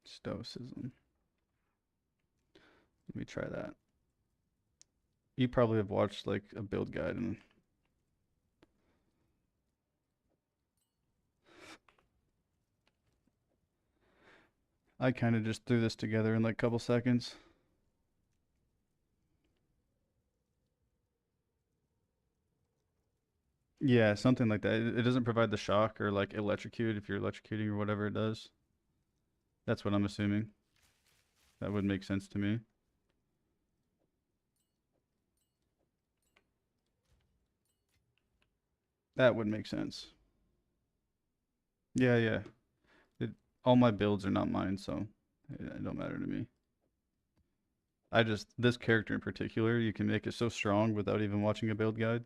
Stoicism. Let me try that. You probably have watched like a build guide and I kind of just threw this together in like a couple seconds. Yeah, something like that. It doesn't provide the shock or like electrocute if you're electrocuting or whatever it does. That's what I'm assuming. That would make sense to me. That would make sense. Yeah, yeah. It, all my builds are not mine, so it don't matter to me. I just, this character in particular, you can make it so strong without even watching a build guide.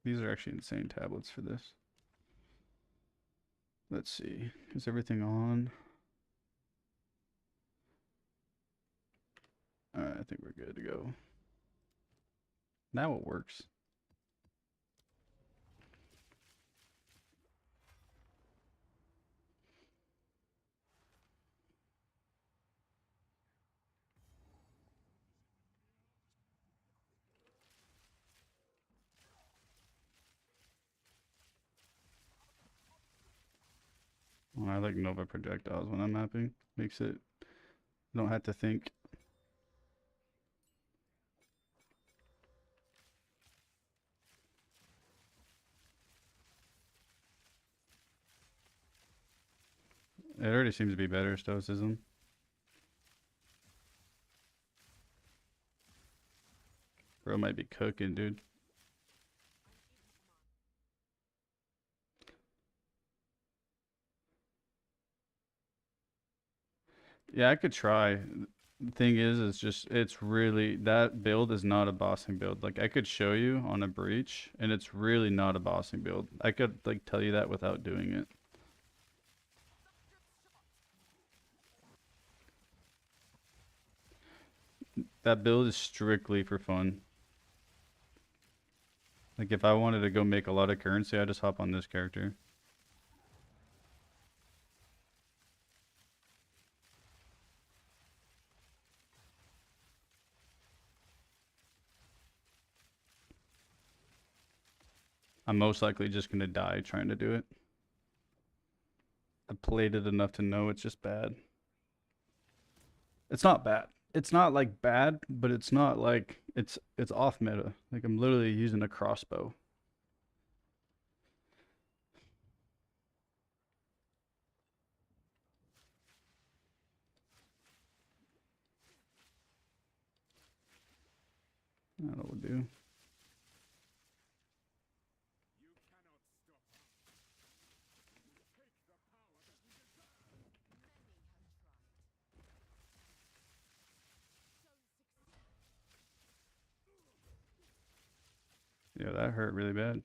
These are actually insane tablets for this. Let's see. Is everything on? Alright, I think we're good to go. Now it works. Well, I like Nova projectiles when I'm mapping. Makes it, I don't have to think. It already seems to be better, Stoicism. Bro might be cooking, dude. Yeah, I could try. The thing is, it's just, it's really, that build is not a bossing build. Like, I could show you on a breach, and it's really not a bossing build. I could, like, tell you that without doing it. That build is strictly for fun. Like, if I wanted to go make a lot of currency, I just hop on this character. I'm most likely just gonna die trying to do it. I played it enough to know it's just bad. It's not bad. It's not like bad, but it's not like it's off meta. Like I'm literally using a crossbow. That'll do. Yeah, that hurt really bad.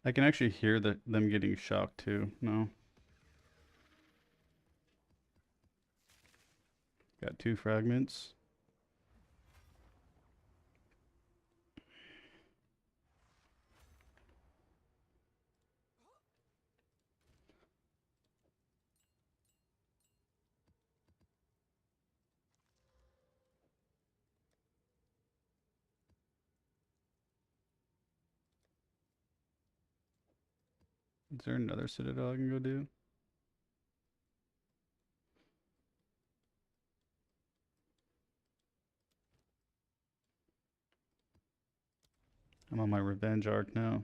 I can actually hear them getting shocked too. No. Got 2 fragments. Is there another citadel I can go do? I'm on my revenge arc now.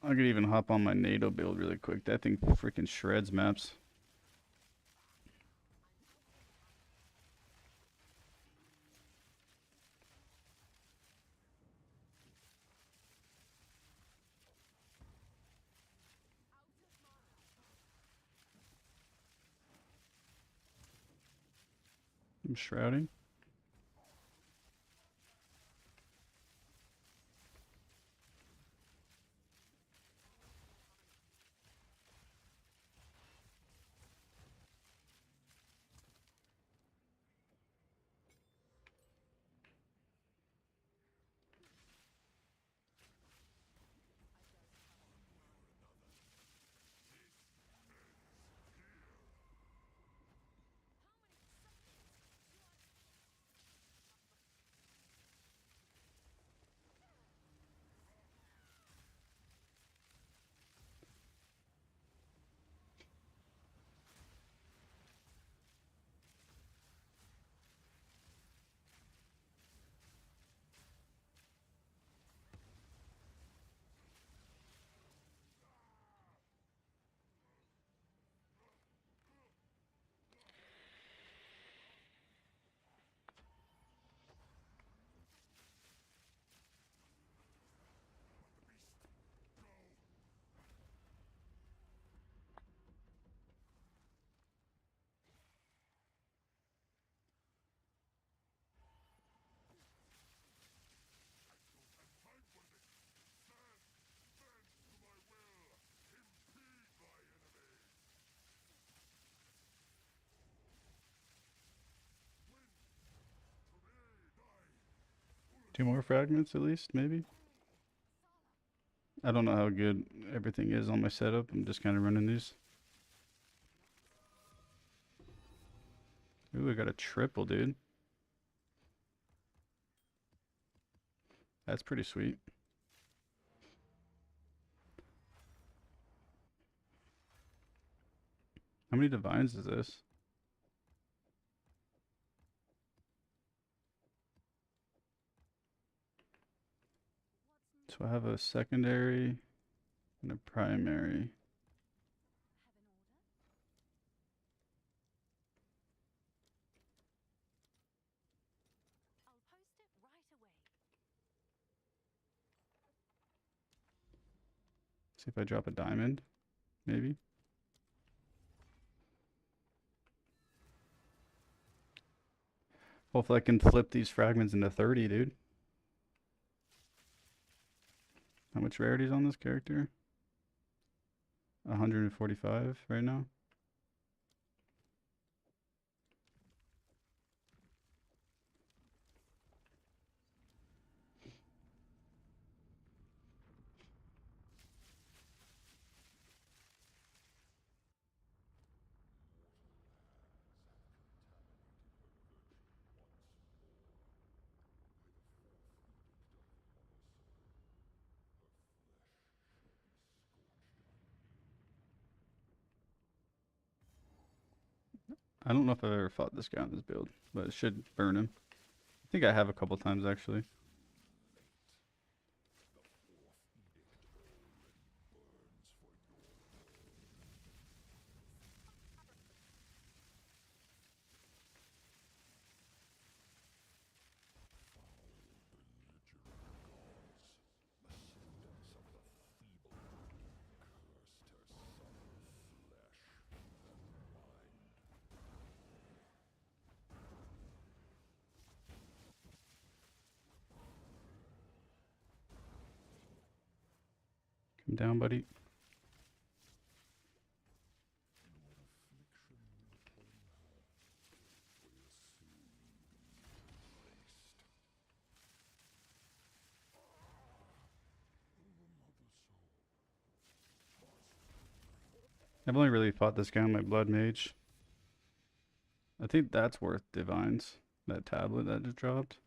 I could even hop on my NATO build really quick. That thing freaking shreds maps. I'm shrouding. Two more fragments at least, maybe? I don't know how good everything is on my setup. I'm just kind of running these. Ooh, I got a triple, dude. That's pretty sweet. How many divines is this? So I have a secondary and a primary. See if I drop a diamond, maybe. Hopefully I can flip these fragments into 30, dude. How much rarity is on this character? 145 right now. I don't know if I've ever fought this guy on this build, but it should burn him. I think I have a couple times actually. Come down, buddy. I've only really fought this guy on my blood mage. I think that's worth divines. That tablet that just dropped.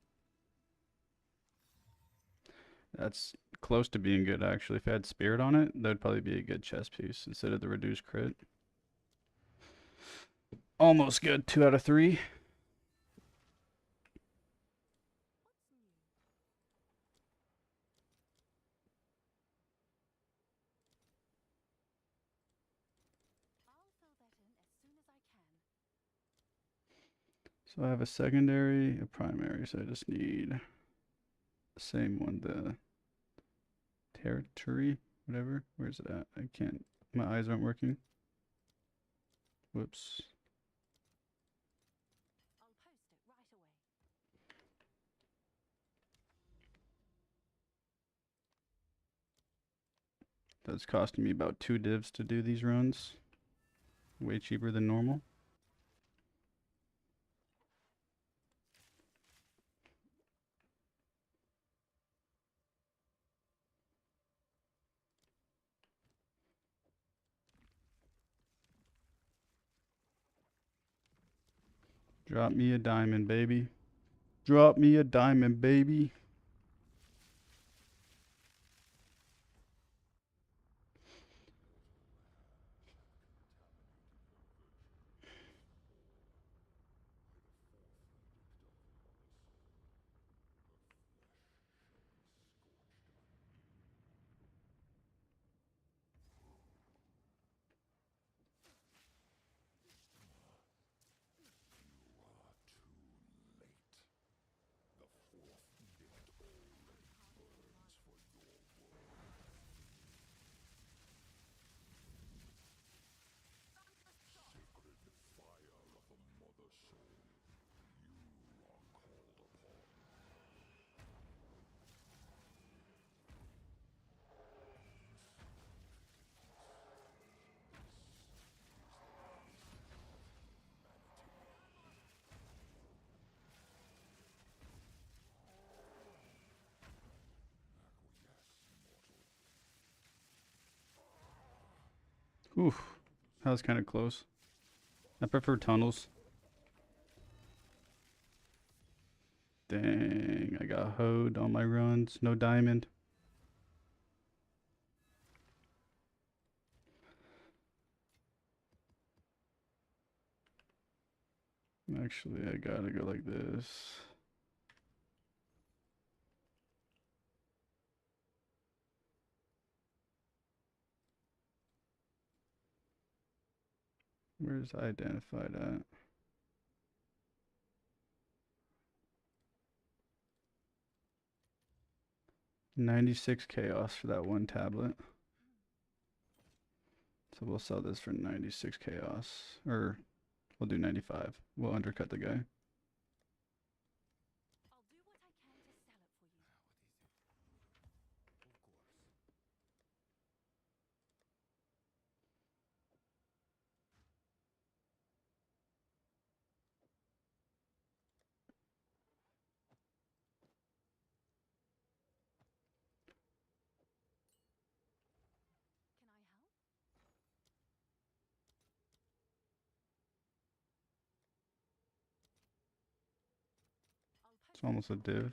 That's close to being good actually. If I had spirit on it, that would probably be a good chess piece instead of the reduced crit. Almost good. 2 out of 3. So I have a secondary, a primary, so I just need the same one, the territory, whatever. Where's it at? I can't, my eyes aren't working. Whoops. That's costing me about 2 divs to do these runs. Way cheaper than normal. Drop me a diamond, baby. Drop me a diamond, baby. Oof. That was kind of close. I prefer tunnels. Dang, I got hoed on my runs. No diamond. Actually, I gotta go like this. Where's identified at? 96 chaos for that one tablet. So we'll sell this for 96 chaos. Or we'll do 95. We'll undercut the guy. It's almost a div.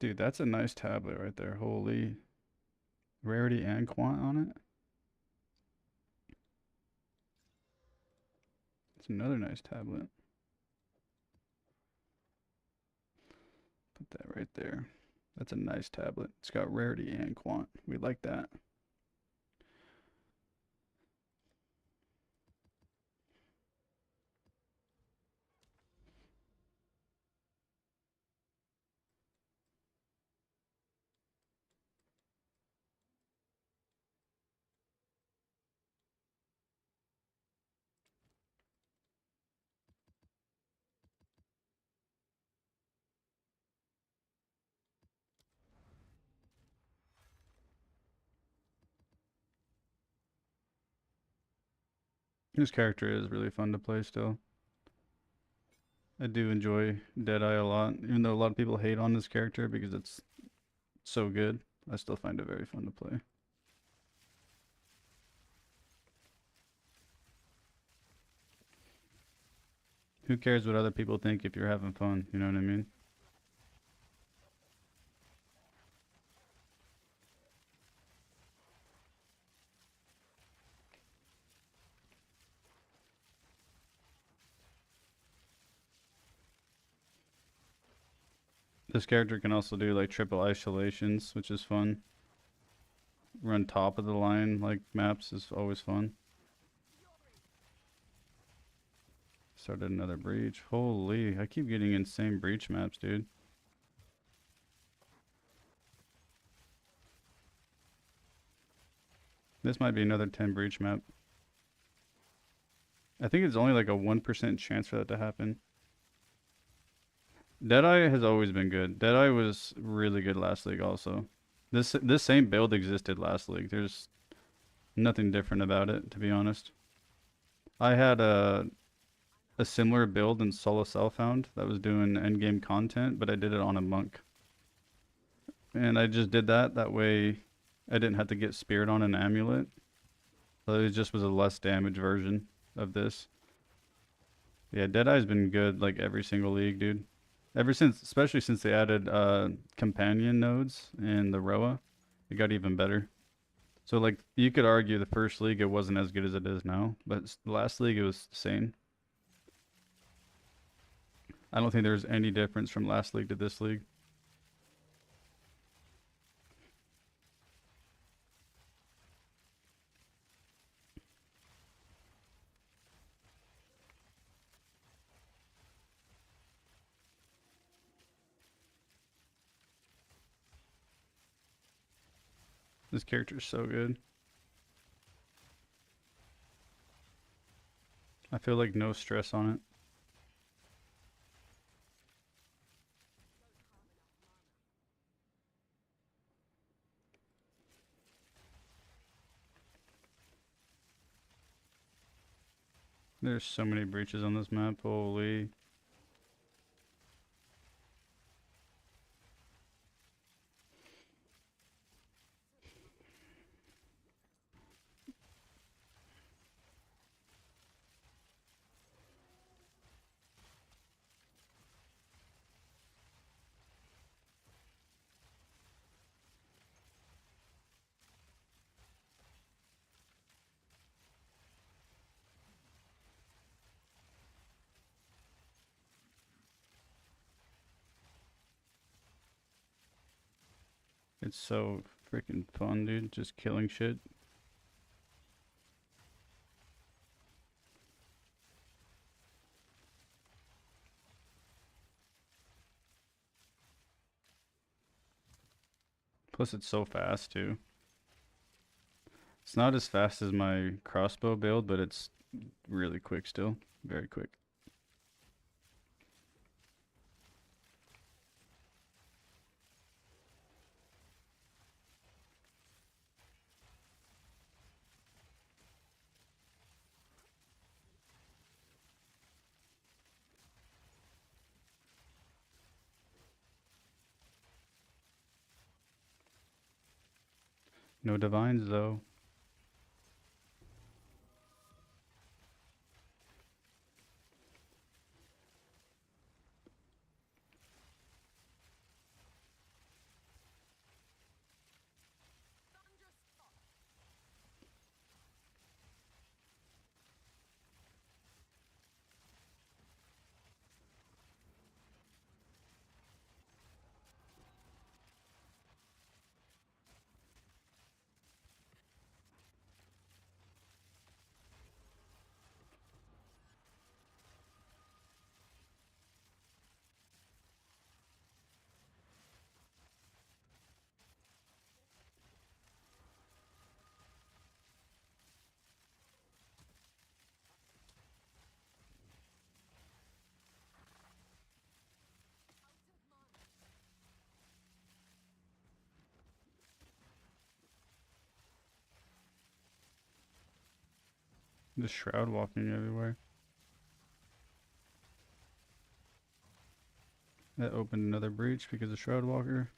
Dude, that's a nice tablet right there. Holy. Rarity and quant on it. It's another nice tablet. Put that right there. That's a nice tablet. It's got rarity and quant. We like that. This character is really fun to play still. I do enjoy Deadeye a lot, even though a lot of people hate on this character because it's so good. I still find it very fun to play. Who cares what other people think if you're having fun? You know what I mean? This character can also do like triple isolations, which is fun. Run top of the line like maps is always fun. Started another breach. Holy, I keep getting insane breach maps, dude. This might be another 10 breach map. I think it's only like a 1% chance for that to happen. Deadeye has always been good. Deadeye was really good last league also. This same build existed last league. There's nothing different about it, to be honest. I had a similar build in Solo Selfhound that was doing endgame content, but I did it on a monk. And I just did that way I didn't have to get speared on an amulet. So it just was a less damage version of this. Yeah, Deadeye's been good like every single league, dude. Ever since, especially since they added companion nodes in the Roa, it got even better. So like you could argue the first league it wasn't as good as it is now, but the last league it was insane. I don't think there's any difference from last league to this league. This character is so good. I feel like no stress on it. There's so many breaches on this map. Holy. It's so freaking fun, dude. Just killing shit. Plus it's so fast too. It's not as fast as my crossbow build, but it's really quick still. Very quick. No divines though. Just shroud walking everywhere. That opened another breach because of Shroud Walker.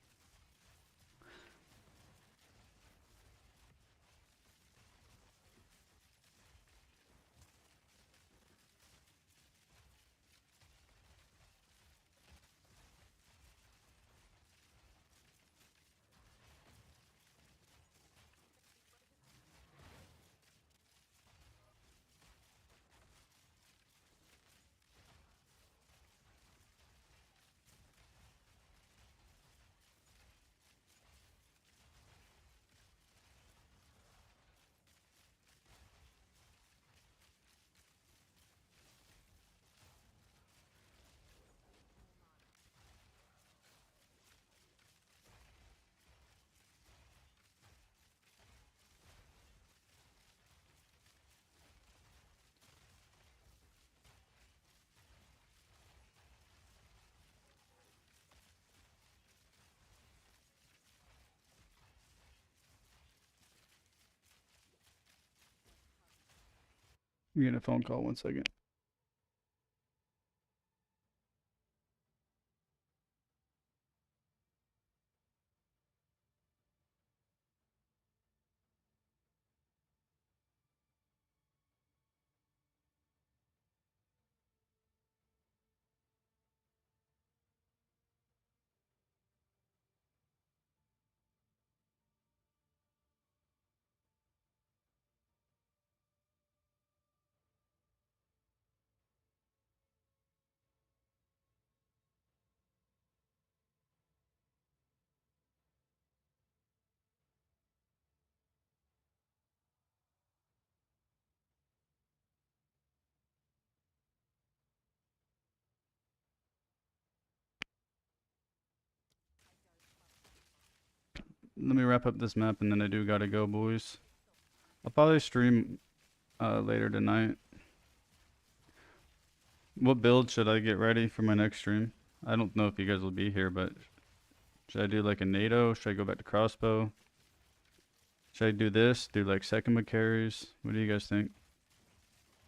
I'm getting a phone call, 1 second. Let me wrap up this map and then I do gotta go, boys. I'll probably stream later tonight. What build should I get ready for my next stream? I don't know if you guys will be here, but should I do like a NATO? Should I go back to crossbow? Should I do this? Do like second carries? What do you guys think?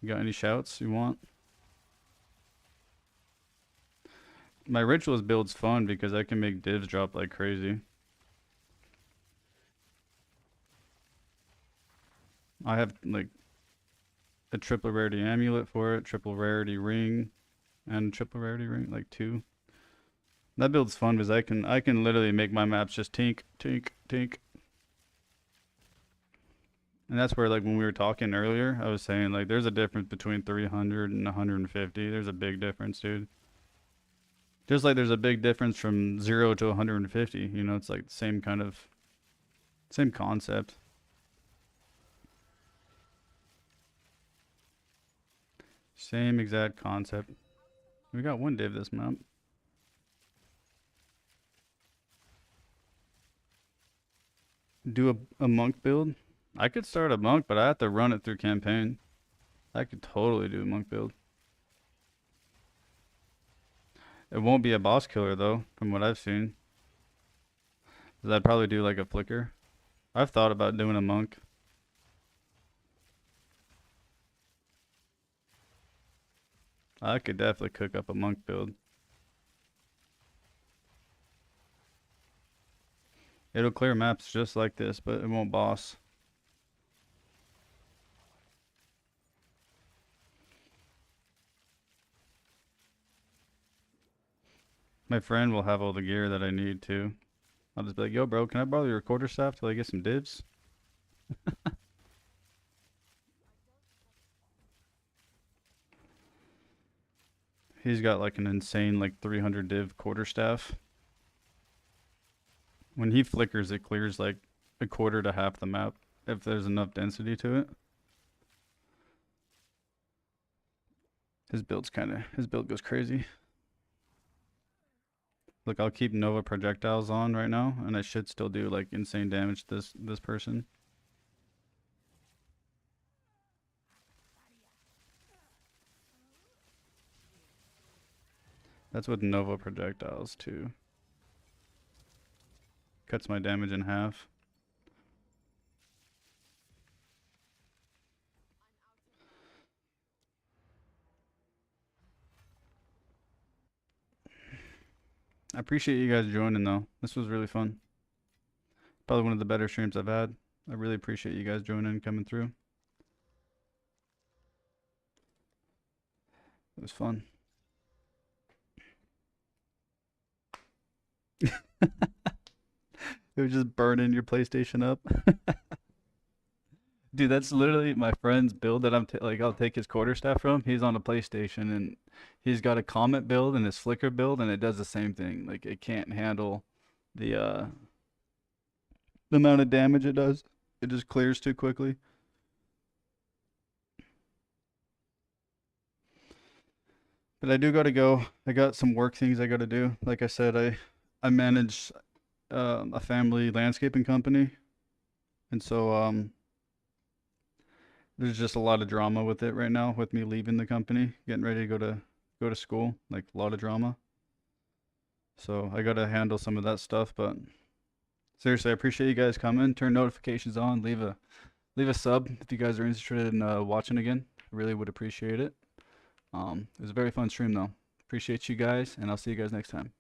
You got any shouts you want? My rituals build's fun because I can make divs drop like crazy. I have like a triple rarity amulet for it, triple rarity ring, and triple rarity ring, like 2. That build's fun because I can literally make my maps just tink, tink, tink. And that's where, like, when we were talking earlier, I was saying, like, there's a difference between 300 and 150. There's a big difference, dude. Just like there's a big difference from 0 to 150. You know, it's like the same kind of, same concept. Same exact concept. We got 1 div this map. Do a monk build? I could start a monk, but I have to run it through campaign. I could totally do a monk build. It won't be a boss killer though, from what I've seen. 'Cause I'd probably do like a flicker. I've thought about doing a monk. I could definitely cook up a monk build. It'll clear maps just like this, but it won't boss. My friend will have all the gear that I need too. I'll just be like, yo, bro, can I borrow your recorder staff till I get some divs? He's got like an insane like 300 div quarterstaff. When he flickers, it clears like a quarter to half the map if there's enough density to it. His build goes crazy. Look, I'll keep Nova projectiles on right now, and I should still do like insane damage to this person. That's with Nova projectiles too. Cuts my damage in half. I appreciate you guys joining though. This was really fun. Probably one of the better streams I've had. I really appreciate you guys joining and coming through. It was fun. It was just burning your PlayStation up. Dude, that's literally my friend's build that like I'll take his quarterstaff from. He's on a PlayStation and he's got a Comet build and his Flicker build and it does the same thing. Like it can't handle the amount of damage it does. It just clears too quickly. But I do gotta go. I got some work things I gotta do. Like I said, I manage a family landscaping company, and so there's just a lot of drama with it right now. With me leaving the company, getting ready to go to school, like a lot of drama. So I gotta handle some of that stuff. But seriously, I appreciate you guys coming. Turn notifications on. Leave a sub if you guys are interested in watching again. I really would appreciate it. It was a very fun stream though. Appreciate you guys, and I'll see you guys next time.